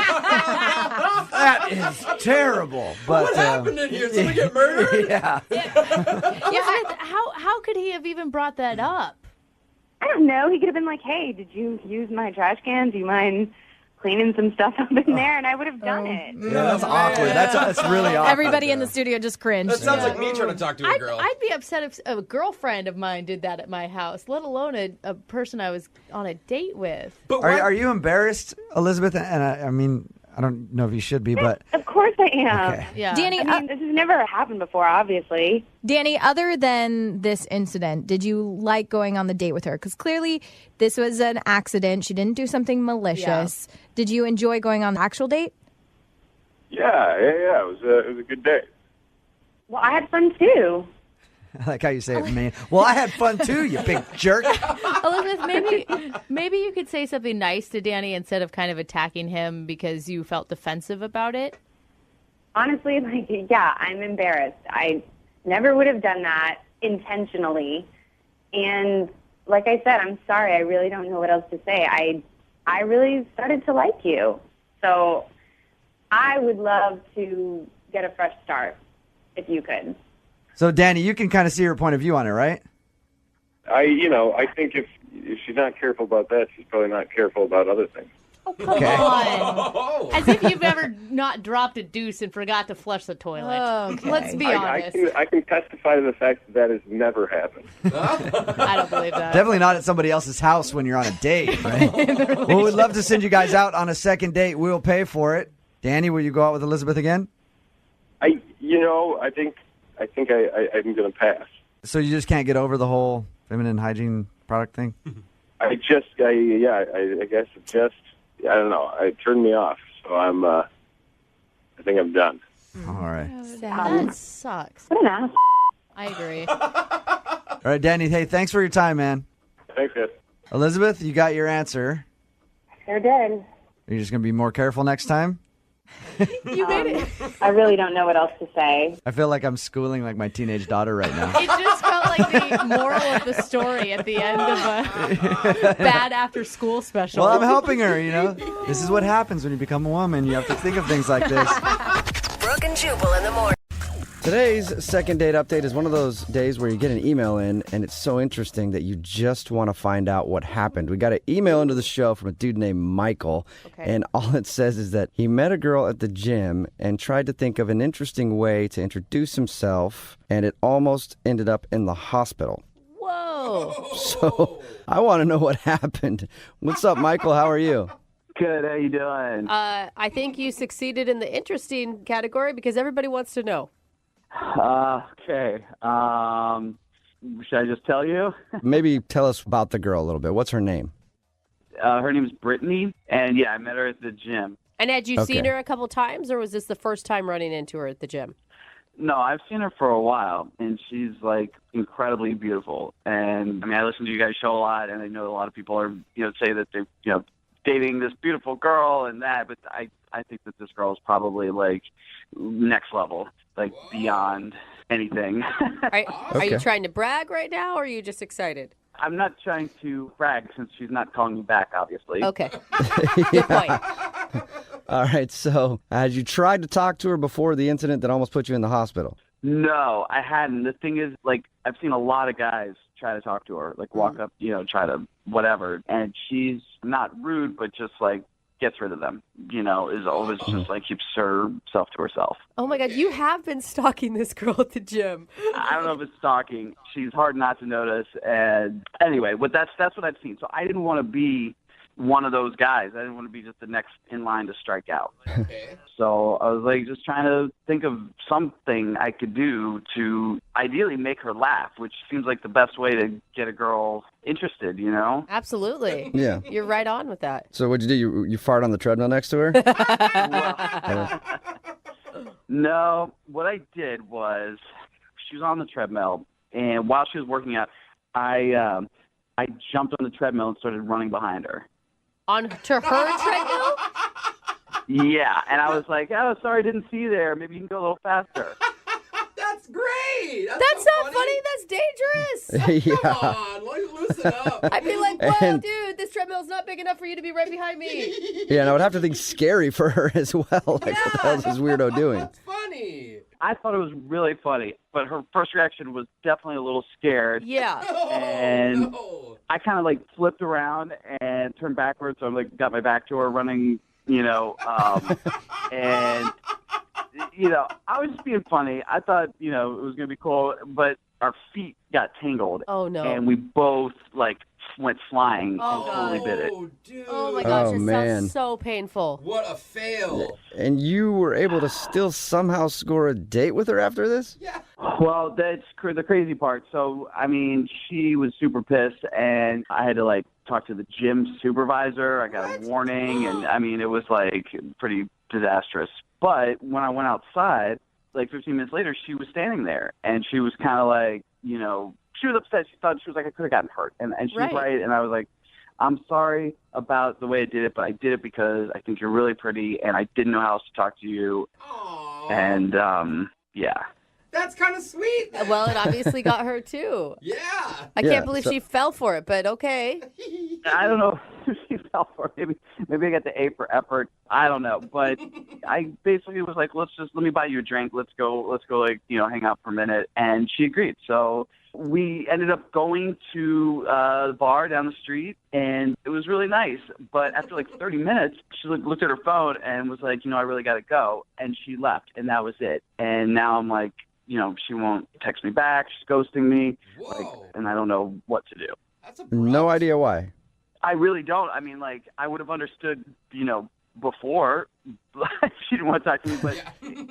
that is terrible." But what happened in here? Somebody get murdered? Yeah. How could he have even brought that up? I don't know. He could have been like, hey, did you use my trash can? Do you mind cleaning some stuff up in there? And I would have done it. Yeah, that's awkward. That's really awkward. Everybody in the studio just cringed. That sounds like me trying to talk to a girl. I'd be upset if a girlfriend of mine did that at my house, let alone a person I was on a date with. Are you embarrassed, Elizabeth? And I mean, I don't know if you should be, but Of course I am. Okay. Yeah. Danny, I mean, this has never happened before, obviously. Danny, other than this incident, did you like going on the date with her? Because clearly this was an accident. She didn't do something malicious. Yeah. Did you enjoy going on the actual date? Yeah. It was a good day. Well, I had fun too. I like how you say it, man. Well, I had fun too, you big jerk. Elizabeth, maybe you could say something nice to Danny instead of kind of attacking him because you felt defensive about it. Honestly, I'm embarrassed. I never would have done that intentionally. And like I said, I'm sorry. I really don't know what else to say. I really started to like you. So I would love to get a fresh start if you could. So, Danny, you can kind of see her point of view on it, right? I think if she's not careful about that, she's probably not careful about other things. Come on. As if you've ever not dropped a deuce and forgot to flush the toilet. Okay. Let's be honest. I can testify to the fact that has never happened. I don't believe that. Definitely not at somebody else's house when you're on a date, right? Well, we'd love to send you guys out on a second date. We'll pay for it. Danny, will you go out with Elizabeth again? I think I'm going to pass. So you just can't get over the whole feminine hygiene product thing? I guess it just, I don't know. It turned me off. So I think I'm done. All right. That sucks. What an ass. I agree. All right, Danny, hey, thanks for your time, man. Thanks, guys. Elizabeth, you got your answer. Sure did. Are you just going to be more careful next time? You made it. I really don't know what else to say. I feel like I'm schooling like my teenage daughter right now. It just felt like the moral of the story at the end of a bad after school special. Well, I'm helping her, This is what happens when you become a woman. You have to think of things like this. Brooke and Jubal in the morning. Today's second date update is one of those days where you get an email in and it's so interesting that you just want to find out what happened. We got an email into the show from a dude named Michael, and all it says is that he met a girl at the gym and tried to think of an interesting way to introduce himself, and it almost ended up in the hospital. Whoa. So I want to know what happened. What's up, Michael? How are you? Good. How you doing? I think you succeeded in the interesting category because everybody wants to know. Okay. Should I just tell you? Maybe tell us about the girl a little bit. What's her name? Her name is Brittany, and yeah, I met her at the gym. And had you seen her a couple times, or was this the first time running into her at the gym? No, I've seen her for a while, and she's like incredibly beautiful. And I mean, I listen to you guys' show a lot, and I know a lot of people are, say that they're, dating this beautiful girl and that, but I think that this girl is probably like next level, like beyond anything. Are you trying to brag right now, or are you just excited? I'm not trying to brag since she's not calling me back, obviously. Okay. Good point. All right, so had you tried to talk to her before the incident that almost put you in the hospital? No, I hadn't. The thing is, like, I've seen a lot of guys try to talk to her, like walk up, try to whatever, and she's not rude, but just like gets rid of them, is always just like keeps herself to herself. Oh my God, you have been stalking this girl at the gym. I don't know if it's stalking. She's hard not to notice, and anyway, but that's what I've seen. So I didn't want to be one of those guys. I didn't want to be just the next in line to strike out. Okay. So I was like just trying to think of something I could do to ideally make her laugh, which seems like the best way to get a girl interested, Absolutely. Yeah. You're right on with that. So what'd you do? You fart on the treadmill next to her? No, what I did was she was on the treadmill, and while she was working out, I jumped on the treadmill and started running behind her. On to her treadmill? Yeah, and I was like, oh, sorry, didn't see you there. Maybe you can go a little faster. That's great. That's not funny. That's dangerous. Yeah. Come on, loosen up. I'd be like, whoa, And- dude, this treadmill's not big enough for you to be right behind me. Yeah, and I would have to think scary for her as well. Like, what the hell is this weirdo doing? That's funny. I thought it was really funny, but her first reaction was definitely a little scared. Yeah. And No. I kind of like flipped around and turned backwards, so I like got my back to her running, and I was just being funny. I thought, it was going to be cool, but our feet got tangled. Oh, no. And we both like went flying Oh, and totally bit it. Dude. Oh my gosh, Oh, it man. sounds so painful. What a fail. And you were able to still somehow score a date with her after this? Yeah. Well, that's the crazy part. So, I mean, she was super pissed, and I had to like talk to the gym supervisor. I got a warning, and I mean, it was like pretty disastrous. But when I went outside, like 15 minutes later, she was standing there, and she was kind of like, she was upset. She thought she was like, I could have gotten hurt, and she was right. And I was like, I'm sorry about the way I did it, but I did it because I think you're really pretty, and I didn't know how else to talk to you. Aww. And yeah. That's kind of sweet. Well, it obviously got her too. Yeah. I can't believe she fell for it, but okay. I don't know if she fell for it. Maybe I got the A for effort. I don't know. But I basically was like, let me buy you a drink. Let's go like, hang out for a minute. And she agreed. So we ended up going to the bar down the street, and it was really nice. But after like 30 minutes, she looked at her phone and was like, I really got to go. And she left, and that was it. And now I'm like, she won't text me back. She's ghosting me. And I don't know what to do. No idea why. I really don't. I mean, like, I would have understood, before she didn't want to talk to me, but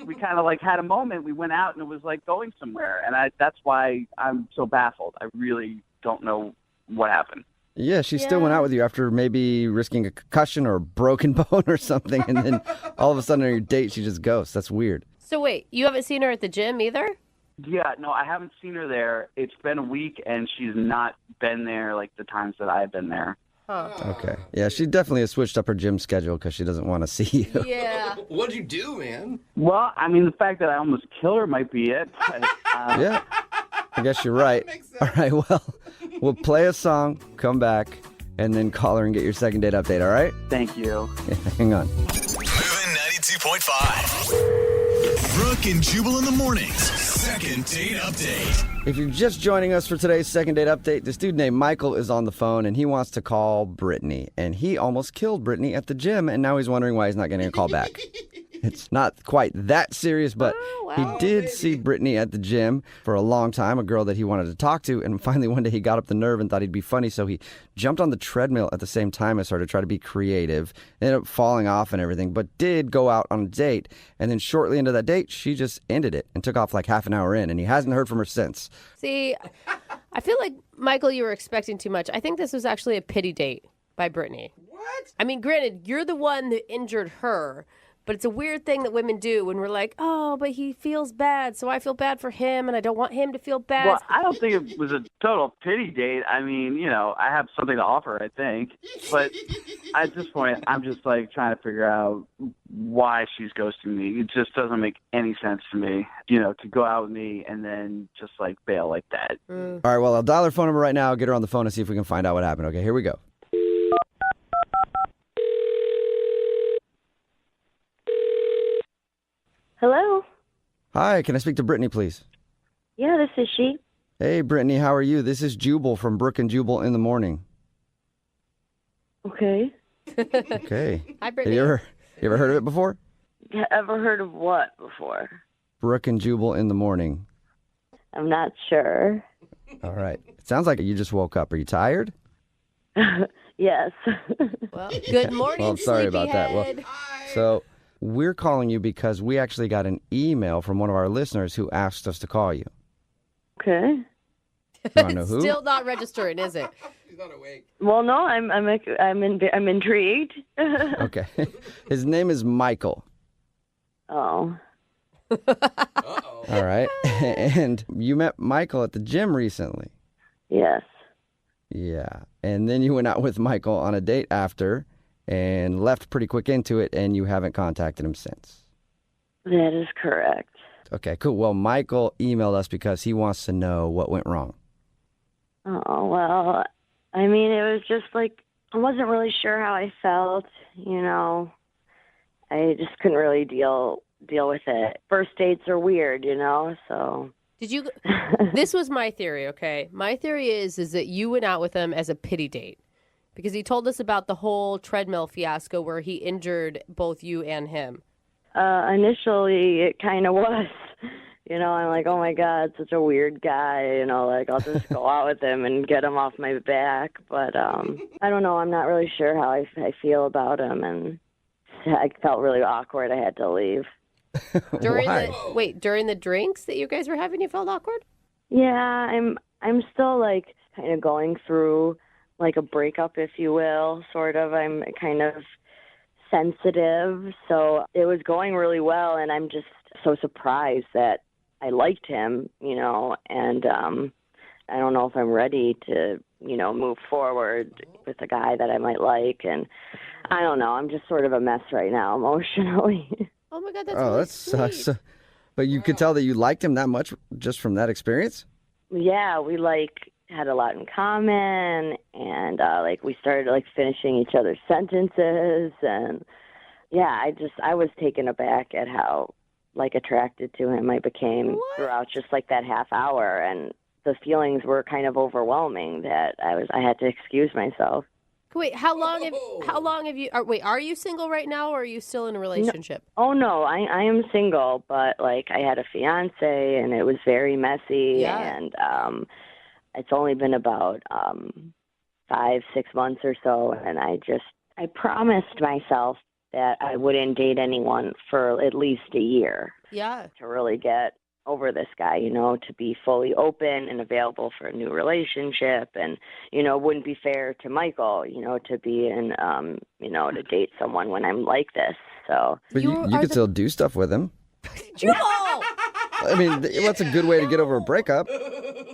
we kind of like had a moment. We went out and it was like going somewhere. And that's why I'm so baffled. I really don't know what happened. Yeah, she still went out with you after maybe risking a concussion or a broken bone or something. And then all of a sudden on your date, she just ghosts. That's weird. So wait, you haven't seen her at the gym either? Yeah, no, I haven't seen her there. It's been a week, and she's not been there like the times that I've been there. Huh. Okay. Yeah, she definitely has switched up her gym schedule because she doesn't want to see you. Yeah. What'd you do, man? Well, I mean, the fact that I almost killed her might be it. But, Yeah, I guess you're right. All right, well, we'll play a song, come back, and then call her and get your second date update, all right? Thank you. Yeah, hang on. Moving 92.5. Brooke and Jubal in the mornings. Second date update. If you're just joining us for today's second date update, this dude named Michael is on the phone and he wants to call Brittany. And he almost killed Brittany at the gym, and now he's wondering why he's not getting a call back. It's not quite that serious, but he did see Brittany at the gym for a long time, a girl that he wanted to talk to. And finally, one day he got up the nerve and thought he'd be funny. So he jumped on the treadmill at the same time as her to try to be creative. Ended up falling off and everything, but did go out on a date. And then shortly into that date, she just ended it and took off like half an hour in. And he hasn't heard from her since. See, I feel like, Michael, you were expecting too much. I think this was actually a pity date by Brittany. What? I mean, granted, you're the one that injured her. But it's a weird thing that women do when we're like, oh, but he feels bad, so I feel bad for him, and I don't want him to feel bad. Well, I don't think it was a total pity date. I mean, I have something to offer, I think. But at this point, I'm just, like, trying to figure out why she's ghosting me. It just doesn't make any sense to me, to go out with me and then just, like, bail like that. All right, well, I'll dial her phone number right now, get her on the phone, and see if we can find out what happened. Okay, here we go. Hello? Hi, can I speak to Brittany, please? Yeah, this is she. Hey, Brittany, how are you? This is Jubal from Brooke and Jubal in the Morning. Okay. Okay. Hi, Brittany. You ever heard of it before? Ever heard of what before? Brooke and Jubal in the Morning. I'm not sure. All right. It sounds like you just woke up. Are you tired? Yes. Well, good morning, Well, I'm sorry about that. Well, sleepyhead. so we're calling you because we actually got an email from one of our listeners who asked us to call you. Okay. You want to know who? Still not registering, is it? Well, no, I'm intrigued. Okay. His name is Michael. Oh. All right. And you met Michael at the gym recently. Yes. Yeah. And then you went out with Michael on a date after and left pretty quick into it, and you haven't contacted him since. That is correct. Okay, cool. Well, Michael emailed us because he wants to know what went wrong. Oh, well, I mean, it was just like, I wasn't really sure how I felt, I just couldn't really deal with it. First dates are weird, so. Did you? This was my theory, okay? My theory is that you went out with him as a pity date. Because he told us about the whole treadmill fiasco where he injured both you and him. Initially, it kind of was. I'm like, oh my God, such a weird guy. I'll just go out with him and get him off my back. But I don't know. I'm not really sure how I feel about him. And I felt really awkward. I had to leave. During the drinks that you guys were having, you felt awkward? Yeah, I'm still like kind of going through like a breakup, if you will, sort of. I'm kind of sensitive, so it was going really well, and I'm just so surprised that I liked him, and I don't know if I'm ready to, move forward with a guy that I might like, and I don't know. I'm just sort of a mess right now emotionally. Oh my God, that's that sucks. But you could tell that you liked him that much just from that experience? Yeah, we had a lot in common, and we started finishing each other's sentences, and yeah, I was taken aback at how attracted to him I became throughout just that half hour, and the feelings were kind of overwhelming that I had to excuse myself. Wait, how long have you? Are you single right now, or are you still in a relationship? No, I am single, but I had a fiance, and it was very messy, and it's only been about 5-6 months or so, and I promised myself that I wouldn't date anyone for at least a year. Yeah. To really get over this guy, to be fully open and available for a new relationship, and it wouldn't be fair to Michael, to be in, to date someone when I'm like this. So, but you could still do stuff with him. Jubal! I mean, that's a good way to get over a breakup.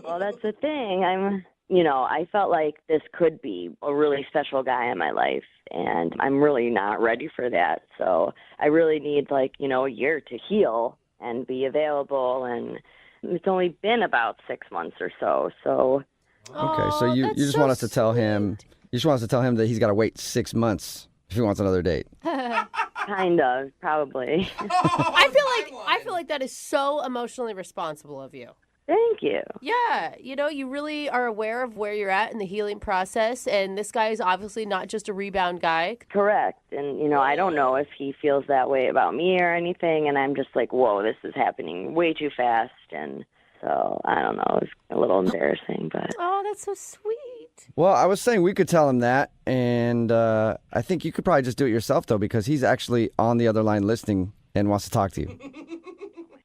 Well, that's the thing. I felt like this could be a really special guy in my life, and I'm really not ready for that. So I really need a year to heal and be available, and it's only been about 6 months or so. So okay, so you just want us to tell him. You just want us to tell him that he's got to wait 6 months if he wants another date. Kind of, probably. I feel like that is so emotionally responsible of you. Thank you. Yeah, you really are aware of where you're at in the healing process, and this guy is obviously not just a rebound guy. Correct. And, I don't know if he feels that way about me or anything, and I'm just like, whoa, this is happening way too fast, and so, I don't know, it's a little embarrassing, but... Oh, that's so sweet. Well, I was saying we could tell him that, and I think you could probably just do it yourself, though, because he's actually on the other line listening and wants to talk to you.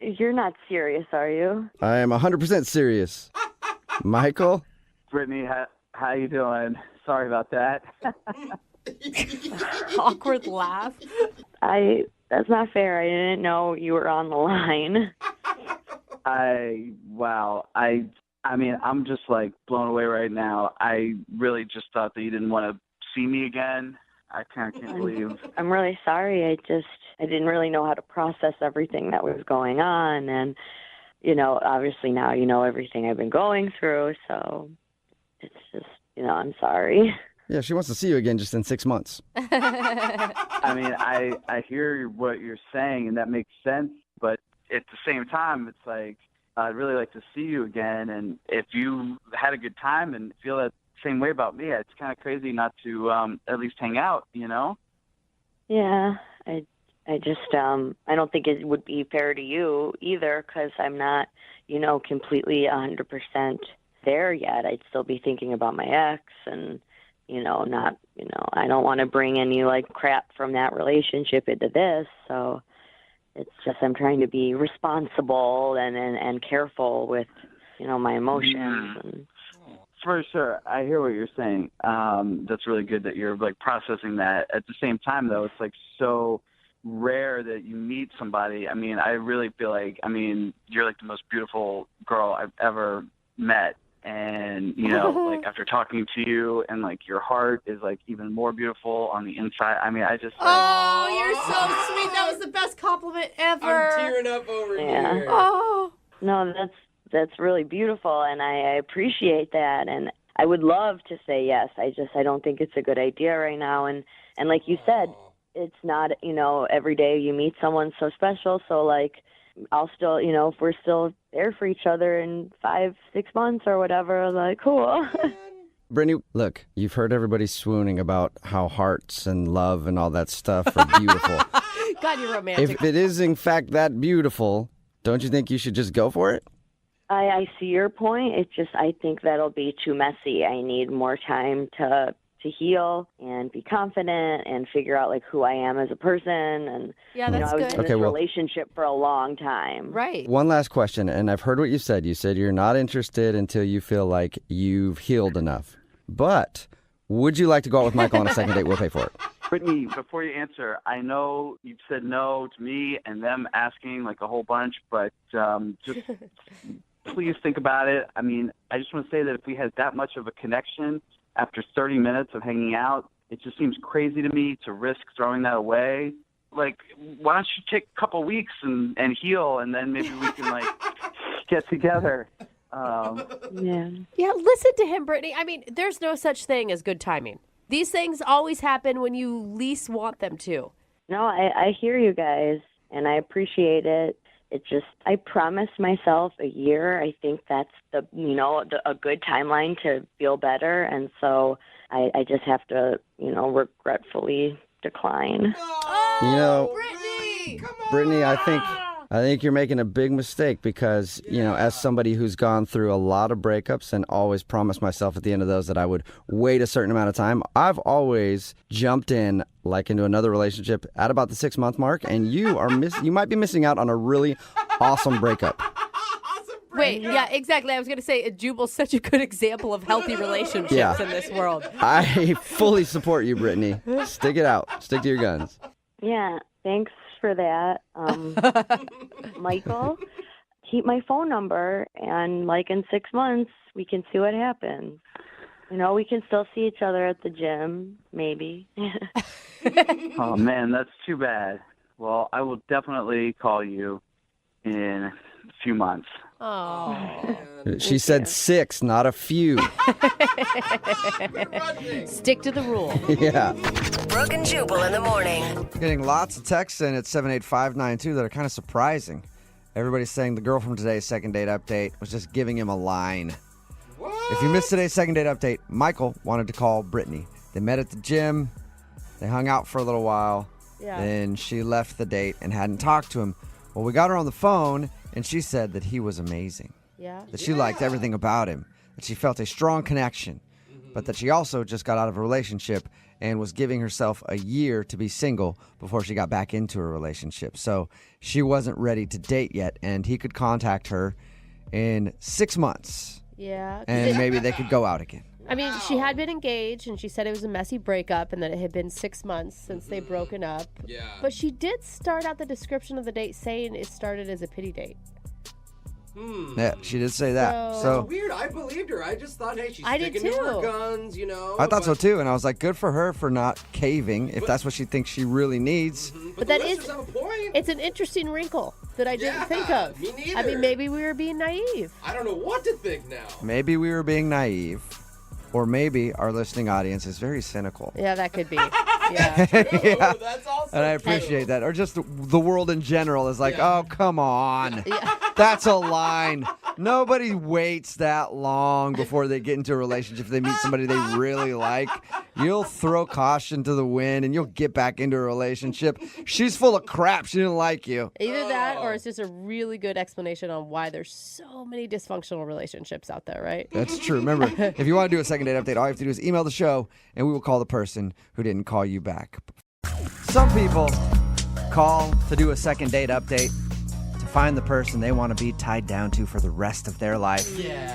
You're not serious, are you? I am 100% serious. Michael? Brittany, how you doing? Sorry about that. Awkward laugh. That's not fair. I didn't know you were on the line. I mean, I'm just like blown away right now. I really just thought that you didn't want to see me again. I can't believe. I'm really sorry. I didn't really know how to process everything that was going on. And, obviously now you know everything I've been going through. So it's just, I'm sorry. Yeah, she wants to see you again just in 6 months. I mean, I hear what you're saying, and that makes sense. But at the same time, it's like, I'd really like to see you again. And if you had a good time and feel that same way about me, it's kind of crazy not to at least hang out, Yeah, I just, I don't think it would be fair to you either, because I'm not, completely 100% there yet. I'd still be thinking about my ex and, not, I don't want to bring any like crap from that relationship into this. So it's just, I'm trying to be responsible and careful with, my emotions. And for sure, I hear what you're saying. That's really good that you're like processing that. At the same time, though, it's like so rare that you meet somebody. I mean, I really feel like, you're like the most beautiful girl I've ever met. And, like after talking to you, and like your heart is like even more beautiful on the inside. I mean, I just. Oh, you're so sweet. That was the best compliment ever. I'm tearing up over here. Oh. No, that's really beautiful, and I appreciate that. And I would love to say yes. I don't think it's a good idea right now. And like you said, it's not, every day you meet someone so special. So like, I'll still, if we're still there for each other in 5-6 months or whatever, like, cool. Brittany, look, you've heard everybody swooning about how hearts and love and all that stuff are beautiful. God, you're romantic. If it is in fact that beautiful, don't you think you should just go for it? I see your point. It's just, I think that'll be too messy. I need more time to heal and be confident and figure out like who I am as a person. And yeah, that's I was good. in this relationship for a long time. Right. One last question, and I've heard what you said. You said you're not interested until you feel like you've healed enough. But would you like to go out with Michael on a second date? We'll pay for it. Brittany, before you answer, I know you've said no to me and them asking like a whole bunch, but just please think about it. I mean, I just want to say that if we had that much of a connection after 30 minutes of hanging out, it just seems crazy to me to risk throwing that away. Like, why don't you take a couple weeks and heal, and then maybe we can, like, get together. Yeah, listen to him, Brittany. I mean, there's no such thing as good timing. These things always happen when you least want them to. No, I hear you guys, and I appreciate it. It's just, I promised myself a year. I think that's a good timeline to feel better. And so I just have to, regretfully decline. Brittany, I think you're making a big mistake because, as somebody who's gone through a lot of breakups and always promised myself at the end of those that I would wait a certain amount of time, I've always jumped in like into another relationship at about the 6-month mark, and you might be missing out on a really awesome breakup. Wait, yeah, exactly. I was going to say, Jubal's such a good example of healthy relationships in this world. I fully support you, Brittany. Stick it out. Stick to your guns. Yeah, thanks for that. Michael, keep my phone number, and like in 6 months, we can see what happens. We can still see each other at the gym, maybe. Oh, man, that's too bad. Well, I will definitely call you in a few months. Oh. She said 6, not a few. Stick to the rule. Yeah. Brooke and Jubal in the morning. Getting lots of texts in at 78592 that are kind of surprising. Everybody's saying the girl from today's second date update was just giving him a line. What? If you missed today's second date update, Michael wanted to call Brittany. They met at the gym. They hung out for a little while. Yeah. Then she left the date and hadn't talked to him. Well, we got her on the phone, and she said that he was amazing. Yeah. That she liked everything about him. That she felt a strong connection. But that she also just got out of a relationship and was giving herself a year to be single before she got back into a relationship. So she wasn't ready to date yet, and he could contact her in 6 months. Yeah. And maybe they could go out again. I mean, she had been engaged, and she said it was a messy breakup and that it had been 6 months since they'd broken up. Yeah. But she did start out the description of the date saying it started as a pity date. Yeah, she did say that. So Weird. I believed her. I just thought, hey, she's I did sticking to her too. guns, you know. I thought so too, and I was like, good for her for not caving if that's what she thinks she really needs. But that is, it's an interesting wrinkle that I didn't think of. Me neither. I mean, maybe we were being naive. I don't know what to think now. Maybe we were being naive, or maybe our listening audience is very cynical. Yeah, that could be. Yeah. Yeah. That's also And I appreciate that. Or just the world in general is like, oh, come on. That's a line. Nobody waits that long before they get into a relationship. If they meet somebody they really like, you'll throw caution to the wind and you'll get back into a relationship. She's full of crap. She didn't like you. Either that or it's just a really good explanation on why there's so many dysfunctional relationships out there, right? That's true. Remember, if you want to do a second date update, all you have to do is email the show and we will call the person who didn't call you back. Some people call to do a second date update to find the person they want to be tied down to for the rest of their life. Yeah.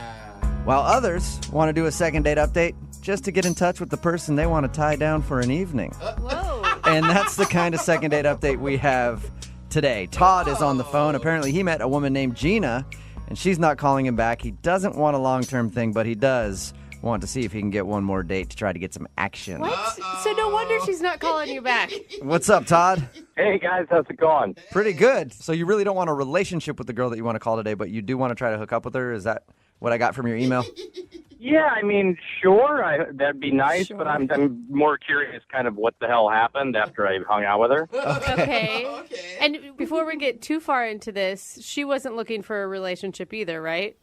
While others want to do a second date update just to get in touch with the person they want to tie down for an evening. Whoa. And that's the kind of second date update we have today. Todd is on the phone. Apparently he met a woman named Gina, and she's not calling him back. He doesn't want a long-term thing, but he does want to see if he can get one more date to try to get some action. What? So no wonder she's not calling you back. What's up, Todd? Hey, guys, how's it going? Pretty good. So you really don't want a relationship with the girl that you want to call today, but you do want to try to hook up with her? Is that what I got from your email? Yeah, I mean, sure, that'd be nice, but I'm more curious kind of what the hell happened after I hung out with her. Okay. And before we get too far into this, she wasn't looking for a relationship either, right?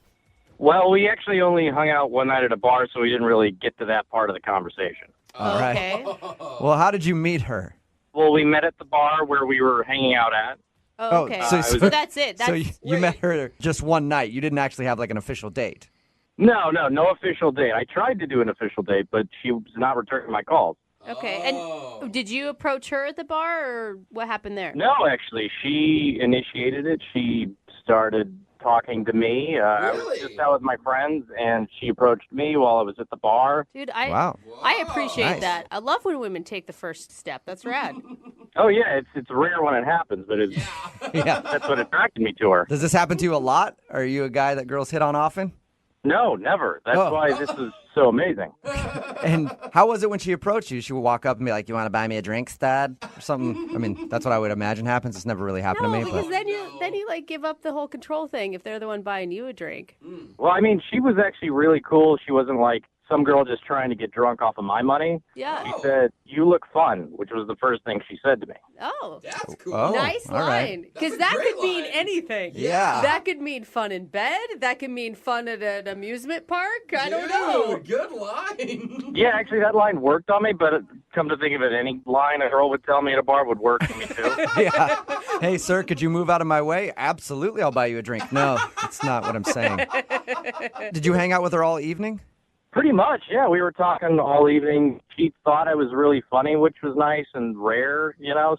Well, we actually only hung out one night at a bar, so we didn't really get to that part of the conversation. All right. Okay. Well, how did you meet her? Well, we met at the bar where we were hanging out at. Oh, okay. So that's it. So you met her just one night. You didn't actually have like an official date. No official date. I tried to do an official date, but she was not returning my calls. Okay. And did you approach her at the bar, or what happened there? No, actually, she initiated it. She started talking to me. I was just out with my friends, and she approached me while I was at the bar. Dude, I appreciate that. I love when women take the first step. That's rad. Oh, yeah, it's rare when it happens, but that's what attracted me to her. Does this happen to you a lot? Are you a guy that girls hit on often? No, never. That's why this is so amazing. And how was it when she approached you? She would walk up and be like, "You want to buy me a drink, Stud?" Or something. I mean, that's what I would imagine happens. It's never really happened to me. Because then you like give up the whole control thing if they're the one buying you a drink. Well, I mean, she was actually really cool. She wasn't like some girl just trying to get drunk off of my money. Yeah. She said, "You look fun," which was the first thing she said to me. Oh, that's cool. Oh, nice all right. line. Because that could mean anything. Yeah. That could mean fun in bed. That could mean fun at an amusement park. I don't know. Good line. Yeah, actually, that line worked on me, but come to think of it, any line a girl would tell me at a bar would work for me, too. Yeah. Hey, sir, could you move out of my way? Absolutely, I'll buy you a drink. No, that's not what I'm saying. Did you hang out with her all evening? Pretty much, yeah. We were talking all evening. She thought I was really funny, which was nice and rare,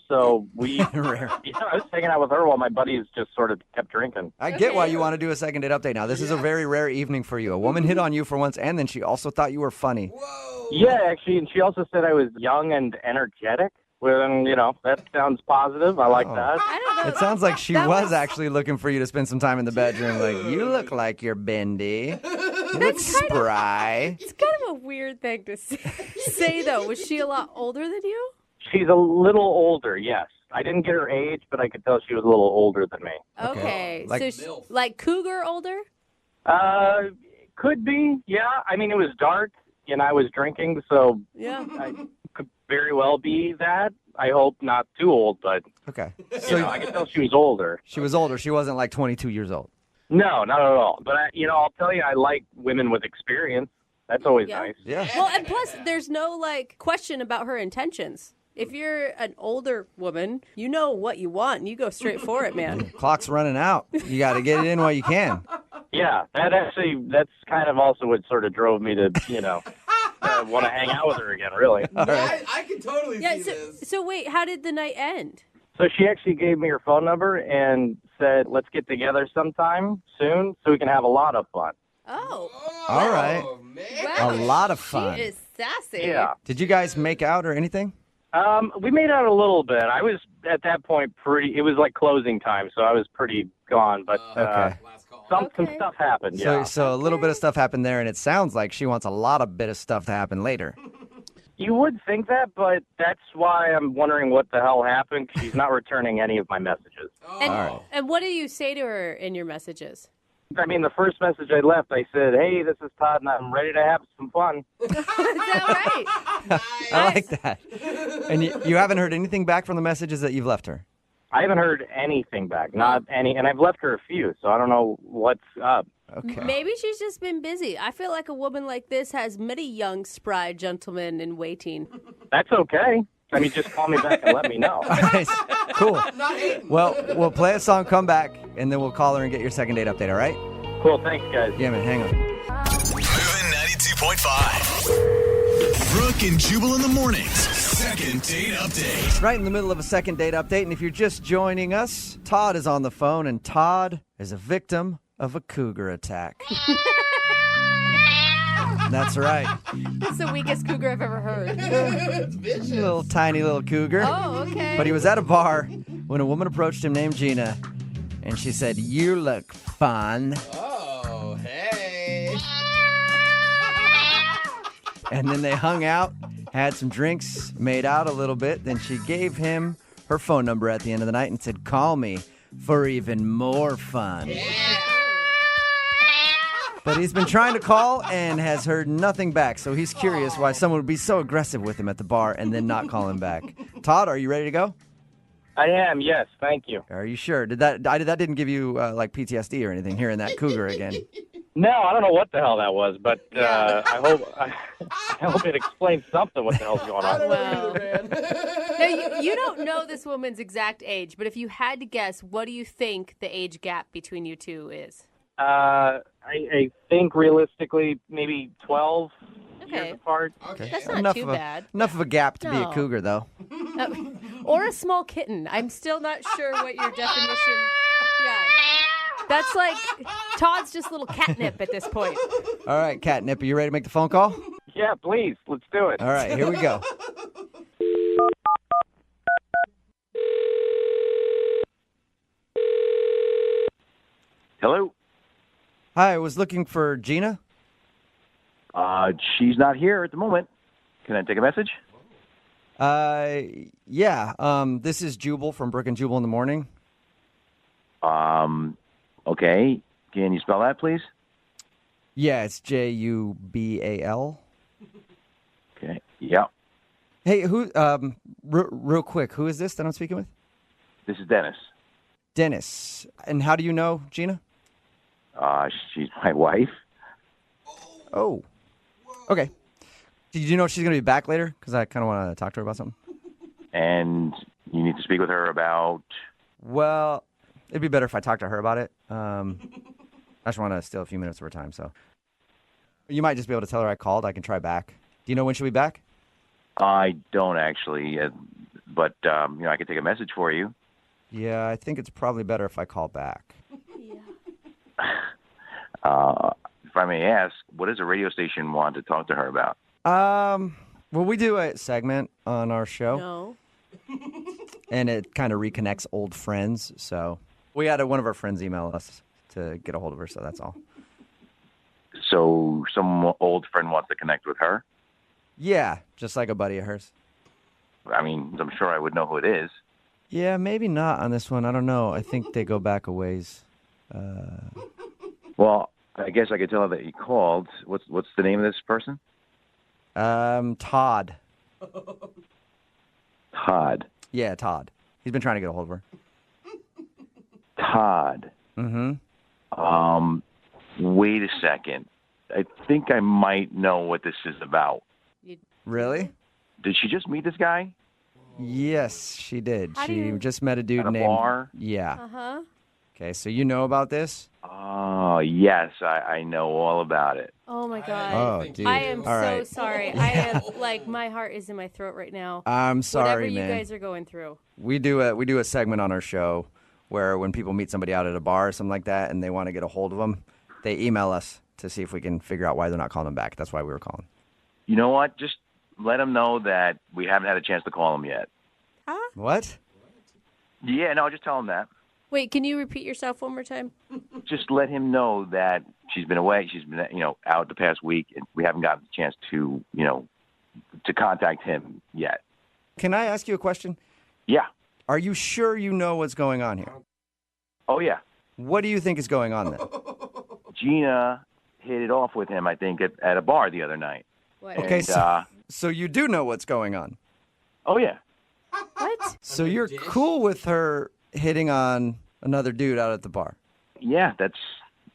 so we... Rare. I was hanging out with her while my buddies just sort of kept drinking. I get why you want to do a second date update now. This is a very rare evening for you. A woman hit on you for once, and then she also thought you were funny. Yeah, actually, and she also said I was young and energetic. Well, that sounds positive. I like that. I don't know. It sounds like she was actually looking for you to spend some time in the bedroom. Like, you look like you're bendy. You look spry. It's kind of a weird thing to say, though. Was she a lot older than you? She's a little older, yes. I didn't get her age, but I could tell she was a little older than me. Okay. Like So, like cougar older? Could be, yeah. I mean, it was dark, and I was drinking, so Yeah. I could very well be that. I hope not too old, but Okay. you know, I could tell she was older. She was older. She wasn't like 22 years old. No, not at all. But, I'll tell you, I like women with experience. That's always nice. Yeah. Well, and plus, there's no like question about her intentions. If you're an older woman, you know what you want, and you go straight for it, man. Clock's running out. You got to get it in while you can. Yeah, that's kind of also what sort of drove me to, want to hang out with her again, really. I can totally see this. So wait, how did the night end? So she actually gave me her phone number and said, let's get together sometime soon so we can have a lot of fun. Oh. All right. Wow. A lot of fun. She is sassy. Yeah. Did you guys make out or anything? We made out a little bit. I was, at that point, it was like closing time, so I was pretty gone, but some stuff happened, yeah. So a little bit of stuff happened there, and it sounds like she wants a lot of bit of stuff to happen later. You would think that, but that's why I'm wondering what the hell happened. 'Cause she's not returning any of my messages. And what do you say to her in your messages? I mean, the first message I left, I said, hey, this is Todd, and I'm ready to have some fun. I like that. And you haven't heard anything back from the messages that you've left her? I haven't heard anything back, not any, and I've left her a few, so I don't know what's up. Okay. Maybe she's just been busy. I feel like a woman like this has many young, spry gentlemen in waiting. That's okay. I mean, just call me back and let me know. All right. Cool. Well, we'll play a song, come back, and then we'll call her and get your second date update, all right? Cool. Thanks, guys. Yeah, man. Hang on. Moving 92.5. Brooke and Jubal in the mornings. Second date update. Right in the middle of a second date update, and if you're just joining us, Todd is on the phone, and Todd is a victim of a cougar attack. That's right. That's the weakest cougar I've ever heard. Little tiny little cougar. Oh, okay. But he was at a bar when a woman approached him named Gina, and she said, "You look fun." Oh, hey. And then they hung out, had some drinks, made out a little bit. Then she gave him her phone number at the end of the night and said, "Call me for even more fun." But he's been trying to call and has heard nothing back. So he's curious why someone would be so aggressive with him at the bar and then not call him back. Todd, are you ready to go? I am, yes. Thank you. Are you sure? That didn't give you like PTSD or anything, hearing that cougar again? No, I don't know what the hell that was, but I hope it explains something what the hell's going on. Wow. Now, you don't know this woman's exact age, but if you had to guess, what do you think the age gap between you two is? I think realistically maybe 12 years apart. Okay. That's not too bad. Enough of a gap to be a No. cougar, though. Or a small kitten. I'm still not sure what your definition. Yeah. That's like Todd's just little catnip at this point. All right, Catnip, are you ready to make the phone call? Yeah, please. Let's do it. All right, here we go. Hello. Hi, I was looking for Gina. She's not here at the moment. Can I take a message? Yeah. This is Jubal from Brooke and Jubal in the Morning. Okay. Can you spell that, please? Yeah, it's Jubal. Okay. Yeah. Hey, who? Real quick, who is this that I'm speaking with? This is Dennis. Dennis. And how do you know Gina? She's my wife. Oh. Okay. Did you know she's going to be back later? Because I kind of want to talk to her about something. And you need to speak with her about... Well, it'd be better if I talked to her about it. I just want to steal a few minutes of her time, so. You might just be able to tell her I called. I can try back. Do you know when she'll be back? I don't actually, but I can take a message for you. Yeah, I think it's probably better if I call back. If I may ask, what does a radio station want to talk to her about? Well, we do a segment on our show. No. And it kind of reconnects old friends, so we had one of our friends email us to get a hold of her, so that's all. So some old friend wants to connect with her? Yeah, just like a buddy of hers. I mean, I'm sure I would know who it is. Yeah, maybe not on this one. I don't know. I think they go back a ways. Well, I guess I could tell her that you called. What's the name of this person? Todd. Todd. Yeah, Todd. He's been trying to get a hold of her. Todd. Mm-hmm. Wait a second. I think I might know what this is about. Really? Did she just meet this guy? Yes, she did. How do She you- just met a dude At a named... bar? Yeah. Uh-huh. Okay, so you know about this? Oh, yes, I know all about it. Oh my god. Oh, dude. I am All so right. sorry. I am like my heart is in my throat right now. I'm sorry, Whatever you man. guys are going through. We do a segment on our show where when people meet somebody out at a bar or something like that and they want to get a hold of them, they email us to see if we can figure out why they're not calling them back. That's why we were calling. You know what? Just let them know that we haven't had a chance to call them yet. What? Yeah, no, just tell them that. Wait, can you repeat yourself one more time? Just let him know that she's been away. She's been, out the past week, and we haven't gotten the chance to, to contact him yet. Can I ask you a question? Yeah. Are you sure you know what's going on here? Oh, yeah. What do you think is going on then? Gina hit it off with him, I think, at a bar the other night. Okay, And, so you do know what's going on. Oh, yeah. What? So you're cool with her hitting on another dude out at the bar? Yeah, that's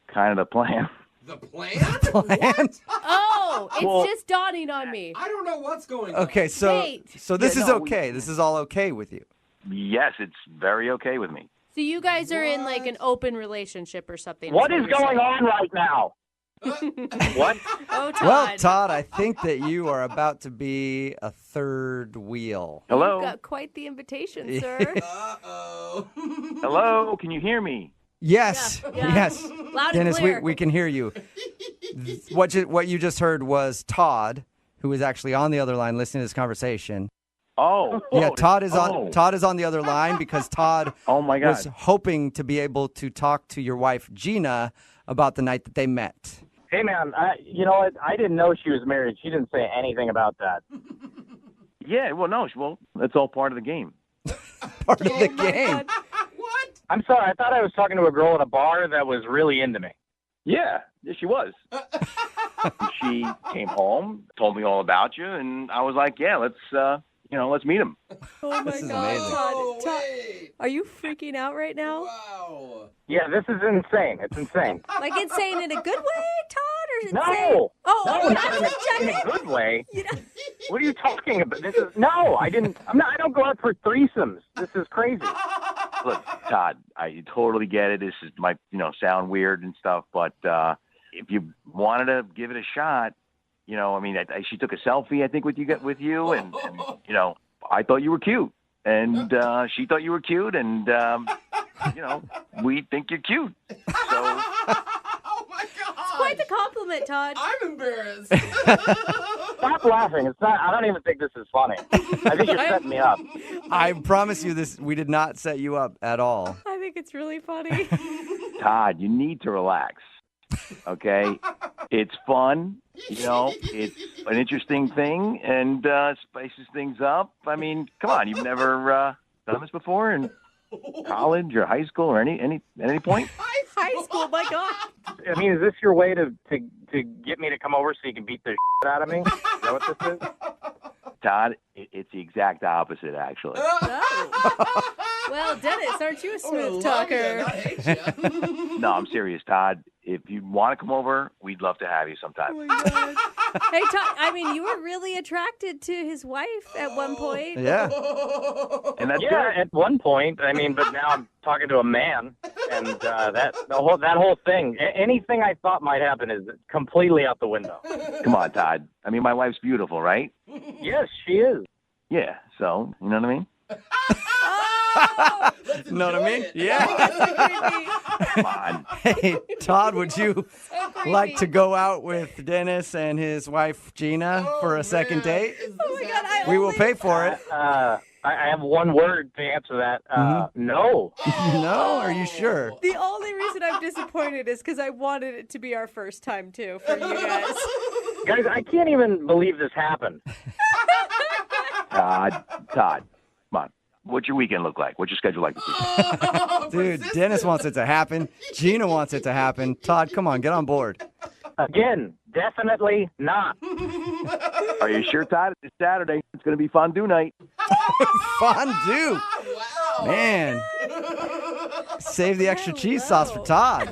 kind of the plan. The plan? Plan? Oh, it's Well- just dawning on me. I don't know what's going on. Okay, so Wait. this Yeah, is no, okay. This is all okay with you. Yes, it's very okay with me. So you guys are in like an open relationship or something. What is you're going saying. on right now? What? Oh, Todd. Well, Todd, I think that you are about to be a third wheel. Hello? You've got quite the invitation, sir. Uh-oh. Hello? Can you hear me? Yes, Yeah. yes. Loud and Dennis, clear. we can hear you. What you just heard was Todd, who is actually on the other line listening to this conversation. Oh. Yeah, Todd is oh. on the other line because Todd Oh, my God. was hoping to be able to talk to your wife Gina about the night that they met. Hey, man, you know what? I didn't know she was married. She didn't say anything about that. Yeah, well, that's all part of the game. Part of the game. What? I'm sorry. I thought I was talking to a girl at a bar that was really into me. Yeah, she was. She came home, told me all about you, and I was like, yeah, let's meet him. Oh my This is God, amazing. Todd. Are you freaking out right now? Wow. Yeah, this is insane. It's insane. Like insane in a good way, Todd, or insane? No. Oh, No, okay, not I'm in just a checking. good way. What are you talking about? I don't go out for threesomes. This is crazy. Look, Todd, I totally get it. This might, sound weird and stuff, but if you wanted to give it a shot, she took a selfie, I think, with you, and I thought you were cute, and she thought you were cute, and we think you're cute. So Oh my God. It's quite the compliment, Todd. I'm embarrassed. Stop laughing. It's not. I don't even think this is funny. I think you're setting me up. I promise you this, we did not set you up at all. I think it's really funny. Todd, you need to relax. Okay, it's fun. It's an interesting thing, and spices things up. I mean, come on, you've never done this before in college or high school or at any point? High school, my God. I mean, is this your way to get me to come over so you can beat the shit out of me? Is that what this is? Todd, it's the exact opposite, actually. Well, Dennis, aren't you a smooth talker? No, I'm serious, Todd. If you want to come over, we'd love to have you sometime. Oh my God. Hey, Todd, I mean, you were really attracted to his wife at one point. Yeah. And that's Yeah, good. at one point. I mean, but now I'm talking to a man, and that whole thing. Anything I thought might happen is completely out the window. Come on, Todd. I mean, my wife's beautiful, right? Yes, she is. Yeah, so, you know what I mean? Know what I mean? Yeah. Come on. Hey, Todd, would you like to go out with Dennis and his wife Gina for a second date? Oh my God, We will pay for it. I have one word to answer that. No. No? Are you sure? The only reason I'm disappointed is because I wanted it to be our first time, too, for you guys. Guys, I can't even believe this happened. Todd, come on. What's your weekend look like? What's your schedule like this weekend? Dude, Dennis wants it to happen. Gina wants it to happen. Todd, come on, get on board. Again, definitely not. Are you sure, Todd? It's Saturday. It's going to be fondue night. Fondue. Wow. Man. Save the extra cheese sauce for Todd.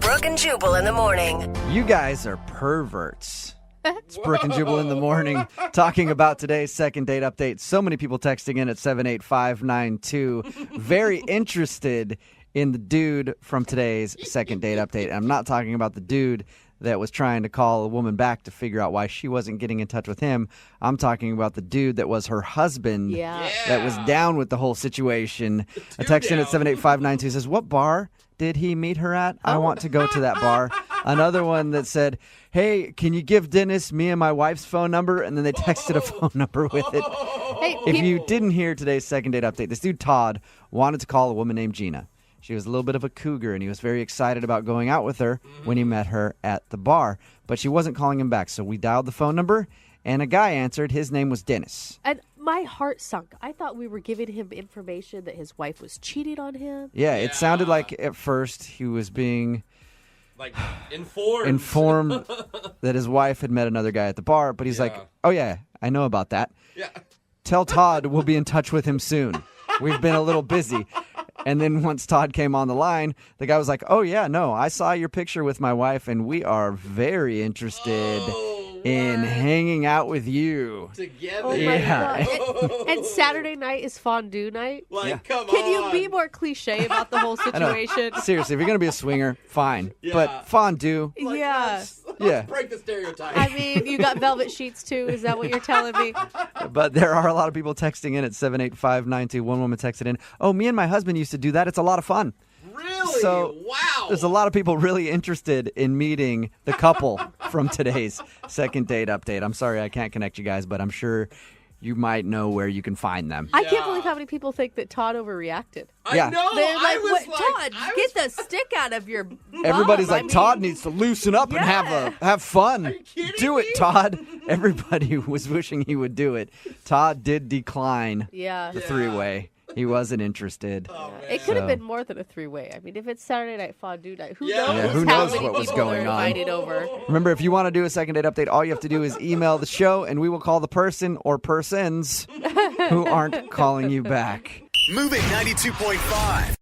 Brooke and Jubal in the morning. You guys are perverts. It's Brooke and Jubal in the morning talking about today's second date update. So many people texting in at 78592. Very interested in the dude from today's second date update. And I'm not talking about the dude that was trying to call a woman back to figure out why she wasn't getting in touch with him. I'm talking about the dude that was her husband that was down with the whole situation. A text in at 78592 says, what bar did he meet her at? I want to go to that bar. Another one that said, hey, can you give Dennis me and my wife's phone number? And then they texted a phone number with it. Hey, if you didn't hear today's second date update, this dude Todd wanted to call a woman named Gina. She was a little bit of a cougar, and he was very excited about going out with her when he met her at the bar. But she wasn't calling him back, so we dialed the phone number, and a guy answered. His name was Dennis. And my heart sunk. I thought we were giving him information that his wife was cheating on him. Yeah, it sounded like at first he was being informed that his wife had met another guy at the bar, but he's like, oh, yeah, I know about that. Yeah. Tell Todd we'll be in touch with him soon. We've been a little busy. And then once Todd came on the line, the guy was like, oh, yeah, no, I saw your picture with my wife, and we are very interested in hanging out with you. Together. Oh, my God. And Saturday night is fondue night? Come on. Can you be more cliche about the whole situation? Seriously, if you're going to be a swinger, fine. Yeah. But fondue. Let's break the stereotype. I mean, you got velvet sheets, too. Is that what you're telling me? But there are a lot of people texting in at 78592. One woman texted in, oh, me and my husband used to do that. It's a lot of fun. Really? So, wow. There's a lot of people really interested in meeting the couple from today's second date update. I'm sorry I can't connect you guys, but I'm sure you might know where you can find them. I can't believe how many people think that Todd overreacted. Yeah. I know. They're like, what, Todd, get the stick out of your bum. Everybody's like, Todd needs to loosen up and have fun. Are you kidding Do me? it, Todd. Everybody was wishing he would do it. Todd did decline the three-way. He wasn't interested. Oh, it could have been more than a three-way. I mean, if it's Saturday night fondue night, who knows? Yeah, who how knows many what was people going are on? invited over. Remember, if you want to do a second date update, all you have to do is email the show, and we will call the person or persons who aren't calling you back. Moving 92.5.